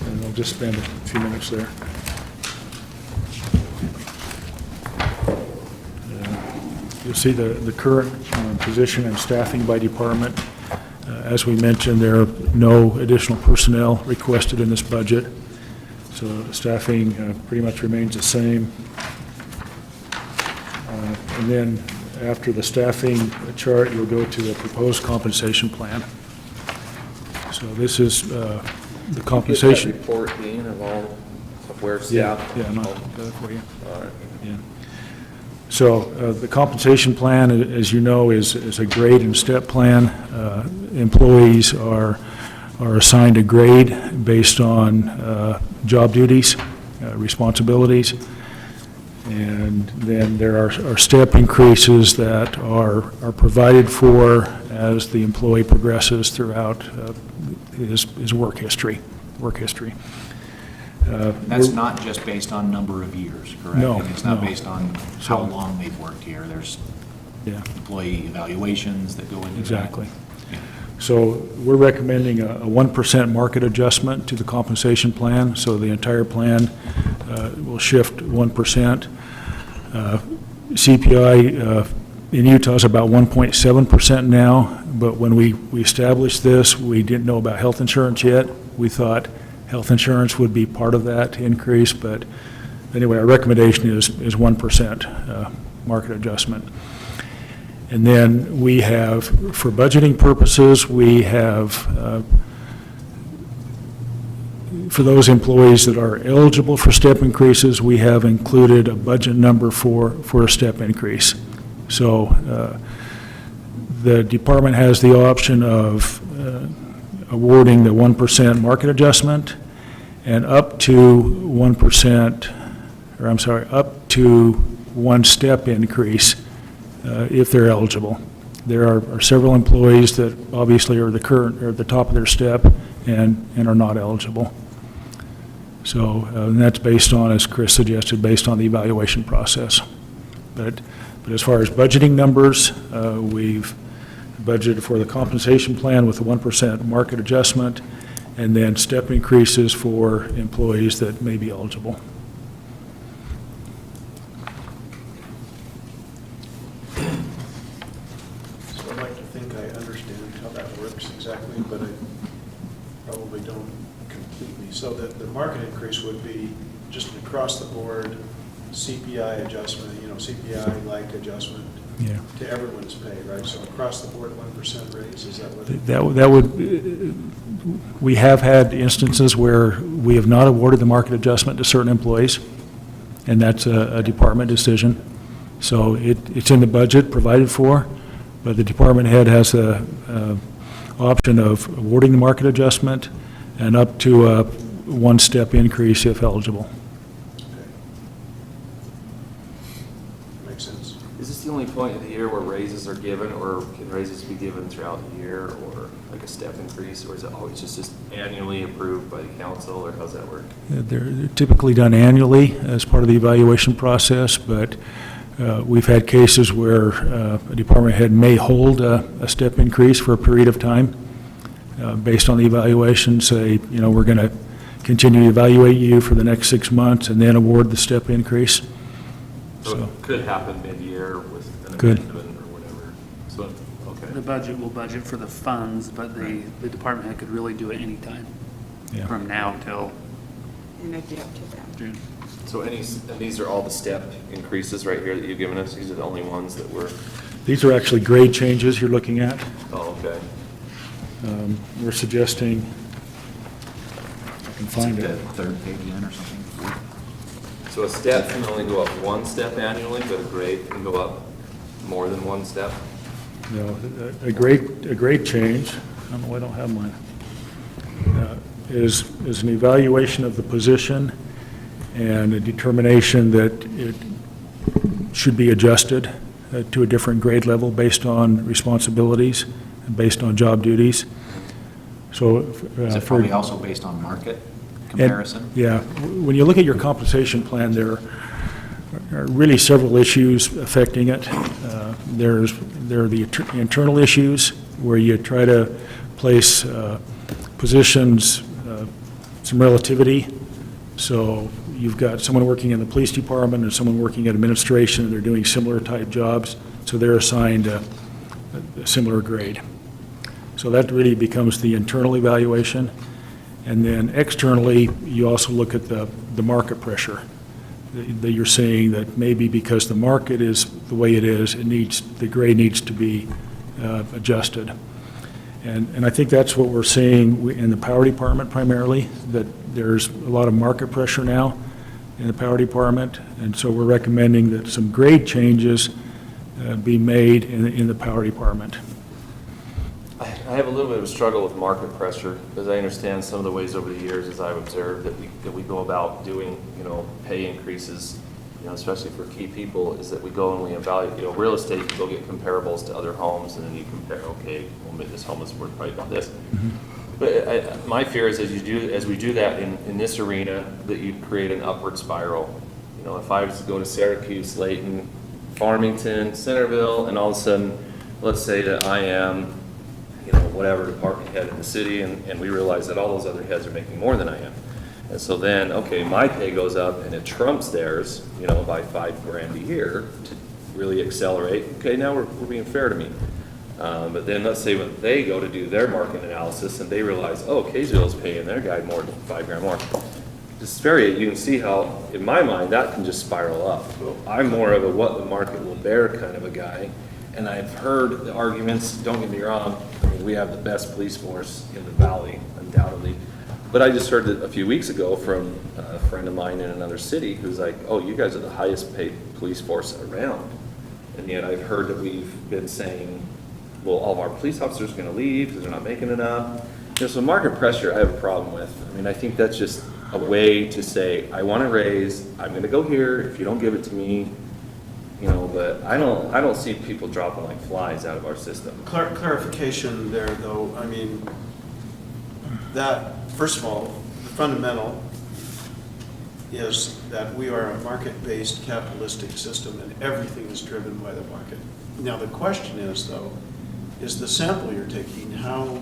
and we'll just spend a few minutes there. You'll see the current position and staffing by department. As we mentioned, there are no additional personnel requested in this budget, so staffing pretty much remains the same. And then after the staffing chart, you'll go to the proposed compensation plan. So this is the compensation.
Get that report, Dean, of all, of where it's
Yeah,
at?
yeah, I'll do that for you.
All right.
Yeah. So the compensation plan, as you know, is a grade and step plan. Employees are assigned a grade based on job duties, responsibilities. And then there are step increases that are provided for as the employee progresses throughout his work history.
That's not just based on number of years, correct?
No,
And it's not
no.
based on how long they've worked here. There's
Yeah,
employee evaluations that go into that.
exactly.
Yeah.
So we're recommending a 1% market adjustment to the compensation plan, so the entire plan will shift 1%. CPI in Utah is about 1.7% now, but when we established this, we didn't know about health insurance yet. We thought health insurance would be part of that increase, but anyway, our recommendation is 1% market adjustment. And then we have, for budgeting purposes, we have, for those employees that are eligible for step increases, we have included a budget number for a step increase. So the department has the option of awarding the 1% market adjustment and up to 1%, or I'm sorry, up to one step increase if they're eligible. There are several employees that obviously are the top of their step and are not eligible. So and that's based on, as Chris suggested, based on the evaluation process. But as far as budgeting numbers, we've budgeted for the compensation plan with a 1% market adjustment and then step increases for employees that may be eligible.
So I'd like to think I understand how that works exactly, but I probably don't completely. So that the market increase would be just an across-the-board CPI adjustment, CPI-like adjustment
Yeah.
to everyone's pay, right? So across the board, 1% raise, is that what?
That would, we have had instances where we have not awarded the market adjustment to certain employees, and that's a department decision. So it's in the budget provided for, but the department head has the option of awarding the market adjustment and up to a one-step increase if eligible.
Okay. Makes sense.
Is this the only point of the year where raises are given, or can raises be given throughout the year, or like a step increase, or is it always just annually approved by the council, or how's that work?
They're typically done annually as part of the evaluation process, but we've had cases where a department head may hold a step increase for a period of time based on the evaluation, say, we're going to continue to evaluate you for the next 6 months and then award the step increase.
So it could happen mid-year with an
Could.
amendment or whatever. So, okay.
The budget will budget for the funds, but the department head could really do it anytime
Yeah.
from now till
And it'd be up to them.
June.
So and these are all the step increases right here that you've given us? These are the only ones that were,
These are actually grade changes you're looking at.
oh, okay.
We're suggesting, if I can find
The
it.
third page in or something?
So a step can only go up one step annually, but a grade can go up more than one step?
No, a grade change, I don't know why I don't have mine, is an evaluation of the position and a determination that it should be adjusted to a different grade level based on responsibilities and based on job duties. So.
Is it
for-
probably also based on market comparison?
Yeah, when you look at your compensation plan, there are really several issues affecting it. There are the internal issues where you try to place positions, some relativity. So you've got someone working in the police department and someone working in administration, and they're doing similar type jobs, so they're assigned a similar grade. So that really becomes the internal evaluation. And then externally, you also look at the market pressure. that you're seeing, that maybe because the market is the way it is, the grade needs to be adjusted. And I think that's what we're seeing in the power department primarily, that there's a lot of market pressure now in the power department, and so we're recommending that some grade changes be made in the power department.
I have a little bit of a struggle with market pressure, because I understand some of the ways over the years, as I've observed, that we go about doing, pay increases, especially for key people, is that we go and we evaluate, real estate, you go get comparables to other homes, and then you compare, okay, well, maybe this home is worth probably about this. But my fear is as we do that in this arena, that you create an upward spiral. If I was to go to Syracuse, Layton, Farmington, Centerville, and all of a sudden, let's say that I am, whatever department head in the city, and we realize that all those other heads are making more than I am. And so then, okay, my pay goes up and it trumps theirs, by $5,000 a year to really accelerate. Okay, now we're being fair to me. But then let's say when they go to do their market analysis and they realize, oh, Kaysville's paying their guy more than $5,000 more. You can see how, in my mind, that can just spiral up. I'm more of a what the market will bear kind of a guy. And I've heard the arguments, don't get me wrong, we have the best police force in the valley, undoubtedly. But I just heard it a few weeks ago from a friend of mine in another city who's like, oh, you guys are the highest paid police force around. And yet I've heard that we've been saying, well, all of our police officers are going to leave because they're not making enough. So market pressure I have a problem with. I think that's just a way to say, I want to raise, I'm going to go here, if you don't give it to me, but I don't see people dropping like flies out of our system.
Clarification there, though. That, first of all, the fundamental is that we are a market-based capitalistic system and everything is driven by the market. Now, the question is, though, is the sample you're taking, how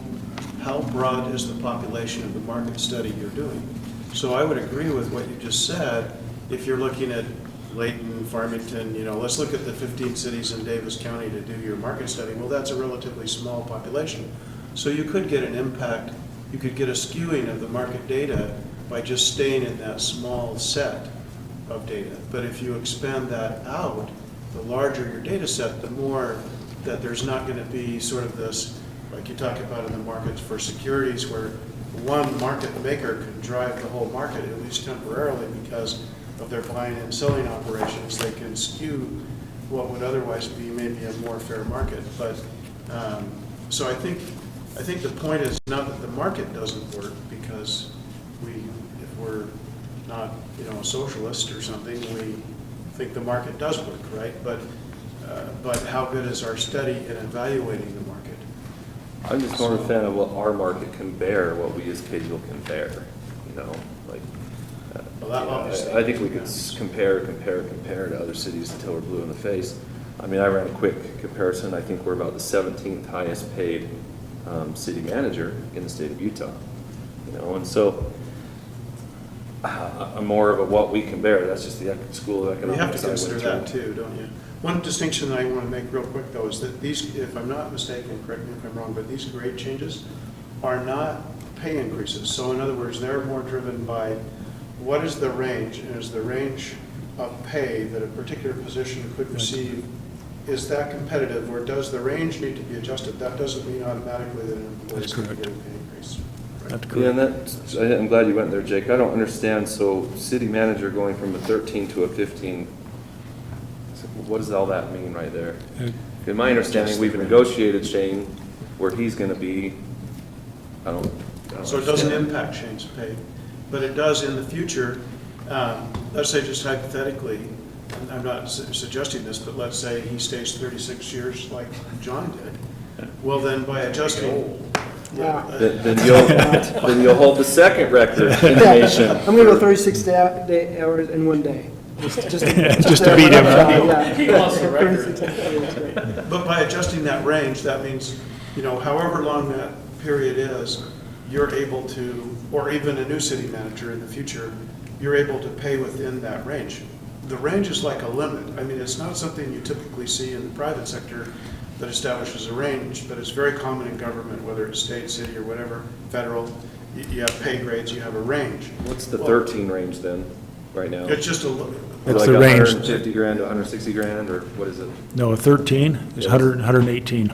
broad is the population of the market study you're doing? So I would agree with what you just said. If you're looking at Layton, Farmington, let's look at the 15 cities in Davis County to do your market study. Well, that's a relatively small population. So you could get an impact, you could get a skewing of the market data by just staying in that small set of data. But if you expand that out, the larger your data set, the more that there's not going to be sort of this, like you talk about in the markets for securities, where one market maker can drive the whole market, at least temporarily, because of their buying and selling operations. They can skew what would otherwise be maybe a more fair market. But so I think the point is not that the market doesn't work, because if we're not a socialist or something, we think the market does work, right? But how good is our study in evaluating the market?
I'm just more a fan of what our market can bear, what we as Kaysville can bear, I think we could compare to other cities until we're blue in the face. I ran a quick comparison. I think we're about the 17th highest paid city manager in the state of Utah. And so I'm more of a what we can bear. That's just the school of economics.
You have to consider that too, don't you? One distinction that I want to make real quick, though, is that these, if I'm not mistaken, correct me if I'm wrong, but these grade changes are not pay increases. So in other words, they're more driven by what is the range, and is the range of pay that a particular position could receive, is that competitive, or does the range need to be adjusted? That doesn't mean automatically that an employee is going to get a pay increase. Right?
That's correct.
Yeah, and I'm glad you went there, Jake. I don't understand. So city manager going from a 13 to a 15, what does all that mean right there? In my understanding, we've negotiated Shane where he's going to be, I don't
So it doesn't impact Shane's pay, but it does in the future. Let's say just hypothetically, I'm not suggesting this, but let's say he stays 36 years like John did. Well, then by adjusting,
then you'll hold the second record in the nation.
I'm going to go 36 hours in one day. Just
to beat him.
He lost the record.
but by adjusting that range, that means, however long that period is, you're able to, or even a new city manager in the future, you're able to pay within that range. The range is like a limit. It's not something you typically see in the private sector that establishes a range, but it's very common in government, whether it's state, city, or whatever, federal. You have pay grades, you have a range.
What's the 13 range then? right now?
It's just a,
That's
Like
the range.
150 grand to 160 grand, or what is it?
No, 13 is 118.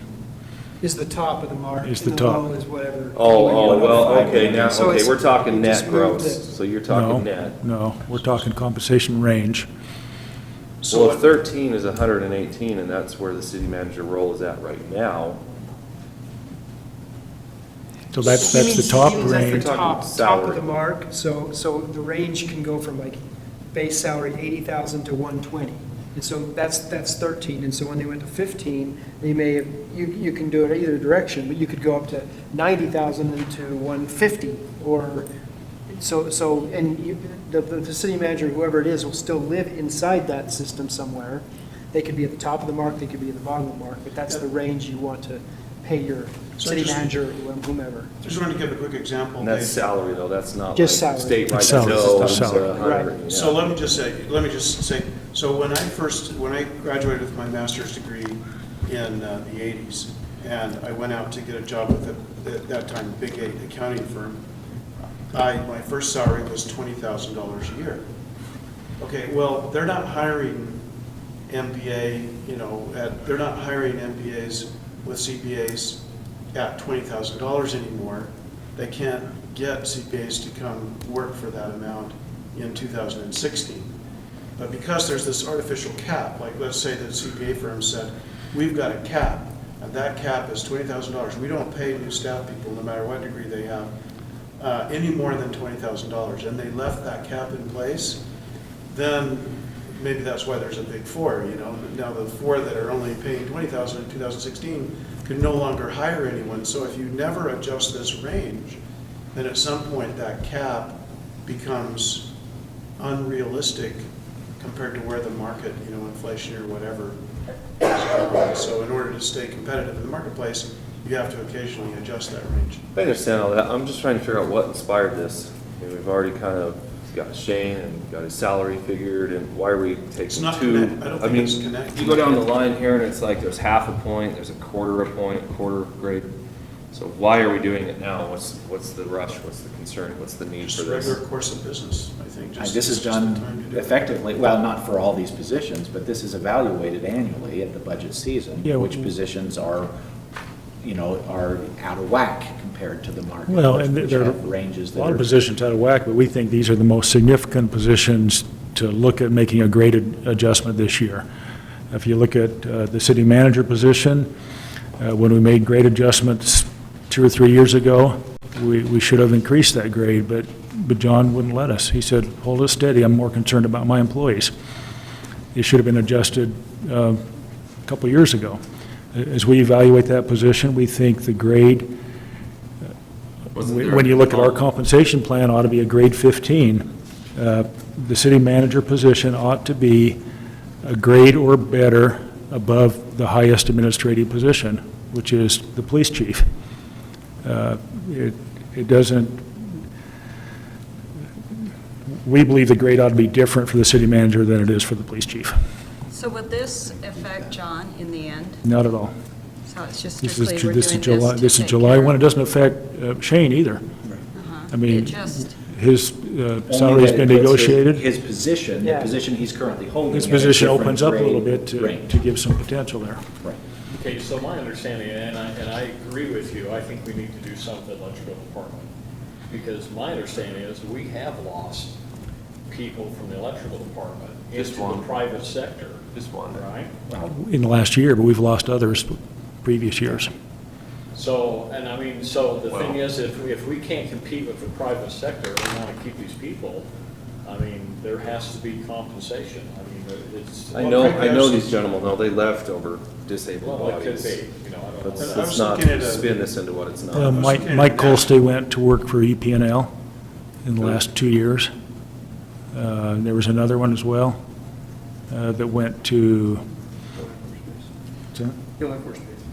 Is the top of the mark.
Is the
and
top.
low is whatever.
Oh, well, okay, now,
So
okay,
it's-
we're talking
you
net
just moved
gross,
it.
so you're
No,
talking net.
no, we're talking compensation range.
so
Well, if 13 is 118, and that's where the city manager role is at right now,
So that's
He
the
means-
top
he means at the
range.
Talking
top of
salary.
the mark, so the range can go from like base salary 80,000 to 120. And so that's 13, and so when they went to 15, they may, have- you can do it either direction, but you could go up to 90,000 into 150, or, and the city manager, whoever it is, will still live inside that system somewhere. They could be at the top of the mark, they could be at the bottom of the mark, but that's the range you want to pay your
So
city
just-
manager, or whomever.
just wanted to give a quick example.
and that's
Dave.
salary though, that's not like
Just salary.
state right
It's salary,
to
it's salary.
100, yeah.
So let me just say, so when I graduated with my master's degree in the 80s, and I went out to get a job with at that time, Big 8 accounting firm, my first salary was $20,000 a year. Okay, well, they're not hiring MBA, they're not hiring MBAs with CPAs at $20,000 anymore. They can't get CPAs to come work for that amount in 2016. But because there's this artificial cap, like let's say that CPA firm said, we've got a cap, and that cap is $20,000. We don't pay new staff people, no matter what degree they have, any more than $20,000, and they left that cap in place, then maybe that's why there's a big four, Now the four that are only paying $20,000 in 2016 could no longer hire anyone. So if you never adjust this range, then at some point that cap becomes unrealistic compared to where the market, inflation or whatever is going. So in order to stay competitive in the marketplace, you have to occasionally adjust that range.
I understand all that, I'm just trying to figure out what inspired this. We've already kind of got Shane and got his salary figured, and why are we taking
It's not
two?
I don't think it's connected.
You go down the line here and it's like there's half a point, there's a quarter grade. So why are we doing it now? What's the rush? What's the concern? What's the need for
Just
this?
regular course of business, I think.
This is
just the time
done
to do it.
effectively, well, not for all these positions, but this is evaluated annually at the budget season,
Yeah,
which
well-
positions are out of whack compared to the market.
Well, and
which
there are
have ranges
a
that
lot of
are.
positions out of whack, but we think these are the most significant positions to look at making a graded adjustment this year. If you look at the city manager position, when we made grade adjustments 2 or 3 years ago, we should have increased that grade, but John wouldn't let us. He said, hold us steady, I'm more concerned about my employees. It should have been adjusted a couple of years ago. As we evaluate that position, we think the grade, when you look at our compensation plan, ought to be a grade 15. The city manager position ought to be a grade or better above the highest administrative position, which is the police chief. It doesn't, we believe the grade ought to be different for the city manager than it is for the police chief.
So would this affect John in the end?
Not at all.
So it's just
This
strictly
is,
we're
this is
doing
July,
this
this
to
is
take
July
care
1. It
of-
doesn't affect Shane either.
Uh-huh.
I mean,
It just,
his
Only
salary's
that
been
it puts
negotiated.
His position, the
Yeah.
position he's currently holding.
His
at a
position
different
opens up a little
grade
bit to
range.
give some potential there.
Right.
Okay, so my understanding, and I agree with you, I think we need to do something with the electrical department. Because my understanding is we have lost people from the electrical department
Just
into
one.
the private sector,
Just one.
right?
In the last year, but we've lost others previous years.
So, and I mean, so the thing is, if we can't compete with the private sector and want to keep these people, I mean, there has to be compensation. I mean, it's.
I know these gentlemen, though, they left over disabled
Well, it could
bodies.
be, I don't know.
Let's
I was
not
looking at
spin this into what it's not.
Mike
looking at
Mike
that.
Colstay went to work for EPNL in the last 2 years. There was another one as well that went to what's that?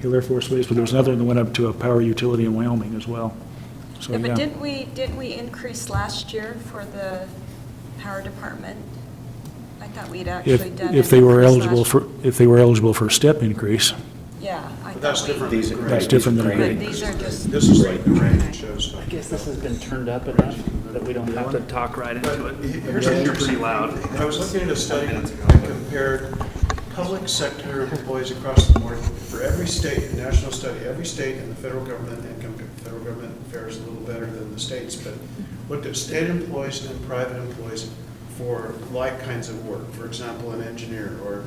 Hill Air Force Base, but there was another one that went up to a power utility in Wyoming as well. So,
yeah, but
yeah.
didn't we increase last year for the power department? I thought we'd actually done.
If
an
they were
increase
eligible
last-
for, if they were eligible for a step increase.
Yeah, I I
That's
thought we-
different.
These-
than
right,
That's
grant.
different than a
But
grade.
these are just.
This is like the range it shows.
I guess this has been turned up enough that we don't have to talk right into it.
Here's
It's
the
pretty loud.
I was looking at a study that compared public sector employees across the board for every state, a national study, every state in the federal government, and federal government fares a little better than the states, but looked at state employees and private employees for like kinds of work. For example, an engineer or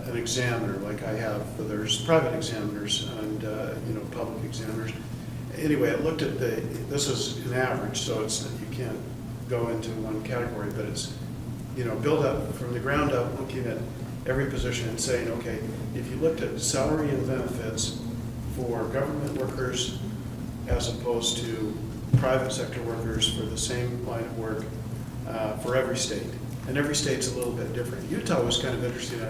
an examiner like I have. There's private examiners and, public examiners. Anyway, it looked at this is an average, so you can't go into one category, but it's, build up from the ground up, looking at every position and saying, okay, if you looked at salary and benefits for government workers as opposed to private sector workers for the same line of work for every state. And every state's a little bit different. Utah was kind of interesting.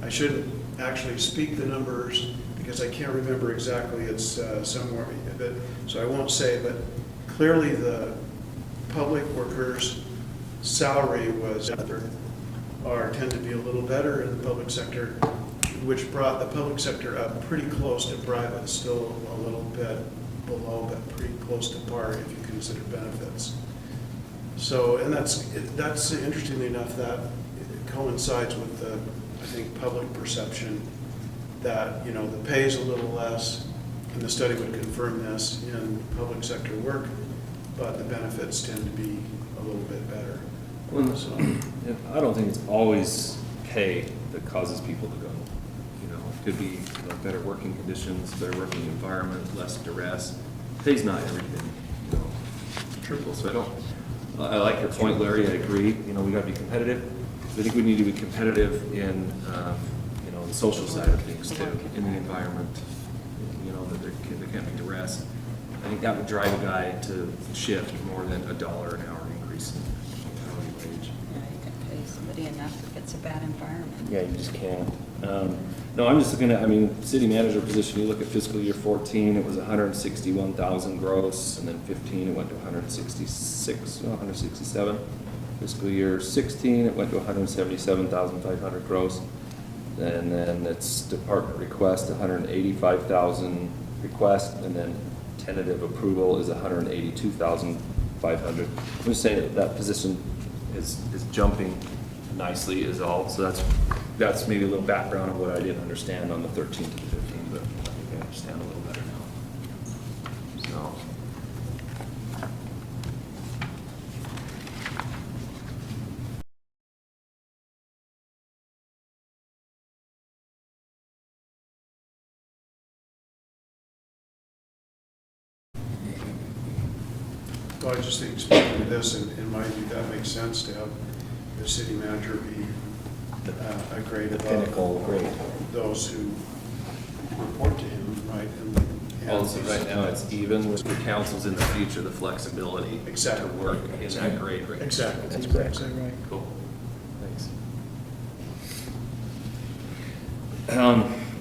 I shouldn't actually speak the numbers because I can't remember exactly. It's somewhere, so I won't say, but clearly the public workers' salary was tend to be a little better in the public sector, which brought the public sector up pretty close to private, still a little bit below, but pretty close to par if you consider benefits. So, and that's interestingly enough, that it coincides with the, I think, public perception that, the pay is a little less, and the study would confirm this in public sector work, but the benefits tend to be a little bit better.
Well,
So,
I don't think it's always pay that causes people to go. It could be better working conditions, better working environment, less duress. Pay's not everything, triple. So I like your point, Larry. I agree. We got to be competitive. I think we need to be competitive in, the social side of things too, in the environment. That there can't be duress. I think that would drive a guy to shift more than $1 an hour increase in hourly wage.
Yeah, you can pay somebody enough if it's a bad environment.
Yeah, you just can't. No, I'm just looking at, city manager position, you look at fiscal year 14, it was 161,000 gross, and then 15, it went to 167. Fiscal year 16, it went to 177,500 gross. And then it's department request, 185,000 request, and then tentative approval is 182,500. I'm just saying that position is jumping nicely is all, so that's maybe a little background of what I didn't understand on the 13 to the 15, but I think I understand a little better now. So.
Well, I just think, speaking of this, in my view, that makes sense to have the city manager be a grade above
pinnacle grade.
those who report to him, right?
Also, right now, it's even with the councils in the future, the flexibility
Exactly.
to work in that grade range.
Exactly.
That's correct.
Exactly right.
Cool. Thanks.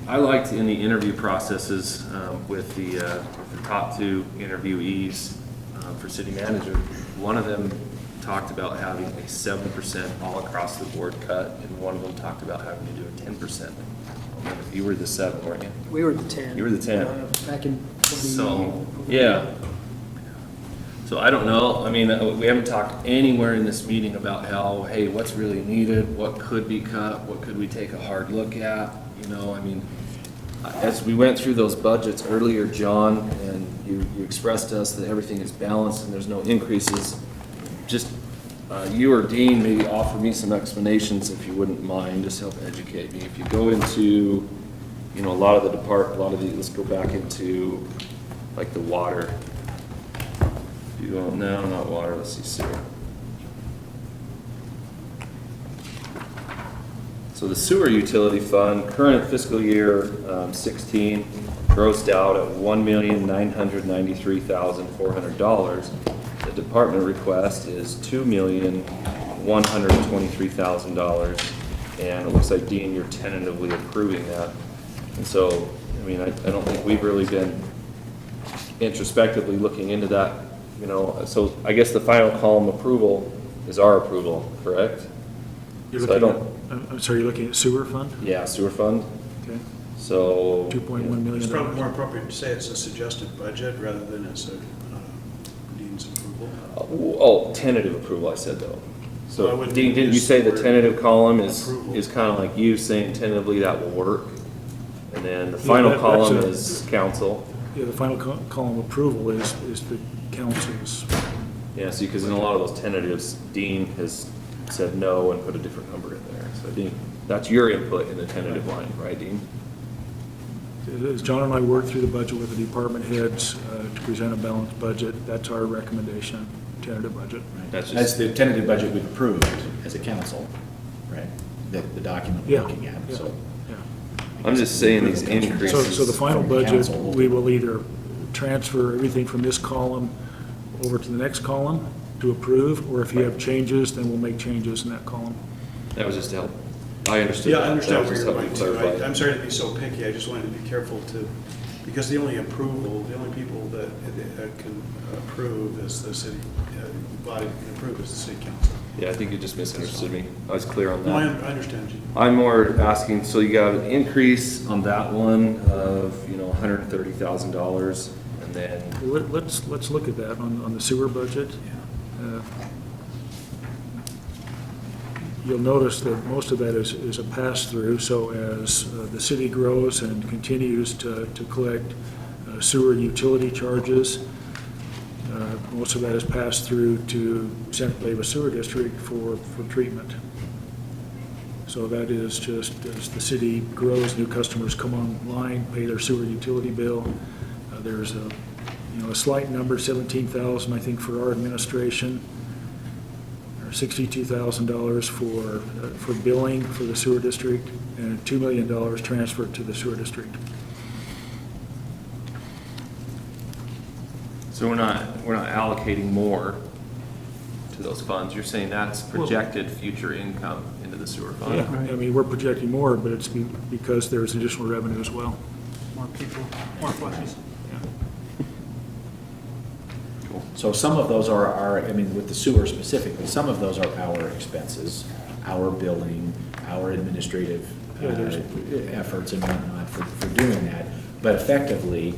I liked in the interview processes with the top two interviewees for city manager, one of them talked about having a 7% all across the board cut, and one of them talked about having to do a 10%. You were the 7, weren't you?
We were the 10.
You were the 10.
Back in 20.
So, yeah. So I don't know, we haven't talked anywhere in this meeting about how, hey, what's really needed, what could be cut, what could we take a hard look at, as we went through those budgets earlier, John, and you expressed to us that everything is balanced and there's no increases. Just, you or Dean maybe offer me some explanations if you wouldn't mind, just help educate me. If you go into, a lot of the let's go back into like the water. If you go, no, not water, let's see sewer. So the sewer utility fund, current fiscal year 16, grossed out at $1,993,400. The department request is $2,123,000, and it looks like, Dean, you're tentatively approving that. And so, I don't think we've really been introspectively looking into that, So I guess the final column approval is our approval, correct?
You're
So I
looking
don't.
at, I'm sorry, you're looking at sewer fund?
Yeah, sewer fund.
Okay.
So.
2.1 million.
It's probably more appropriate to say it's a suggested budget rather than it's a Dean's approval.
Oh, tentative approval, I said though.
Well, I
So
wouldn't
Dean, didn't you
use
say the
the word
tentative column is
approval.
kind of like you saying tentatively that will work? And then the
Yeah,
final
that's
column
a-
is council.
Yeah, the final column approval is the council's.
Yeah, see, because in a lot of those tentatives, Dean has said no and put a different number in there. So Dean, that's your input in the tentative line, right, Dean?
As John and I worked through the budget with the department heads to present a balanced budget, that's our recommendation, tentative budget.
That's
That's
just,
the tentative budget we've approved as a council, right? The document we're
Yeah,
looking at, so.
yeah.
I'm just saying these
So
increases.
the final
From the
budget,
council.
we will either transfer everything from this column over to the next column to approve, or if you have changes, then we'll make changes in that column.
That was just to help. I understood.
Yeah, I
that.
understand
That
where
was
you're
just
going
helping
to.
clarify.
I'm sorry to be so picky, I just wanted to be careful to, because the only approval, the only people that can approve is the city, body that can approve is the city council.
Yeah, I think you just misunderstood me. I was clear on
No, I
that.
understand you.
I'm more asking, so you got an increase on that one of, $130,000, and then,
Let's look at that on the sewer budget. You'll notice that most of that is a pass-through, so as the city grows and continues to collect sewer utility charges, most of that is passed through to Central Davis Sewer District for treatment. So that is just as the city grows, new customers come online, pay their sewer utility bill. There's a slight number, 17,000, I think, for our administration, or $62,000 for billing for the sewer district, and $2 million transferred to the sewer district.
so we're not allocating more to those funds. You're saying that's projected future income into the sewer fund?
I mean, we're projecting more, but it's because there's additional revenue as well.
More people, more flushes.
So some of those are, I mean, with the sewer specifically, some of those are our expenses, our billing, our administrative efforts and whatnot for doing that. But effectively,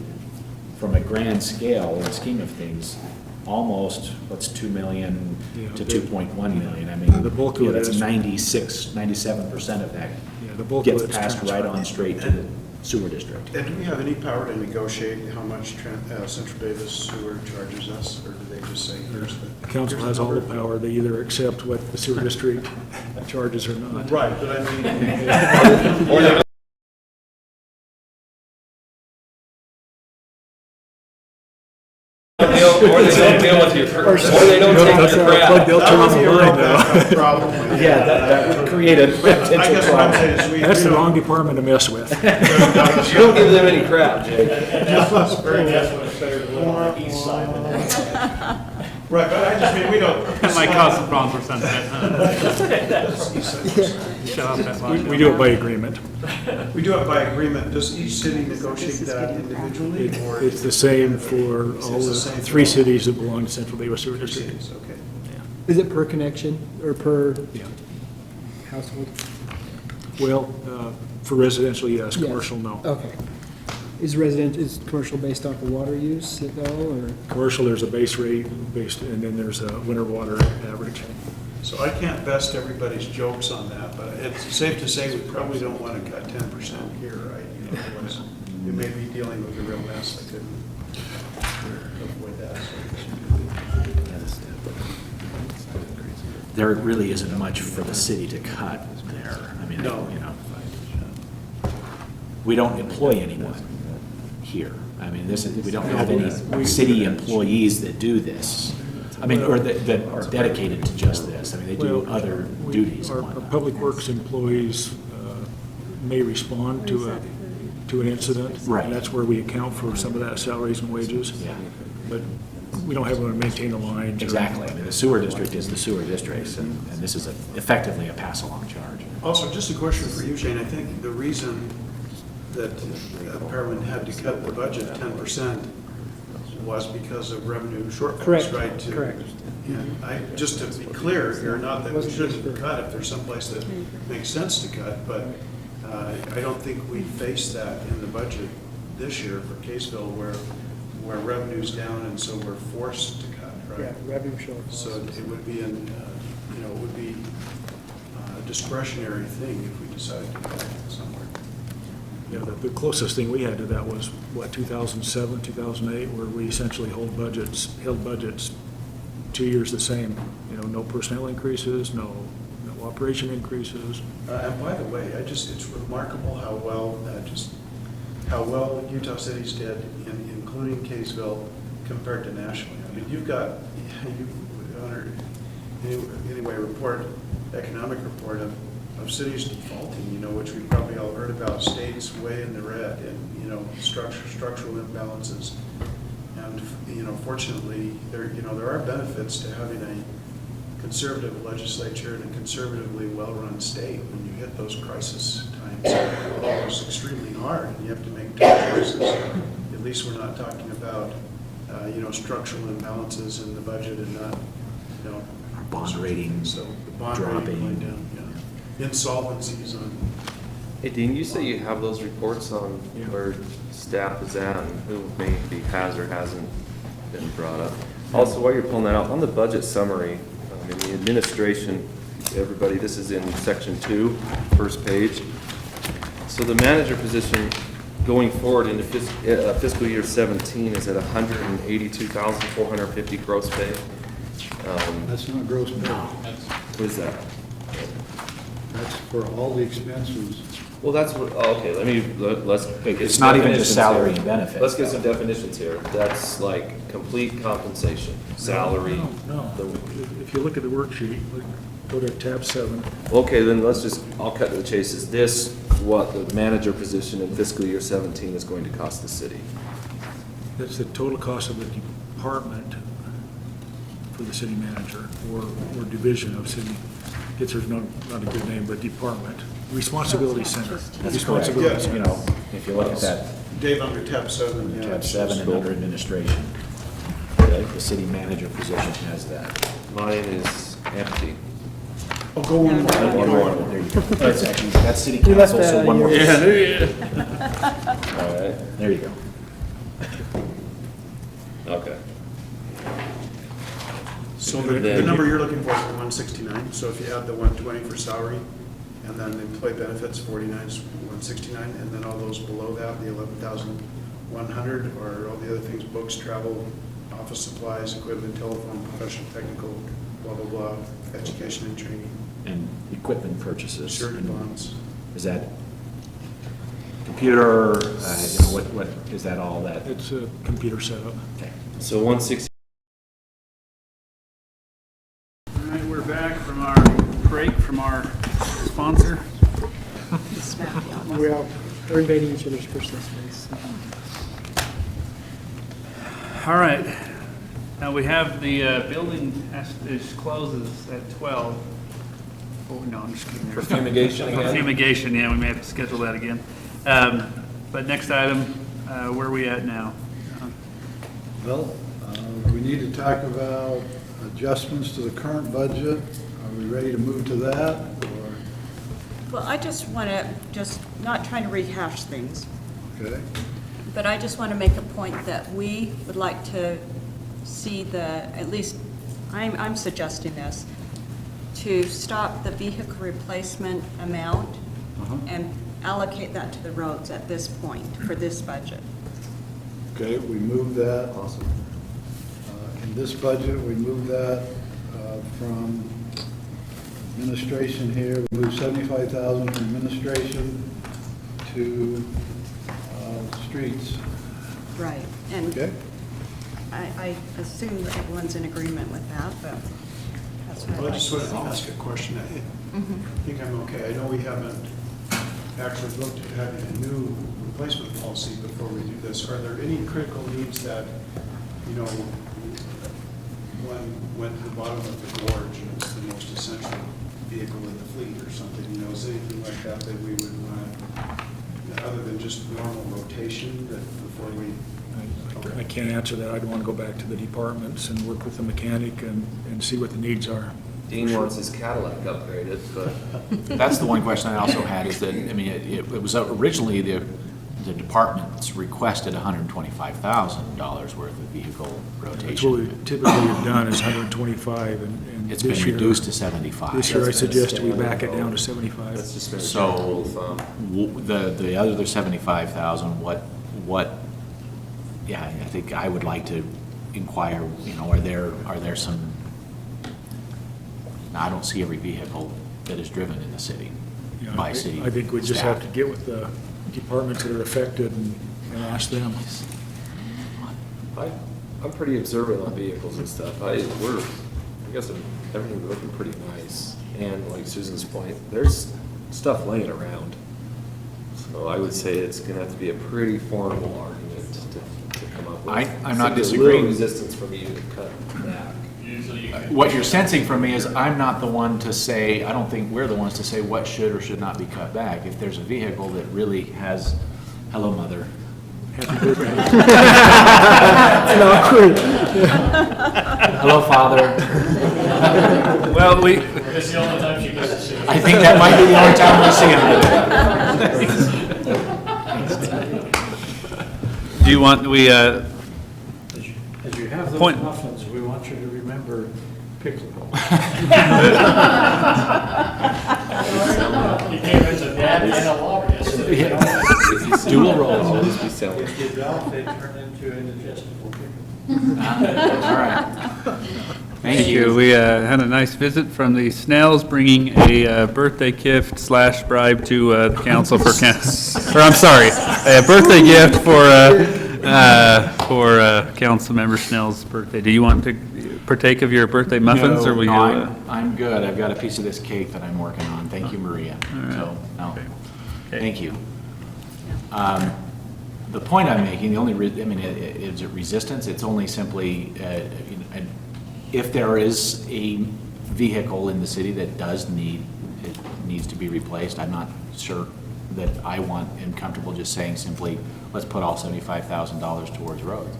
from a grand scale and scheme of things, almost, what's 2 million to 2.1 million? I mean,
The bulk of it
that's
is-
97% of that
Yeah, the bulk of
gets
it's
passed right
transferred.
on straight to the sewer district.
And do we have any power to negotiate how much Central Davis Sewer charges us, or do they just say, here's the?
The council
here's
has all the
number?
power. They either accept what the sewer district charges or not.
Right, but I mean.
Or they don't deal with your, or they don't take your crap.
They'll turn on the line now.
Problem.
Yeah, that would create a
I
potential
guess what I'm saying
problem.
is we.
That's
we
the
don't-
wrong department to mess with.
You don't give them any crap, Jake.
Right, but I just mean, we don't.
That might cause some problems for Sunset, Shut off that line.
We do it by agreement.
We do it by agreement. Does each city negotiate that individually, or?
It's the same for all
It's the
the
same for
three
all-
cities that belong to Central Davis Sewer
Three
District.
cities, okay.
Is it per connection or per
Yeah.
household?
Well, for residential, yes,
Yes.
commercial, no.
Okay. Is commercial based off of water use at all, or?
Commercial, there's a base rate based, and then there's a winter water average.
So I can't best everybody's jokes on that, but it's safe to say we probably don't want to cut 10% here, right? You know, otherwise we may be dealing with a real mess that couldn't avoid that.
There really isn't much for the city to cut there. I mean,
No.
we don't employ anyone here. I mean, we don't have any city employees that do this. I mean, or that are dedicated to just this. I mean, they do
Well,
other duties and
Our
whatnot.
public works employees may respond to an incident.
Right.
And that's where we account for some of that salaries and wages.
Yeah.
But we don't have one to maintain the lines. or-
Exactly. I mean, the sewer district is the sewer district, and this is effectively a pass-along charge.
Also, just a question for you, Shane. I think the reason that Pearland had to cut the budget 10% was because of revenue shortfalls,
Correct,
right?
correct.
And just to be clear here, not that we shouldn't cut if there's someplace that makes sense to cut, but I don't think we faced that in the budget this year for Kaysville where revenue's down and so we're forced to cut,
Yeah,
right?
revenue shortfall.
So it would be it would be a discretionary thing if we decided to cut somewhere.
Yeah, the closest thing we had to that was, what, 2007, 2008, where we essentially held budgets 2 years the same. You know, no personnel increases, no operation increases.
And by the way, it's remarkable how well Utah cities did, including Kaysville, compared to nationally. I mean, you've got, economic report of cities defaulting, you know, which we probably all heard about, states way in the red, and, you know, structural imbalances. And, you know, fortunately, there are benefits to having a conservative legislature and a conservatively well-run state. When you hit those crisis times, it's extremely hard, and you have to make tough choices. At least we're not talking about, structural imbalances in the budget and not,
Our bond rating
so the bond
dropping.
rating going down, insolvencies on.
Hey, Dean, you say you have those reports on where staff is at and who maybe has or hasn't been brought up. Also, while you're pulling that out, on the budget summary, in the administration, everybody, this is in section 2, first page. So the manager position going forward into fiscal year 17 is at $182,450 gross pay.
That's not gross pay.
What is that?
That's for all the expenses.
Well, that's what, okay, let's. get
It's
some
not even just
definitions
salary
here.
and benefits,
Let's get
though.
some definitions here. That's like complete compensation, salary.
No,
the-
if you look at the worksheet, go to tab 7.
Okay, then I'll cut to the chase. Is this what the manager position in fiscal year 17 is going to cost the city?
That's the total cost of the department for the city manager, or division of city. It's not a good name, but department. Responsibility center.
That's correct.
Responsibility
Yeah.
center.
You know, if you look at that,
Dave, under tab 7. yeah,
tab
it's
7
just-
and under administration, the city manager position has that.
Mine is empty.
Oh, go one more.
One more, there you go. That's actually, that's city council, so one more.
All right.
There you go.
Okay.
So the number you're looking for is 169, so if you add the 120 for salary, and then the employee benefits, 49 is 169, and then all those below that, the 11,100, or all the other things, books, travel, office supplies, equipment, telephone, professional, technical, blah, blah, blah, education and training,
And equipment purchases.
surety bonds.
Is that computer, what, is that all that?
It's a computer setup.
Okay.
So 160.
All right, we're back from our break from our sponsor.
We're invading each other's personal space.
All right. Now, we have the building closes at 12. Oh, no, I'm just kidding.
For fumigation again?
Fumigation, yeah, we may have to schedule that again. But next item, where are we at now?
Well, we need to talk about adjustments to the current budget. Are we ready to move to that, or,
Well, I just want to, not trying to rehash things,
okay?
but I just want to make a point that we would like to see at least, I'm suggesting this, to stop the vehicle replacement amount and allocate that to the roads at this point for this budget.
Okay, we moved that. Awesome. In this budget, we moved that from administration here, we moved 75,000 from administration to streets.
Right. And
Okay?
I assume that everyone's in agreement with that, but that's what I'd
Well, I
like
just
to
wanted to
see.
ask a question. I think I'm okay. I know we haven't actually looked at having a new replacement policy before we do this. Are there any critical needs that, one went to the bottom of the gorge and it's the most essential vehicle in the fleet or something, is anything like that that we would want, other than just normal rotation, that before we?
I can't answer that. I'd want to go back to the departments and work with the mechanic and see what the needs are.
Dean wants his Cadillac upgraded, but
That's the one question I also had, is that, I mean, it was originally the department's requested $125,000 worth of vehicle
That's what we
rotation.
typically have done is 125, and
It's
this
been
year.
reduced to 75.
This year I
That's been
suggest we
standard,
back it down to
that's
75.
just been a
So,
rule of thumb.
the other 75,000, yeah, I think I would like to inquire, are there some, now, I don't see every vehicle that is driven in the city
You know,
by city
I think we just have
staff.
to get with the departments that are affected and ask them.
I'm pretty observant on vehicles and stuff. I guess everything's looking pretty nice. And like Susan's point, there's stuff laying around. So I would say it's gonna have to be a pretty formidable argument to come up with.
I'm not
So there's a
disagreeing.
little resistance from you to cut back.
What you're sensing from me is I'm not the one to say, I don't think we're the ones to say what should or should not be cut back. If there's a vehicle that really has, hello, mother.
Happy birthday.
Hello, father.
Well,
It's the only time she gets to see.
I think that might be the only time we see him.
do you want,
As you have those
Point.
muffins, we want you to remember pickleball.
He came as a dad and a lobbyist.
Dual roles.
Always be selling.
If you don't, they turn into indigestible pickle.
All right.
Thank you. We had a nice visit from the Snells, bringing a birthday gift / bribe to the council for, or I'm sorry, a birthday gift for Council Member Snell's birthday. Do you want to partake of your birthday muffins, or will you?
No, I'm good. I've got a piece of this cake that I'm working on. Thank you, Maria. So, no, thank you. The point I'm making, is it resistance? It's only simply, if there is a vehicle in the city that needs to be replaced, I'm not sure that am comfortable just saying simply, let's put all $75,000 towards roads.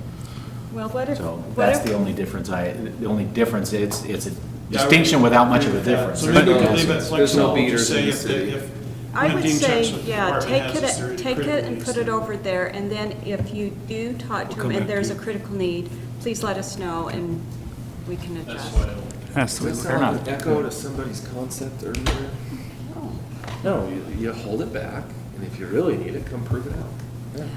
Well, what if,
So that's the only difference it's a distinction without much of a difference.
So maybe we could leave it
There's no
flexible,
beaters
just say
in the
if,
city.
if.
I would
Dean
say,
checks with the
yeah,
department
take
heads,
it,
it's very
take it
critical
and
needs
put
to
it
be-
over there, and then if you do talk to them and there's a critical need, please let us know and we can adjust.
That's the way
Does
we
that
look.
sound like an echo to somebody's concept earlier? No, you hold it back, and if you really need it, come prove it out. Yeah.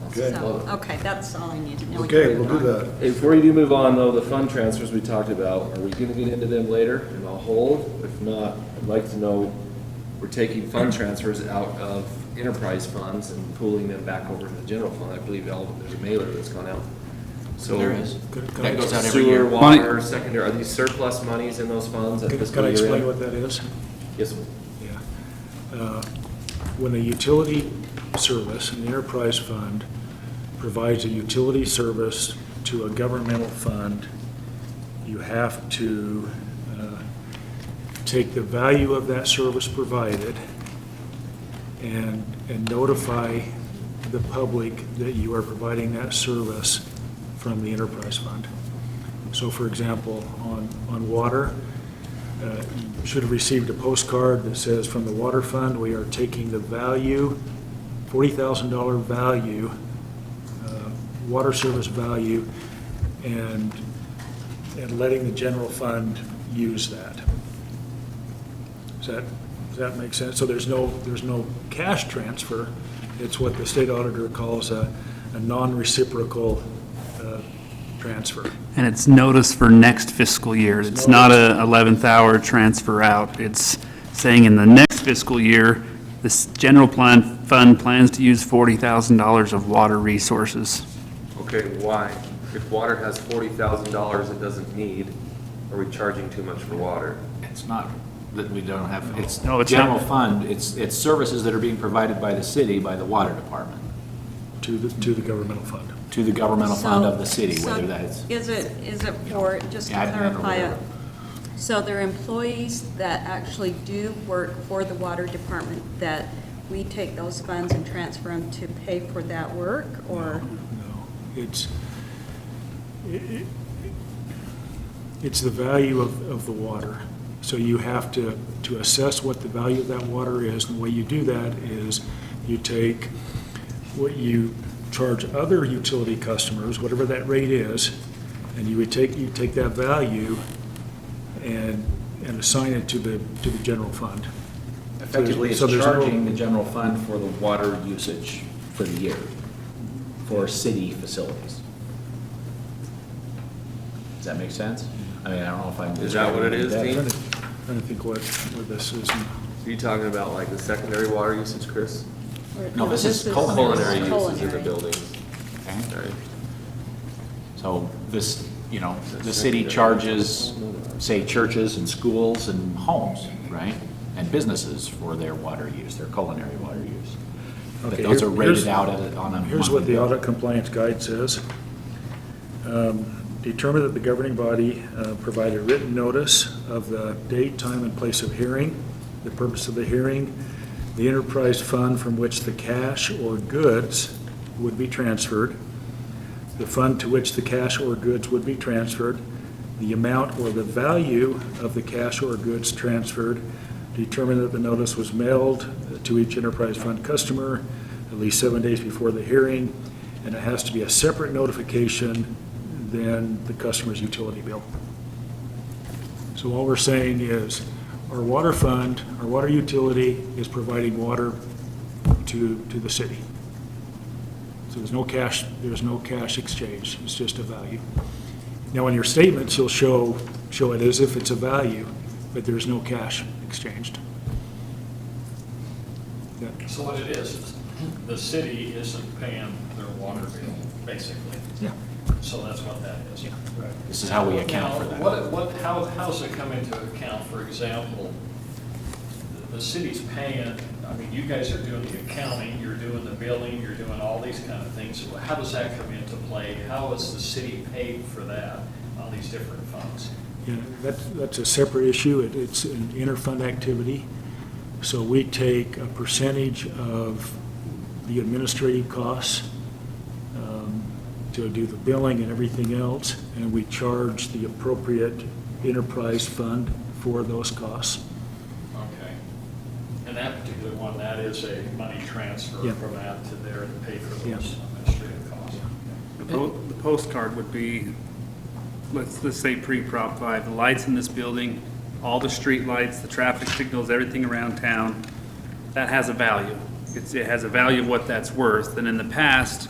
Okay.
So, okay, that's all I need to know.
Okay, we'll do that.
Before you do move on, though, the fund transfers we talked about, are we gonna get into them later? And I'll hold. If not, I'd like to know, we're taking fund transfers out of enterprise funds and pooling them back over to the general fund. I believe there's a mailer that's gone out. So
There is. That goes out every
sewer,
year.
water, secondary, are these surplus monies in those funds at
Can
fiscal
I
year
explain
end?
what that is?
Yes,
Yeah. When a utility service, an enterprise fund, provides a utility service to a governmental fund, you have to take the value of that service provided and notify the public that you are providing that service from the enterprise fund. So for example, on water, you should have received a postcard that says, from the water fund, we are taking the value, $40,000 value, water service value, and letting the general fund use that. Does that make sense? So there's no cash transfer. It's what the state auditor calls a non-reciprocal transfer.
And it's notice for next fiscal year. It's not a 11th hour transfer out. It's saying in the next fiscal year, this general fund plans to use $40,000 of water resources.
okay, why? If water has $40,000 it doesn't need, are we charging too much for water?
It's not that we don't have, it's
No, it's
general
not.
fund, it's services that are being provided by the city, by the water department,
To the governmental fund.
to the governmental fund of the city,
So
whether that's.
Is it for, just to
Yeah, admin or
clarify it,
whatever.
so there are employees that actually do work for the water department that we take those funds and transfer them to pay for that work, or?
No, it's the value of the water. So you have to assess what the value of that water is, and the way you do that is you take what you charge other utility customers, whatever that rate is, and you take that value and assign it to the general fund.
Effectively, it's
So there's no-
charging the general fund for the water usage for the year for city facilities. Does that make sense? I mean, I don't know if I'm.
Is that what it is,
describing
Dean?
that.
Trying to think what this is.
Are you talking about like the secondary water usage, Chris?
No, this is culinary.
Culinary uses in the
Culinary.
building.
Okay.
Right.
So this, the city charges, say, churches and schools and homes, right? And businesses for their water use, their culinary water use. But
Okay,
those are
here's-
rated out on a.
Here's what
monthly
the
bill.
audit compliance guide says. Determine that the governing body provided written notice of the date, time, and place of hearing, the purpose of the hearing, the enterprise fund from which the cash or goods would be transferred, the fund to which the cash or goods would be transferred, the amount or the value of the cash or goods transferred, determine that the notice was mailed to each enterprise fund customer at least 7 days before the hearing, and it has to be a separate notification than the customer's utility bill. So all we're saying is, our water fund, our water utility is providing water to the city. So there's no cash exchange, it's just a value. Now, in your statements, you'll show it as if it's a value, but there's no cash exchanged. Yeah.
So what it is the city isn't paying their water bill, basically.
Yeah.
So that's what that is.
Yeah. This is how we account for that.
Now, how's it come into account? For example, the city's paying, I mean, you guys are doing the accounting, you're doing the billing, you're doing all these kind of things. So how does that come into play? How is the city paid for that on these different funds?
Yeah, that's a separate issue. It's an interfund activity. So we take a percentage of the administrative costs to do the billing and everything else, and we charge the appropriate enterprise fund for those costs.
Okay. And that particular one, that is a money transfer
Yeah.
from that to there to pay for
Yeah.
those administrative costs.
The postcard would be, let's say pre-Prop 5, the lights in this building, all the street lights, the traffic signals, everything around town, that has a value. It has a value of what that's worth, and in the past,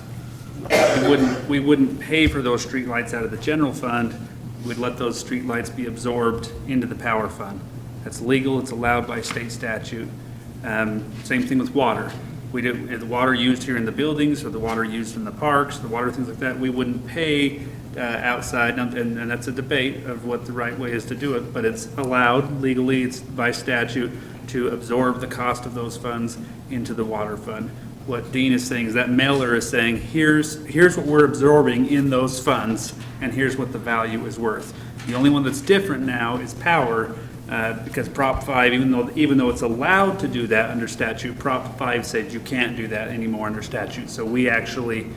we wouldn't pay for those street lights out of the general fund. We'd let those street lights be absorbed into the power fund. That's legal, it's allowed by state statute. Same thing with water. We do, the water used here in the buildings, or the water used in the parks, the water, things like that, we wouldn't pay outside, and that's a debate of what the right way is to do it, but it's allowed legally, it's by statute, to absorb the cost of those funds into the water fund. What Dean is saying is that mailer is saying, here's what we're absorbing in those funds, and here's what the value is worth. The only one that's different now is power, because Prop 5, even though it's allowed to do that under statute, Prop 5 said you can't do that anymore under statute. So we actually,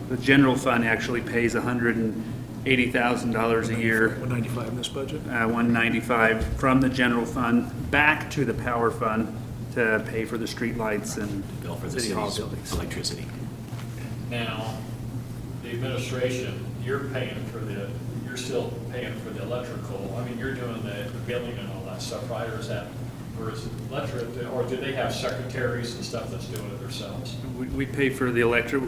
the general fund actually pays $180,000 a year.
195 in this budget?
195 from the general fund back to the power fund to pay for the streetlights and
Bill for the
city hall
city's
buildings.
electricity.
Now, the administration, you're still paying for the electrical, I mean, you're doing the billing and all that stuff, right? Or is electric, or do they have secretaries and stuff that's doing it themselves?
We pay for the electric,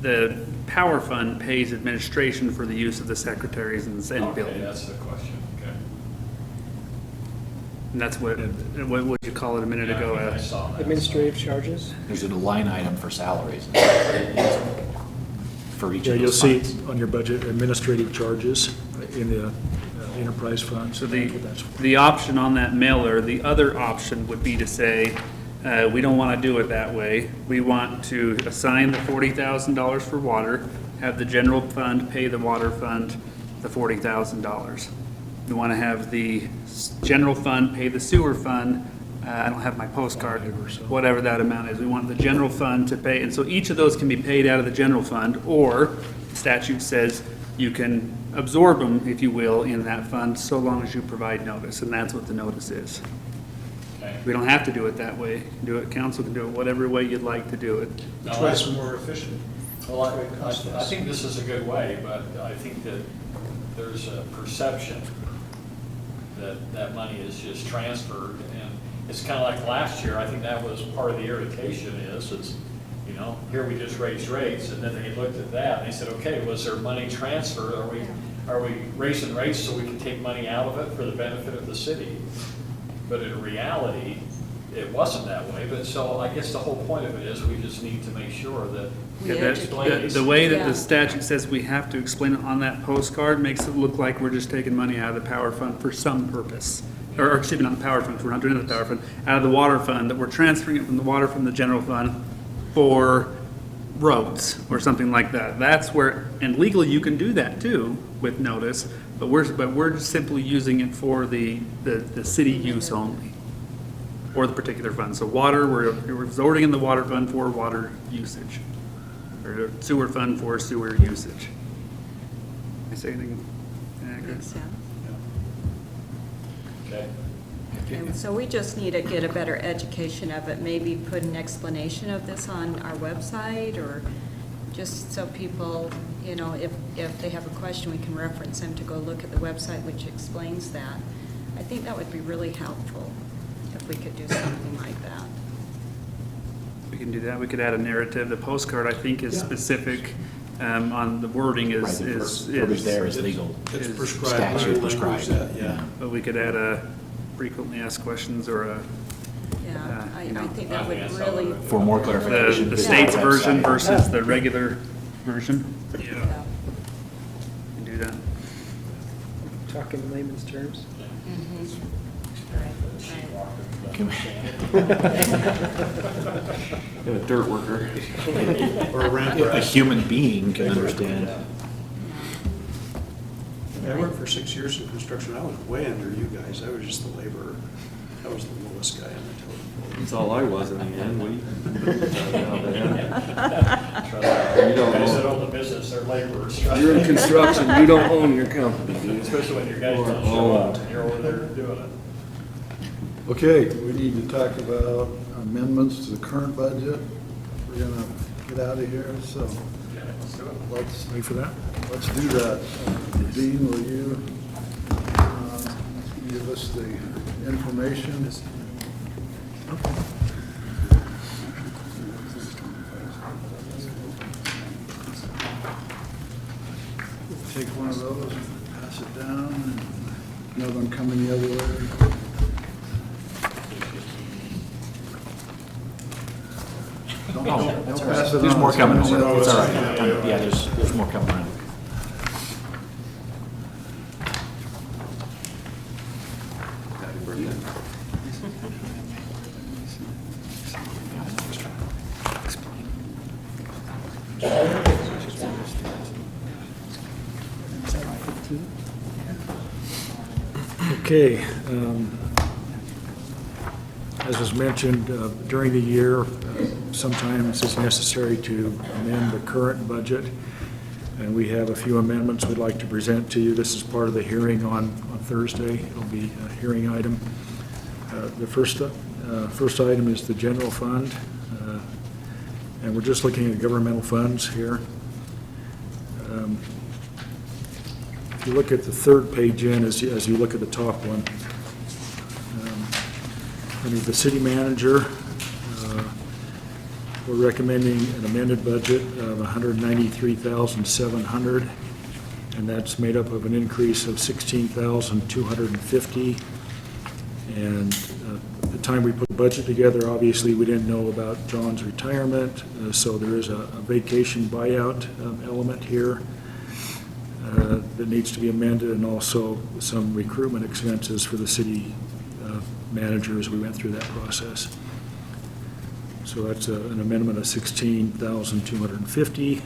the power fund pays administration for the use of the secretaries and
Okay,
building.
that's the question, okay.
And that's what you call it a minute
Yeah,
ago?
I think I saw that.
Administrative charges?
There's a line item for salaries for each
Yeah,
of
you'll
those
see
funds.
on your budget administrative charges in the enterprise fund.
So the option on that mailer, the other option would be to say, we don't want to do it that way. We want to assign the $40,000 for water, have the general fund pay the water fund the $40,000. We want to have the general fund pay the sewer fund. I don't have my postcard, whatever that amount is. We want the general fund to pay, and so each of those can be paid out of the general fund, or statute says you can absorb them, if you will, in that fund, so long as you provide notice, and that's what the notice is.
Okay.
We don't have to do it that way. Do it, council can do it whatever way you'd like to do it.
Which way is more efficient?
Well, I think this is a good way, but I think that there's a perception that that money is just transferred. And it's kind of like last year, I think that was part of the irritation is, you know, here we just raised rates, and then they looked at that and they said, okay, was there money transferred? Are we raising rates so we can take money out of it for the benefit of the city? But in reality, it wasn't that way. But so I guess the whole point of it is we just need to make sure that
Yeah, the way that the statute says we have to explain it on that postcard makes it look like we're just taking money out of the power fund for some purpose. Or excuse me, not the power fund, we're not doing it in the power fund, out of the water fund, that we're transferring it from the water from the general fund for roads or something like that. That's where, and legally you can do that too with notice, but we're just simply using it for the city use only, or the particular fund. So water, we're resorting in the water fund for water usage, or sewer fund for sewer usage. I say anything inaccurate?
Makes sense.
Okay.
And so we just need to get a better education of it, maybe put an explanation of this on our website, or just so people, you know, if they have a question, we can reference them to go look at the website, which explains that. I think that would be really helpful if we could do something like that.
We can do that. We could add a narrative. The postcard, I think, is specific on the wording is.
Verbiage there is legal.
It's
is
prescribed.
statute
language
prescribed.
that, Yeah.
But we could add a frequently asked questions or a,
Yeah, I
you know,
think that would
I think
really.
For more clarification.
the
visit
state's
our
version
website.
versus the regular version.
Yeah.
We can do that.
Talk in layman's terms.
A dirt worker.
Or a ramp
A
rat.
human being can understand.
I worked for 6 years in construction. I was way under you guys. I was just the laborer. I was the lowest guy on the totem pole.
That's all I was in the end,
Guys that own the business, they're laborers. trust
You're in
me.
construction, you don't own your company, dude.
Especially when your guys don't show up and you're over there doing it.
Okay, we need to talk about amendments to the current budget. We're gonna get out of here, so
Yeah, let's do it.
let's,
Wait for that.
let's do that. Dean, will you give us the information? Take one of those, pass it down, and another one coming the other way. Don't pass it on.
There's more coming
Somebody
over. It's
else.
all right. Yeah, there's more coming around.
Okay. As was mentioned, during the year, sometimes it's necessary to amend the current budget, and we have a few amendments we'd like to present to you. This is part of the hearing on Thursday. It'll be a hearing item. The first item is the general fund, and we're just looking at governmental funds here. If you look at the third page in, as you look at the top one, under the city manager, we're recommending an amended budget of $193,700, and that's made up of an increase of $16,250. And at the time we put the budget together, obviously, we didn't know about John's retirement, so there is a vacation buyout element here that needs to be amended, and also some recruitment expenses for the city manager as we went through that process. So that's an amendment of $16,250.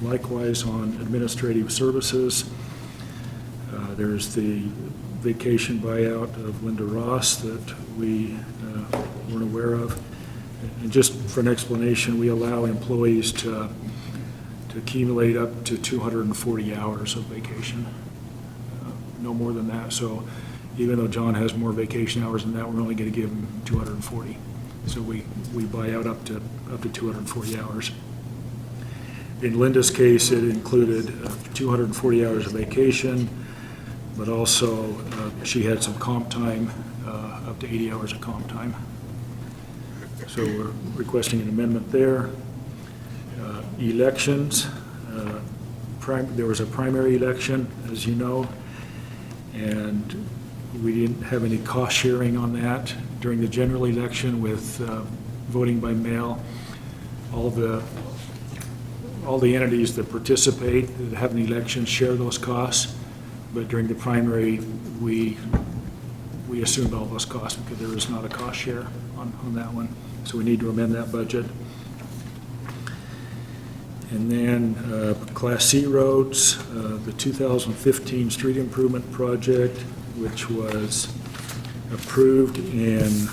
Likewise, on administrative services, there's the vacation buyout of Linda Ross that we weren't aware of. And just for an explanation, we allow employees to to accumulate up to 240 hours of vacation. No more than that. So even though John has more vacation hours than that, we're only going to give him 240. So we buy out up to 240 hours. In Linda's case, it included 240 hours of vacation, but also she had some comp time, up to 80 hours of comp time. So we're requesting an amendment there. Elections, there was a primary election, as you know, and we didn't have any cost sharing on that. During the general election with voting by mail, all the entities that participate, that have an election, share those costs, but during the primary, we assumed all those costs because there is not a cost share on that one. So we need to amend that budget. And then Class C roads, the 2015 street improvement project, which was approved in,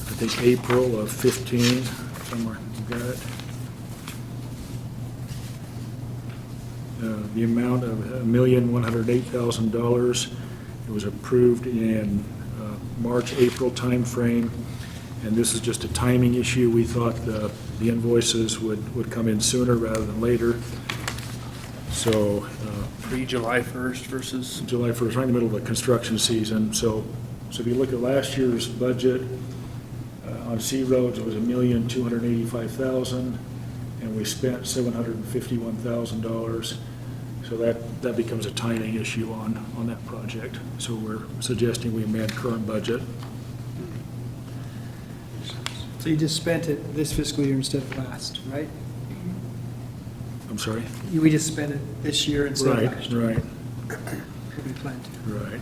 I think, April of 15, somewhere, you got it. The amount of $1,108,000. It was approved in March, April timeframe, and this is just a timing issue. We thought the invoices would come in sooner rather than later. So
Pre-July 1st versus?
July 1st, right in the middle of the construction season. So if you look at last year's budget, on C roads, it was $1,285,000, and we spent $751,000. So that becomes a timing issue on that project. So we're suggesting we amend current budget.
So you just spent it this fiscal year instead of last, right?
I'm sorry?
We just spent it this year instead of last year.
Right.
What we planned to.
Right.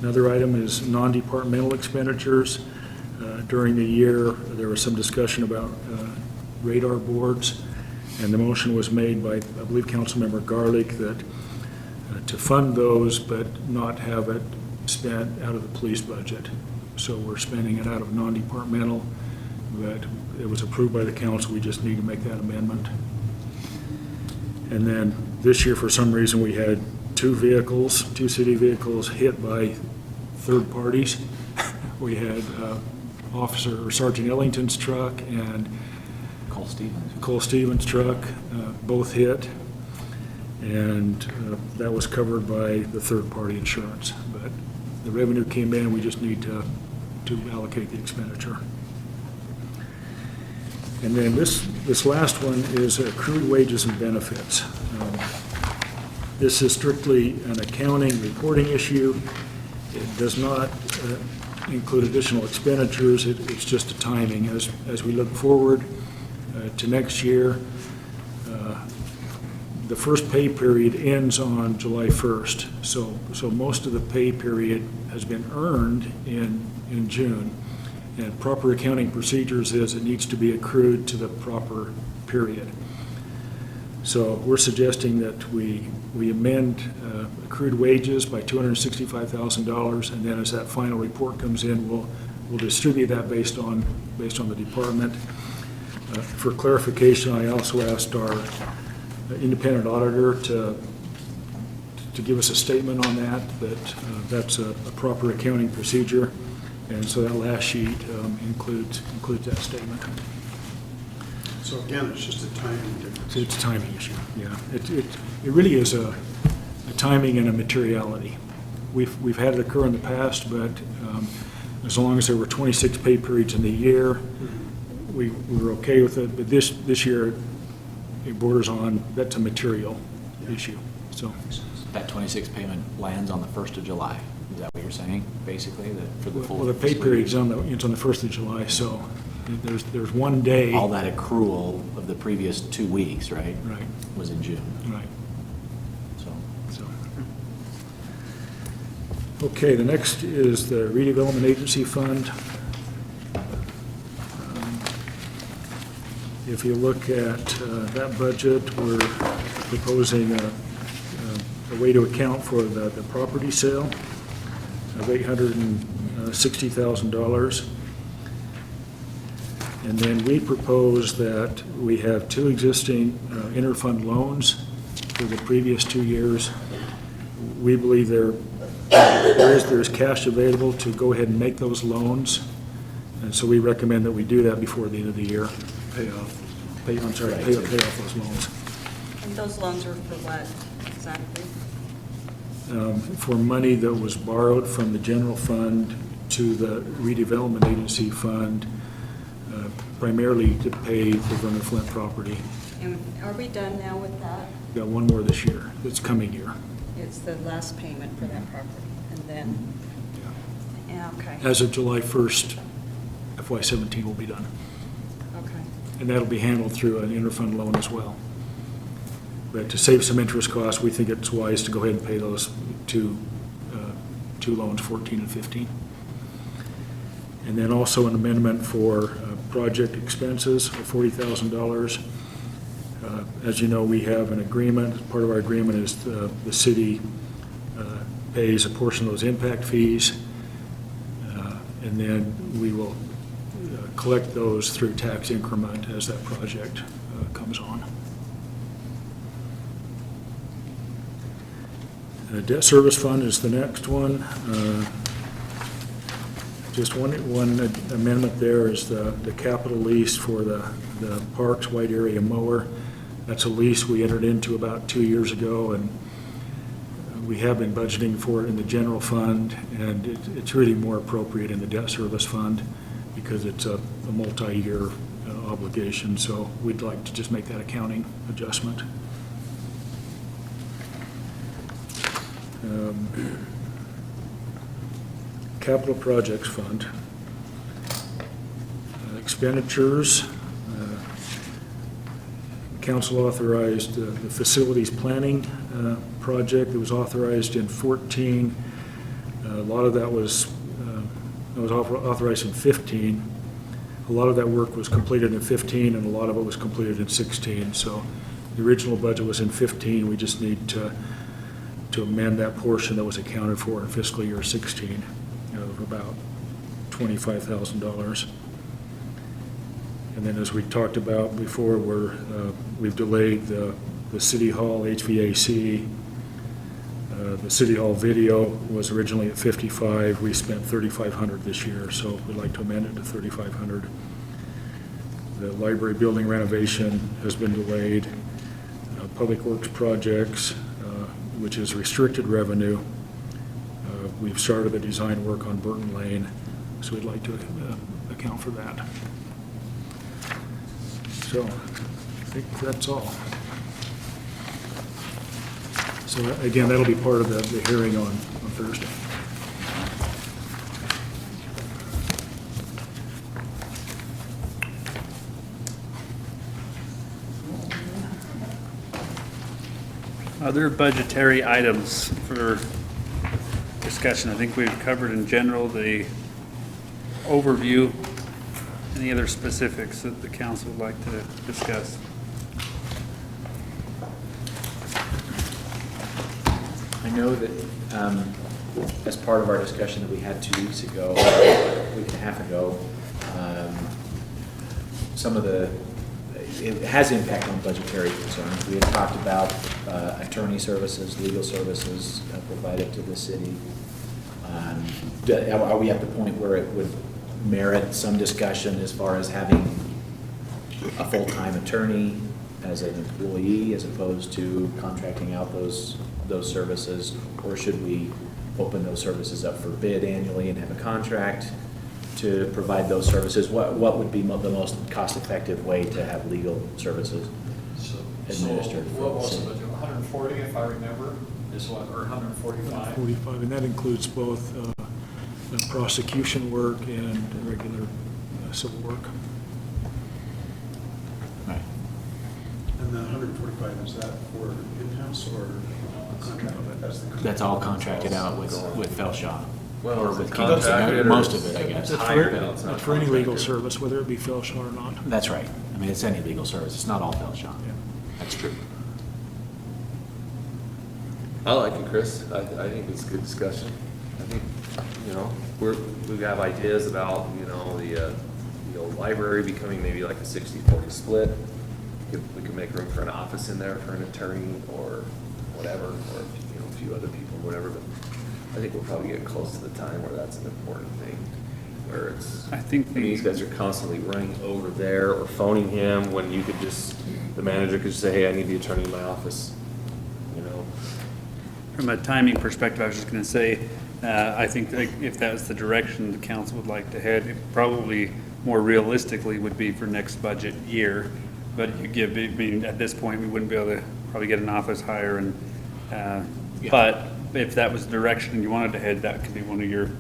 Another item is non-departmental expenditures. During the year, there was some discussion about radar boards, and the motion was made by, I believe, Councilmember Garlick that to fund those but not have it spent out of the police budget. So we're spending it out of non-departmental, but it was approved by the council. We just need to make that amendment. And then this year, for some reason, we had two city vehicles hit by third parties. We had Sergeant Ellington's truck and Cole Stevens' truck, both hit, and that was covered by the third-party insurance. But the revenue came in, we just need to allocate the expenditure. And then this last one is accrued wages and benefits. This is strictly an accounting reporting issue. It does not include additional expenditures. It's just a timing. As we look forward to next year, the first pay period ends on July 1st. So most of the pay period has been earned in June. And proper accounting procedures is it needs to be accrued to the proper period. So we're suggesting that we amend accrued wages by $265,000, and then as that final report comes in, we'll distribute that based on the department. For clarification, I also asked our independent auditor to give us a statement on that's a proper accounting procedure, and so that last sheet includes that statement.
So again, it's just a timing difference.
It's a timing issue, yeah. It really is a timing and a materiality. We've had it occur in the past, but as long as there were 26 pay periods in the year, we were okay with it. But this year, it borders on, that's a material issue, so.
That 26 payment lands on the 1st of July. Is that what you're saying, basically, that for the full?
Well, the pay period's on the 1st of July, so there's one day.
All that accrual of the previous 2 weeks, right?
Right.
Was in June.
Right.
So.
Okay, the next is the redevelopment agency fund. If you look at that budget, we're proposing a way to account for the property sale of $860,000. And then we propose that we have two existing interfund loans for the previous 2 years. We believe there's cash available to go ahead and make those loans. And so we recommend that we do that before the end of the year. Pay off those loans.
And those loans are for what exactly?
For money that was borrowed from the general fund to the redevelopment agency fund, primarily to pay for Vernon Flint property.
And are we done now with that?
Got one more this year, this coming year.
It's the last payment for that property, and then, yeah, okay,
As of July 1st, FY17 will be done.
okay.
And that'll be handled through an interfund loan as well. But to save some interest costs, we think it's wise to go ahead and pay those two loans, 14 and 15. And then also an amendment for project expenses of $40,000. As you know, we have an agreement. Part of our agreement is the city pays a portion of those impact fees, and then we will collect those through tax increment as that project comes on. Debt service fund is the next one. Just one amendment there is the capital lease for the parks wide area mower. That's a lease we entered into about 2 years ago, and we have been budgeting for it in the general fund, and it's really more appropriate in the debt service fund because it's a multi-year obligation, so we'd like to just make that accounting adjustment. Capital Projects Fund. Expenditures. Council authorized the facilities planning project that was authorized in 14. A lot of that was authorized in 15. A lot of that work was completed in 15, and a lot of it was completed in 16. So the original budget was in 15. We just need to amend that portion that was accounted for in fiscal year 16 of about $25,000. And then, as we talked about before, we've delayed the City Hall HVAC. The City Hall video was originally at $55,000. We spent $3,500 this year, so we'd like to amend it to $3,500. The library building renovation has been delayed. Public Works projects, which is restricted revenue. We've started the design work on Burton Lane, so we'd like to account for that. So I think that's all. So again, that'll be part of the hearing on Thursday.
Other budgetary items for discussion. I think we've covered in general the overview. Any other specifics that the council would like to discuss?
I know that as part of our discussion that we had 2 weeks ago, a week and a half ago, it has impact on budgetary concerns. We had talked about attorney services, legal services provided to the city. Are we at the point where it would merit some discussion as far as having a full-time attorney as an employee as opposed to contracting out those services? Or should we open those services up for bid annually and have a contract to provide those services? What would be the most cost-effective way to have legal services administered?
So what was it, 140 if I remember, is what, or 145?
45, and that includes both prosecution work and regular civil work.
Right.
And the 145, is that for in-house or contract?
That's all contracted out with Felshaw.
Well,
Or
is it
with
contracted or
most of it, I guess.
It's
hired, but it's not
for any legal
contracted.
service, whether it be Felshaw or not.
That's right. I mean, it's any legal service. It's not all Felshaw.
Yeah.
That's true.
I like it, Chris. I think it's a good discussion. I think, we have ideas about, the the old library becoming maybe like a 60-40 split. We could make room for an office in there for an attorney or whatever, or, you know, a few other people, whatever, but I think we'll probably get close to the time where that's an important thing, where it's,
I think
these guys are constantly running over there or phoning him when you could just, the manager could just say, hey, I need the attorney in my office, you know?
From a timing perspective, I was just going to say, I think that if that was the direction the council would like to head, it probably more realistically would be for next budget year. But you give, I mean, at this point, we wouldn't be able to probably get an office hire and, but if that was the direction you wanted to head, that could be one of your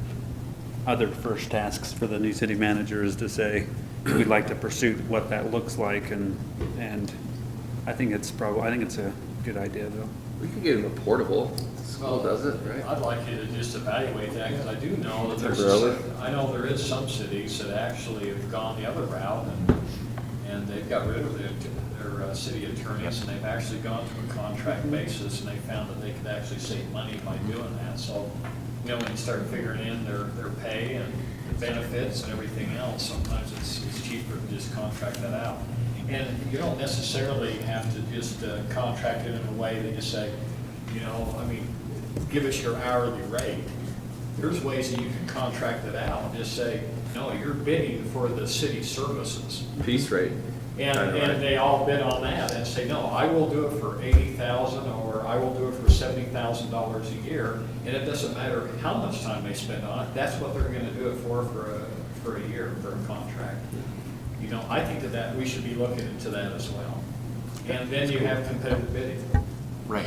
other first tasks for the new city manager, is to say, we'd like to pursue what that looks like, and I think it's a good idea, though.
We could get him a portable, school does it, right?
I'd like you to just evaluate that, because I do know that
Temporarily?
I know there is some cities that actually have gone the other route, and they've got rid of their city attorneys, and they've actually gone to a contract basis, and they found that they could actually save money by doing that. So, you know, when you start figuring in their pay and the benefits and everything else, sometimes it's cheaper to just contract that out. And you don't necessarily have to just contract it in a way that you say, you know, I mean, give us your hourly rate. There's ways that you can contract it out and just say, no, you're bidding for the city services.
Piece rate.
And they all bid on that and say, no, I will do it for $80,000 or I will do it for $70,000 a year. And it doesn't matter how much time they spend on it. That's what they're going to do it for a year, for a contract. You know, I think that we should be looking into that as well. And then you have competitive bidding.
Right.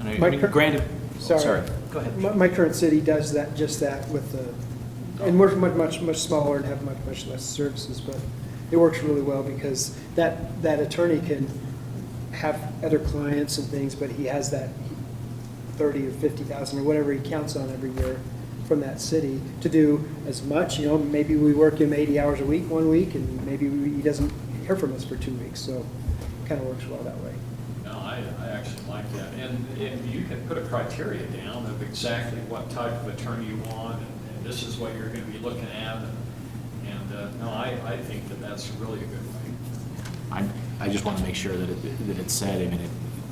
And I
My
mean,
cur-
granted,
Sorry.
go ahead.
My current city does that, just that with the, and we're much smaller and have much less services, but it works really well because that attorney can have other clients and things, but he has that 30 or 50,000 or whatever he counts on every year from that city to do as much. You know, maybe we work him 80 hours a week one week, and maybe he doesn't hear from us for 2 weeks. So it kind of works well that way.
No, I actually like that. And you can put a criteria down of exactly what type of attorney you want, and this is what you're going to be looking at. No, I think that that's really a good way.
I just want to make sure that it's said, I mean,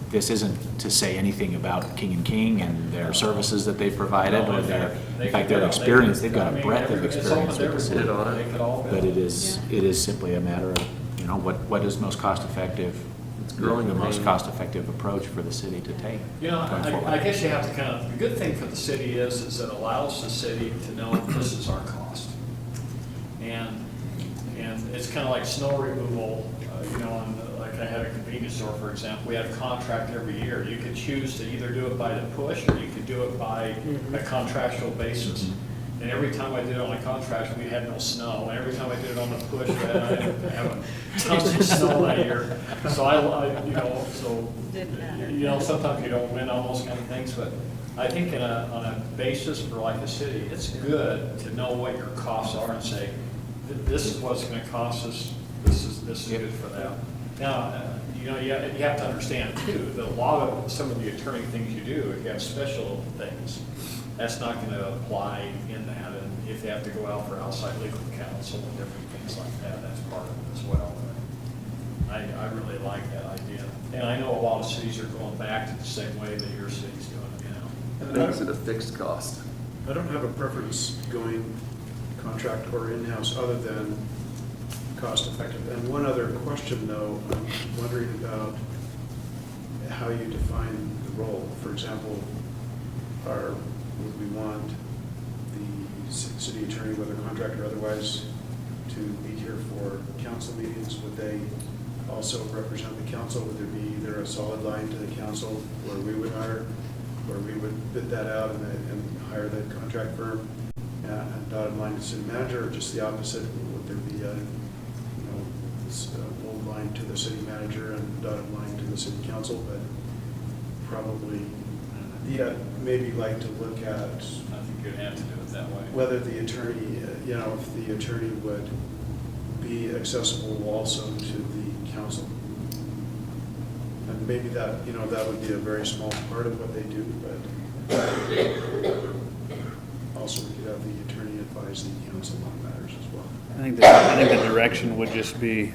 this isn't to say anything about King and King and their services that they've provided, or in fact, their experience. They've got a breadth of experience with the city. But it is simply a matter of, you know, what is most cost effective,
growing
the
the
most
pain.
cost effective approach for the city to take.
You know,
going forward.
I guess you have to kind of, the good thing for the city is it allows the city to know this is our cost. And it's kind of like snow removal, you know, like I had a convenience store, for example, we had a contract every year. You could choose to either do it by the push, or you could do it by a contractual basis. And every time I did it on a contract, we had no snow. And every time I did it on the push, I didn't have tons of snow that year. So you know, sometimes you don't win on those kind of things, but I think on a basis for like a city, it's good to know what your costs are and say, this is what's going to cost us, this is good for them. Now, you know, you have to understand too, that a lot of some of the attorney things you do, if you have special things, that's not going to apply in that. And if they have to go out for outside legal counsel and different things like that, that's part of it as well. I really like that idea. And I know a lot of cities are going back to the same way that your city's doing it, you know.
And makes it a fixed cost.
I don't have a preference going contract or in-house other than cost effective. And one other question though, I'm wondering about how you define the role. For example, would we want the city attorney, whether contract or otherwise, to be here for council meetings? Would they also represent the council? Would there be either a solid line to the council where we would hire, where we would bid that out and hire the contract firm, and dotted line to city manager, or just the opposite? Would there be a old line to the city manager and dotted line to the city council? But probably, maybe like to look at,
I think you'd have to do it that way.
whether the attorney, if the attorney would be accessible also to the council. And maybe that, that would be a very small part of what they do, but also we could have the attorney advise the council on matters as well.
I think the direction would just be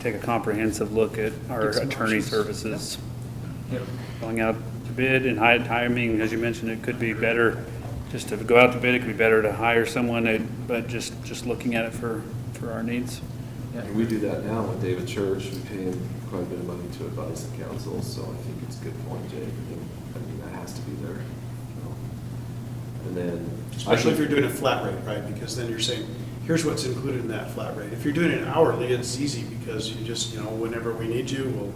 take a comprehensive look at our attorney services. Going out to bid and high timing, as you mentioned, it could be better just to go out to bid. It could be better to hire someone, but just looking at it for our needs.
And we do that now with David Church. We pay him quite a bit of money to advise the council, so I think it's a good point, Jay. I mean, that has to be there. And then.
Especially if you're doing a flat rate, right? Because then you're saying, here's what's included in that flat rate. If you're doing it hourly, it's easy because you just, whenever we need you, we'll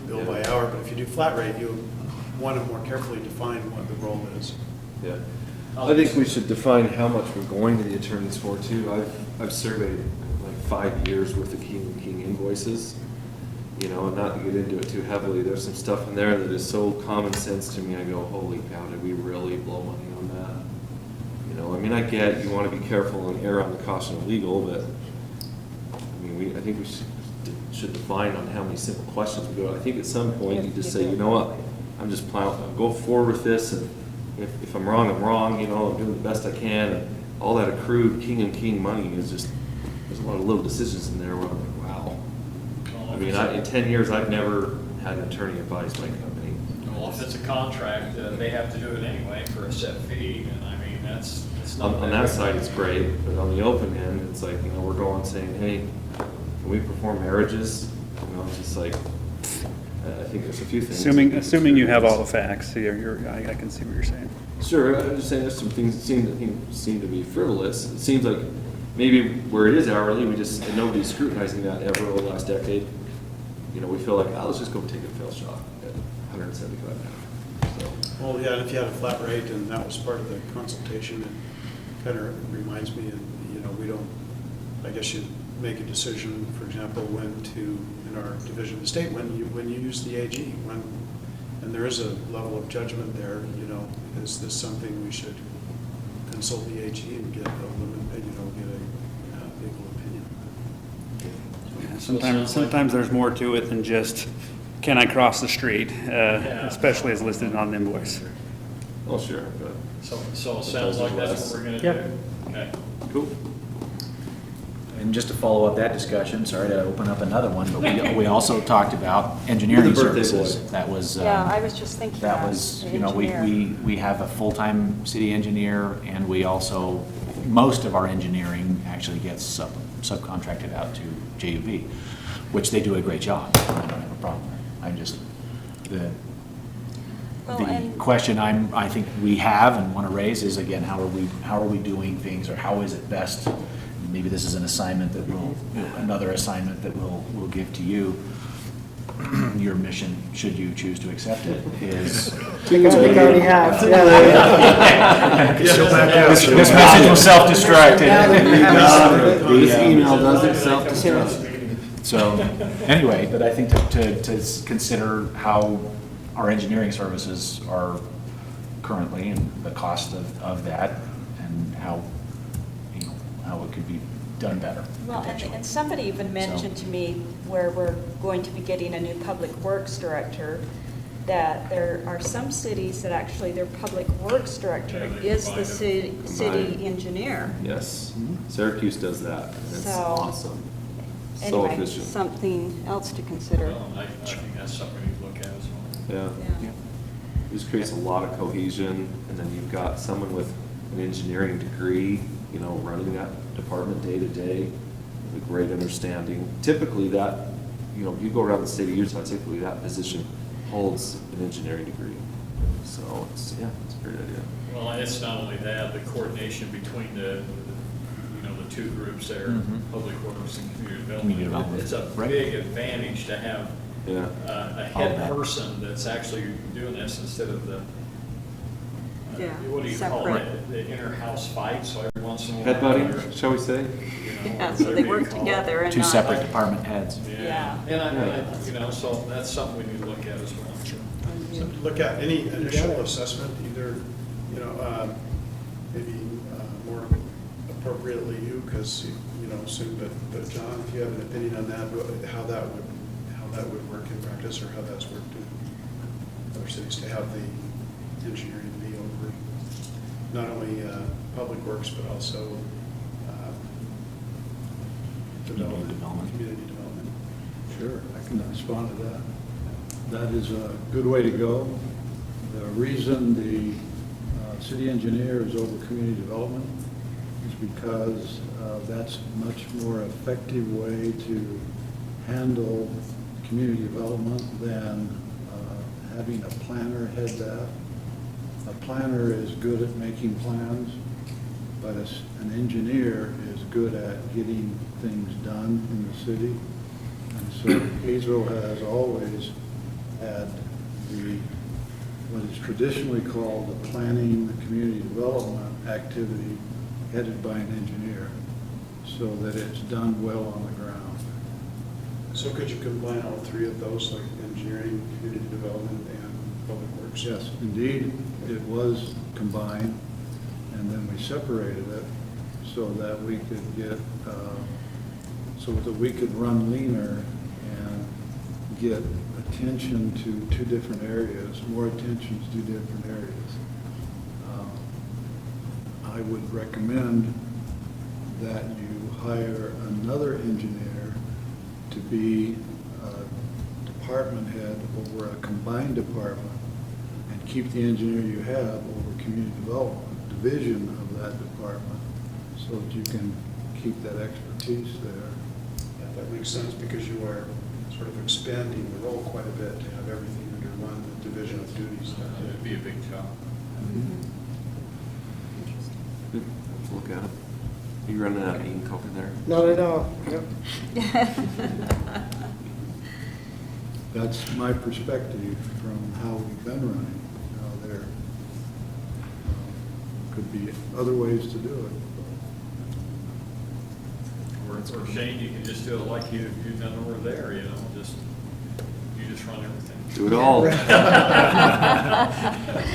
bill by hour. But if you do flat rate, you want to more carefully define what the role is.
Yeah. I think we should define how much we're going to the attorneys for too. I've surveyed like 5 years worth of King invoices, and not to get into it too heavily, there's some stuff in there that is so common sense to me. I go, holy cow, did we really blow money on that? I mean, I get you want to be careful and err on the caution of legal, but I mean, I think we should define on how many simple questions we go. I think at some point you just say, you know what, I'm just I'll go forward with this, and if I'm wrong, I'm wrong. I'm doing the best I can. And all that accrued King money is just, there's a lot of little decisions in there where I'm like, wow. I mean, in 10 years, I've never had an attorney advise my company.
Well, if it's a contract, they have to do it anyway for a set fee, and I mean, it's not.
On that side, it's great, but on the open end, it's like, we're going saying, hey, can we perform marriages? It's just like, I think there's a few things.
Assuming you have all the facts, I can see what you're saying.
Sure, I'm just saying there's some things that seem to be frivolous. It seems like maybe where it is hourly, and nobody's scrutinizing that ever over the last decade. We feel like, let's just go take a fail shot at 175 an hour. So.
Well, yeah, and if you had a flat rate and that was part of the consultation, it kind of reminds me, and we don't, I guess you make a decision, for example, when to, in our division of the state, when you use the AG, and there is a level of judgment there, is this something we should consult the AG and get a legal opinion?
Yeah, sometimes there's more to it than just, can I cross the street, especially as listed on the invoice.
Oh, sure. But
So it sounds like that's what we're gonna do. Okay.
Cool.
And just to follow up that discussion, sorry to open up another one, but we also talked about engineering
The birthday
services.
boy.
That was.
Yeah, I was just thinking
That
that,
was,
the
you know,
engineer.
we have a full-time city engineer, and we also, most of our engineering actually gets subcontracted out to JUV, which they do a great job. I don't have a problem. I'm just,
Well,
the
and-
question I think we have and want to raise is, again, how are we doing things, or how is it best? Maybe this is an assignment that another assignment that we'll give to you. Your mission, should you choose to accept it, is.
We already have.
This message was self-destruct.
This email doesn't self-destruct.
So, anyway, but I think to consider how our engineering services are currently, and the cost of that, and how, how it could be done better.
Well,
potentially.
and somebody even mentioned to me where we're going to be getting a new public works director, that there are some cities that actually their public works director is the city engineer.
Yes, Syracuse does that. It's
So,
awesome. So
Anyway,
efficient.
something else to consider.
Well, I think that's something we need to look at as well.
Yeah.
Yeah.
This creates a lot of cohesion, and then you've got someone with an engineering degree, running that department day to day, with a great understanding. Typically that, you go around the state of Utah, typically that position holds an engineering degree. So it's a great idea.
Well, and it's not only that, the coordination between the two groups there, public works and community
Community
development.
development.
It's a
Right.
big advantage to have
Yeah.
a head person that's actually doing this instead of the,
Yeah,
what do you call it?
separate.
The inner house fight, so every once in a while.
Head buddy, shall we say?
Yeah, so they work together and
Two
not.
separate department heads.
Yeah, and so that's something we need to look at as well.
So to look at any initial assessment, either, maybe more appropriately you, because, soon, but John, if you have an opinion on that, how that would work in practice, or how that's worked in other cities, to have the engineering be over not only Public Works, but also
Community development.
Community development.
Sure, I can respond to that. That is a good way to go. The reason the city engineer is over community development is because that's a much more effective way to handle community development than having a planner head that. A planner is good at making plans, but an engineer is good at getting things done in the city. And so Kaysville has always had what is traditionally called the planning, the community development activity headed by an engineer, so that it's done well on the ground.
So could you combine all three of those, like engineering, community development, and Public Works?
Yes, indeed, it was combined, and then we separated it so that we could get, so that we could run leaner and get attention to two different areas, more attention to two different areas. I would recommend that you hire another engineer to be a department head over a combined department, and keep the engineer you have over community development, division of that department, so that you can keep that expertise there.
Yeah, that makes sense, because you are sort of expanding the role quite a bit to have everything under one division of duties.
It'd be a big job.
Let's look at it. You running out of ink over there?
Not at all, yep.
That's my perspective from how we've been running. There could be other ways to do it.
Or Shane, you can just do it like you've done over there, you just run everything.
Do it all.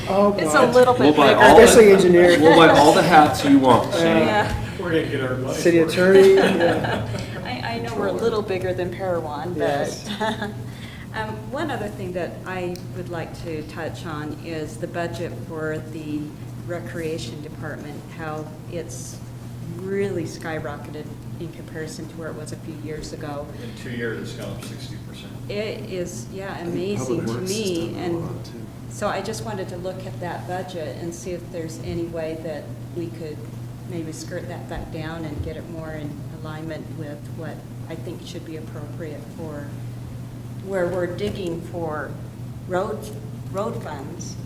Oh,
It's a
God.
little bit bigger.
Especially engineering.
We'll buy all the hats you want, Shane.
Yeah.
We're gonna get our money.
City attorney, yeah.
I know we're a little bigger than Parowan,
Yes.
but one other thing that I would like to touch on is the budget for the recreation department, how it's really skyrocketed in comparison to where it was a few years ago.
In 2 years, it's gone up 60%.
It is, yeah, amazing to me, and so I just wanted to look at that budget and see if there's any way that we could maybe skirt that back down and get it more in alignment with what I think should be appropriate for where we're digging for road funds.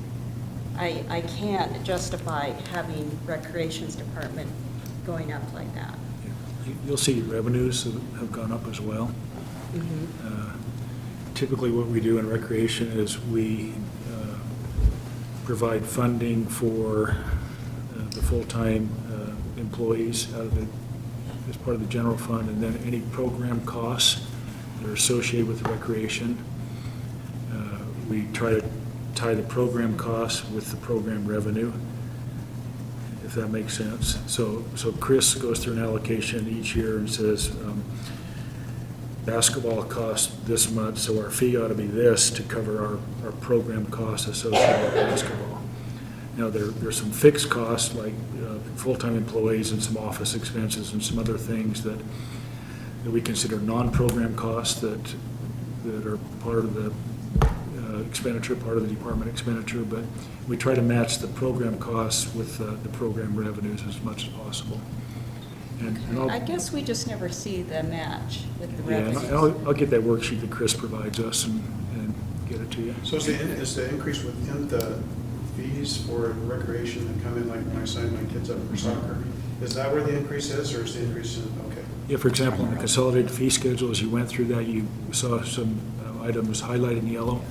I can't justify having recreations department going up like that.
You'll see revenues have gone up as well. Typically, what we do in recreation is we provide funding for the full-time employees out of as part of the general fund, and then any program costs that are associated with recreation. We try to tie the program costs with the program revenue, if that makes sense. So Chris goes through an allocation each year and says, basketball costs this much, so our fee ought to be this to cover our program costs associated with basketball. Now, there's some fixed costs, like full-time employees and some office expenses and some other things that we consider non-program costs that are part of the expenditure, part of the department expenditure, but we try to match the program costs with the program revenues as much as possible. And
I guess we just never see the match with the
yeah,
revenues.
and I'll get that worksheet that Chris provides us and get it to you.
So is the increase within the fees for recreation that come in, like when I sign my kids up for soccer, is that where the increase is, or is the increase in, okay?
Yeah, for example, in the consolidated fee schedule, as you went through that, you saw some items highlighted in yellow.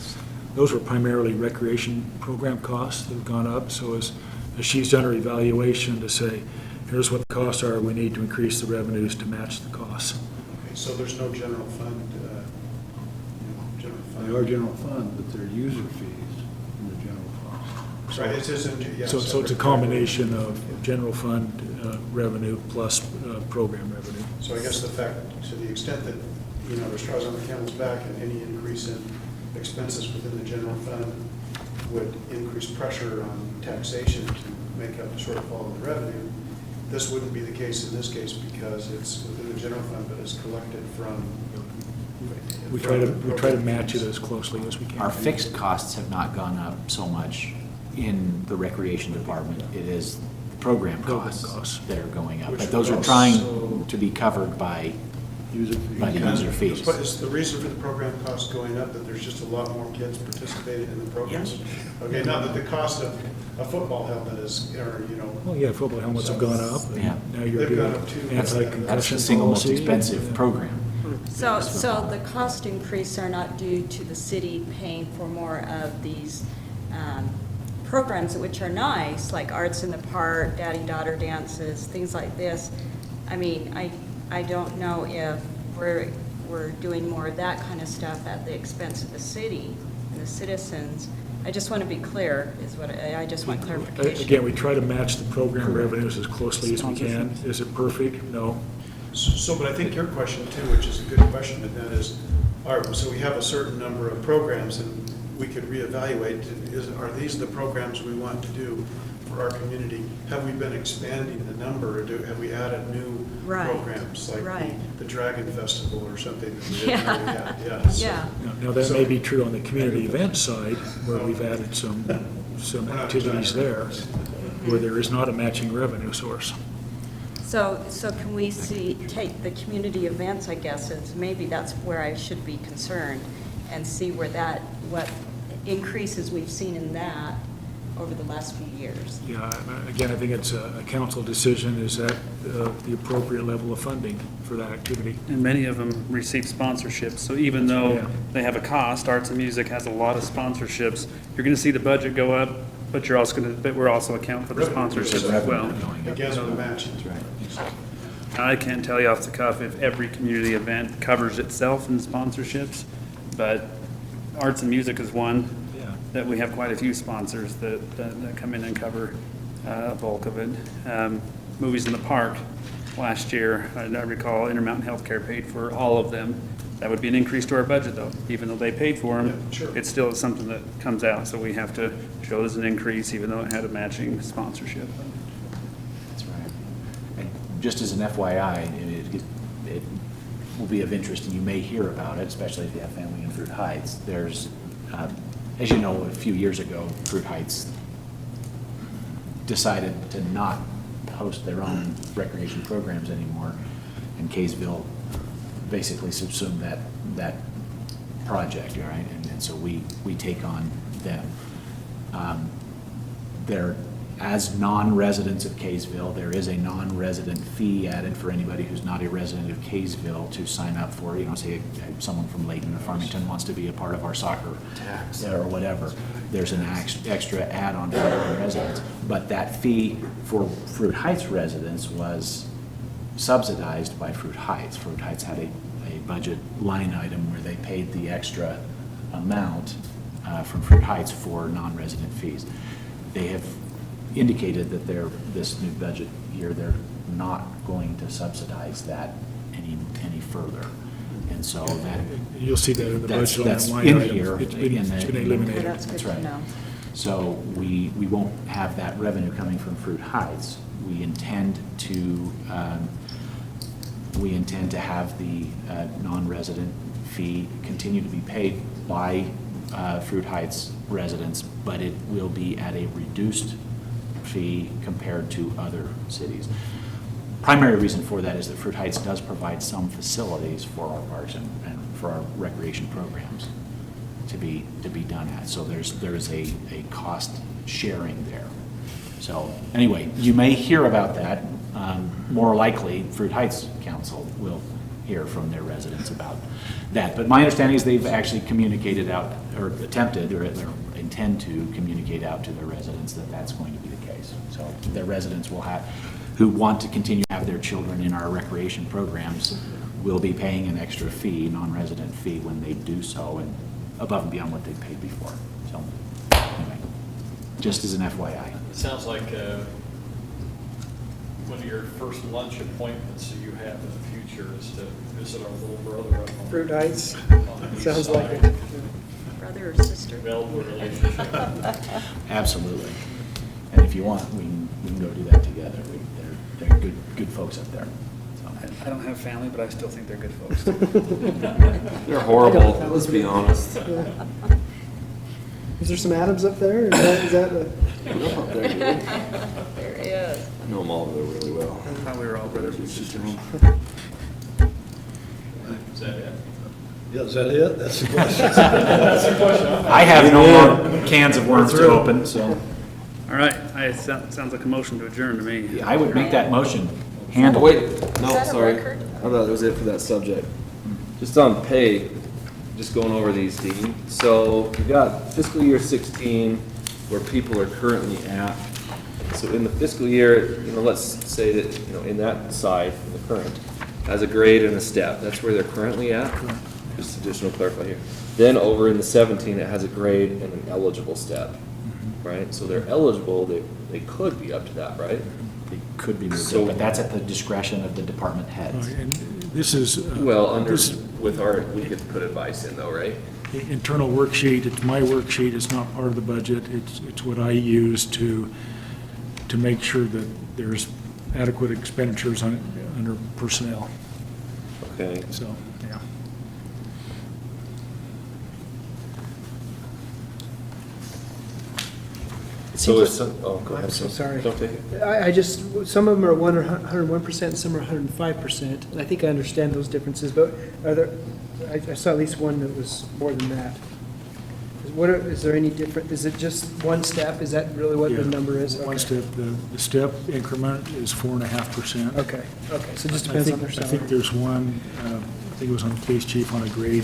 Those were primarily recreation program costs that have gone up. So as she's done her evaluation to say, here's what the costs are, we need to increase the revenues to match the costs.
Okay, so there's no general fund, general fund?
They are general fund, but they're user fees in the general fund.
Right, it isn't, yeah.
So it's a
separate.
combination of general fund revenue plus program revenue.
So I guess the fact, to the extent that, there's straws on the camel's back, and any increase in expenses within the general fund would increase pressure on taxation to make up the shortfall in the revenue. This wouldn't be the case in this case because it's within the general fund, but it's collected from.
We try to match it as closely as we can.
Our fixed costs have not gone up so much in the recreation department. It is the program costs that are going up. But those are trying to be covered by the user fees.
But is the reason for the program costs going up that there's just a lot more kids participating in the programs?
Yes.
Okay, not that the cost of a football helmet is, or, you know.
Well, yeah, football helmets have gone up. and
Yeah.
Now you're
They've gone
doing
up too.
That's the
anti-concussion
single most
policy.
expensive program.
So the cost increase are not due to the city paying for more of these programs, which are nice, like Arts in the Park, daddy-daughter dances, things like this. I mean, I don't know if we're doing more of that kind of stuff at the expense of the city and the citizens. I just want to be clear, is what I just want clarification.
Again, we try to match the program revenues as closely as we can. Is it perfect? No.
So, but I think your question too, which is a good question, and that is, all right, so we have a certain number of programs and we could reevaluate, are these the programs we want to do for our community? Have we been expanding the number, or have we added new
Right,
programs? Like
right.
the Dragon Festival or something that we didn't
Yeah.
know we had, yeah. so-
Yeah.
Now, that may be true on the community event side, where we've added some activities there, where there is not a matching revenue source.
So can we take the community events, I guess, as maybe that's where I should be concerned, and see what increases we've seen in that over the last few years?
Yeah, again, I think it's a council decision, is that the appropriate level of funding for that activity?
And many of them receive sponsorships, so even though
Yeah.
they have a cost, arts and music has a lot of sponsorships, you're gonna see the budget go up, but we're also account for the sponsorships as well.
Again, the matching.
I can't tell you off the cuff if every community event covers itself in sponsorships, but arts and music is one
Yeah.
that we have quite a few sponsors that come in and cover a bulk of it. Movies in the park, last year, I recall Intermountain Healthcare paid for all of them. That would be an increase to our budget though, even though they paid for them.
Yeah, sure.
It's still something that comes out, so we have to show it as an increase even though it had a matching sponsorship.
That's right. And just as an FYI, it will be of interest, and you may hear about it, especially if you have family in Fruit Heights. There's, as you know, a few years ago, Fruit Heights decided to not host their own recreation programs anymore, and Kaysville basically subsumed that project, all right? And so we take on them. They're, as non-residents of Kaysville, there is a non-resident fee added for anybody who's not a resident of Kaysville to sign up for, say someone from Layton or Farmington wants to be a part of our soccer or whatever. There's an extra add-on for non-residents. But that fee for Fruit Heights residents was subsidized by Fruit Heights. Fruit Heights had a budget line item where they paid the extra amount from Fruit Heights for non-resident fees. They have indicated that this new budget year, they're not going to subsidize that any further. And so that.
You'll see that in the budget
That's
line
in
item.
here.
It's been eliminated.
That's good
That's
to
right.
know.
So we won't have that revenue coming from Fruit Heights. We intend to have the non-resident fee continue to be paid by Fruit Heights residents, but it will be at a reduced fee compared to other cities. Primary reason for that is that Fruit Heights does provide some facilities for our parks and for our recreation programs to be done at. So there is a cost sharing there. So anyway, you may hear about that. More likely, Fruit Heights Council will hear from their residents about that. But my understanding is they've actually communicated out, or attempted, or intend to communicate out to their residents that that's going to be the case. So their residents who want to continue to have their children in our recreation programs will be paying an extra fee, non-resident fee, when they do so, and above and beyond what they paid before. So anyway, just as an FYI.
It sounds like one of your first lunch appointments that you have in the future is to visit our little brother up on
Fruit Heights,
on the east
sounds like
side.
it.
Brother or sister?
Develop a relationship.
Absolutely. And if you want, we can go do that together. They're good folks up there. So.
I don't have family, but I still think they're good folks.
They're horrible, let's be honest.
Is there some Adams up there? Is that a?
Up there, dude.
There he is.
I know them all really well.
I thought we were all brothers and sisters.
Is that it?
Yeah, is that it? That's the question.
I have no more cans of worms to open, so
All right, sounds like a motion to adjourn to me.
I would make that motion. Handle.
Wait, no,
that a
sorry.
record?
I thought that was it for that subject. Just on pay, just going over these, Dean. So we got fiscal year 16, where people are currently at. So in the fiscal year, let's say that, in that side, in the current, as a grade and a step, that's where they're currently at. Just additional clarify here. Then over in the 17, it has a grade and an eligible step, right? So they're eligible, they could be up to that, right?
It could be moved
So-
up, but that's at the discretion of the department heads.
And this is.
Well,
this
we could put advice in though, right?
internal worksheet, it's my worksheet, it's not part of the budget, it's what I use to make sure that there's adequate expenditures under personnel,
Okay.
so, yeah.
So it's, oh, go ahead.
I'm so sorry.
Don't take it.
I just, some of them are 101% and some are 105%. And I think I understand those differences, but are there, I saw at least one that was more than that. Is there any different, is it just one step? Is that really what the
Yeah.
number is?
One
Okay.
step, the step increment is 4.5%.
Okay, so it just depends on their
I think
salary.
there's one, I think it was on the police chief on a grade,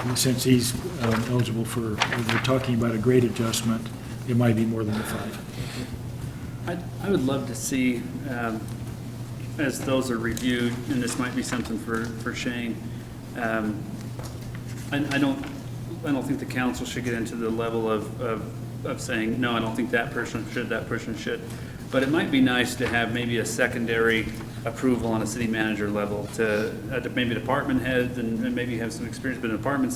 and since he's eligible for, we're talking about a grade adjustment, it might be more than the 5.
I would love to see, as those are reviewed, and this might be something for Shane, I don't think the council should get into the level of saying, no, I don't think that person should. But it might be nice to have maybe a secondary approval on a city manager level to maybe department heads and maybe have some experience, but an department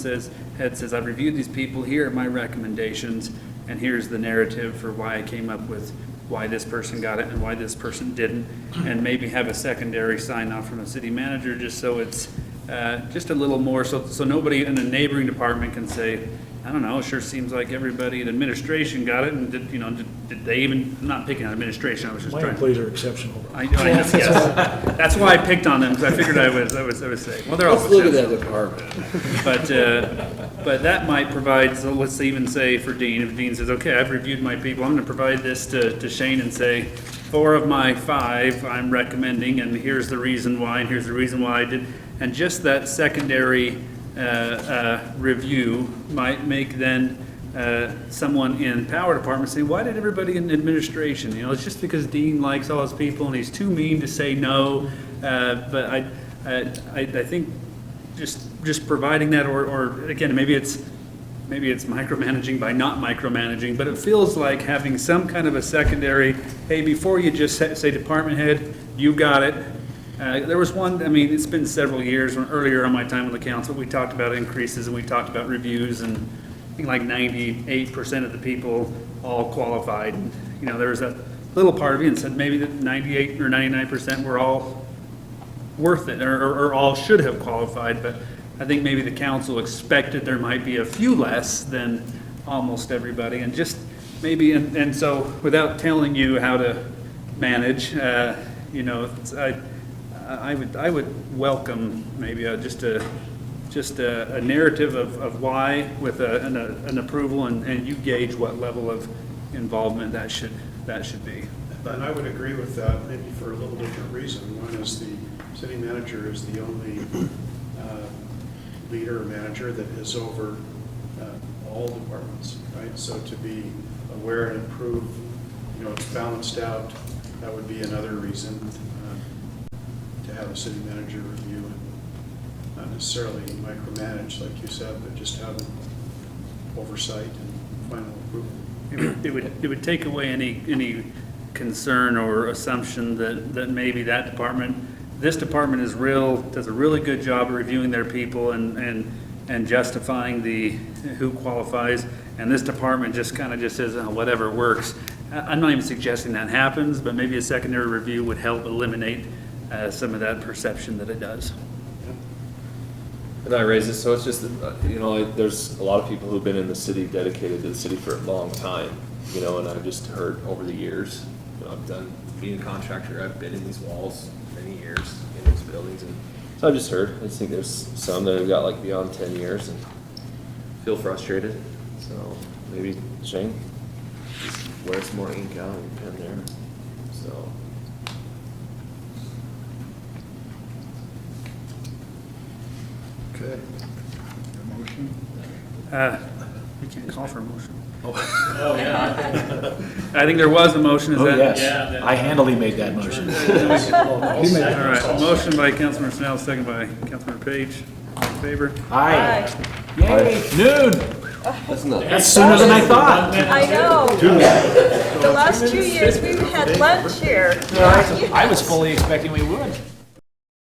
head says, I've reviewed these people, here are my recommendations, and here's the narrative for why I came up with why this person got it and why this person didn't, and maybe have a secondary sign off from a city manager, just so it's just a little more, so nobody in a neighboring department can say, I don't know, it sure seems like everybody in administration got it, and did they even, I'm not picking on administration, I was just
My
trying.
employees are exceptional.
Yes. That's why I picked on them, because I figured I would say, well, they're all
Let's look at that
exceptional.
department.
But that might provide, so let's even say for Dean, if Dean says, okay, I've reviewed my people, I'm gonna provide this to Shane and say, 4 of my 5 I'm recommending, and here's the reason why, and here's the reason why I did. And just that secondary review might make then someone in power department say, why did everybody in administration? It's just because Dean likes all his people and he's too mean to say no. But I think just providing that, or again, maybe it's micromanaging by not micromanaging, but it feels like having some kind of a secondary, hey, before you just say department head, you got it. There was one, it's been several years, earlier on my time on the council, we talked about increases and we talked about reviews, and I think like 98% of the people all qualified. There was a little part of you that said maybe that 98 or 99% were all worth it, or all should have qualified, but I think maybe the council expected there might be a few less than almost everybody, and just maybe, and so without telling you how to manage, I would welcome maybe just a narrative of why with an approval, and you gauge what level of involvement that should be.
And I would agree with that, maybe for a little different reason. One is the city manager is the only leader or manager that is over all departments, right? So to be aware and approve, it's balanced out, that would be another reason to have a city manager review and not necessarily micromanage, like you said, but just have oversight and final approval.
It would take away any concern or assumption that maybe this department does a really good job of reviewing their people and justifying who qualifies, and this department just says, oh, whatever works.
I'm not even suggesting that happens, but maybe a secondary review would help eliminate some of that perception that it does.
And I raise this, so it's just, there's a lot of people who've been in the city, dedicated to the city for a long time, and I've just heard over the years, I've done, being a contractor, I've been in these walls many years, in these buildings, and so I've just heard, I just think there's some that have got like beyond 10 years and feel frustrated, so maybe Shane, just wear some more ink out and pen there, so.
Okay. A motion?
We can't call for a motion.
Oh, yeah.
I think there was a motion, is
Oh,
that?
yes.
Yeah,
I handily made that motion.
All right, motion by Councilmember Snell, second by Councilmember Page. All in favor?
Aye. Yay, noon.
That's not.
That's sooner than I thought.
I know. The last 2 years, we've had lunch here.
I was fully expecting we would.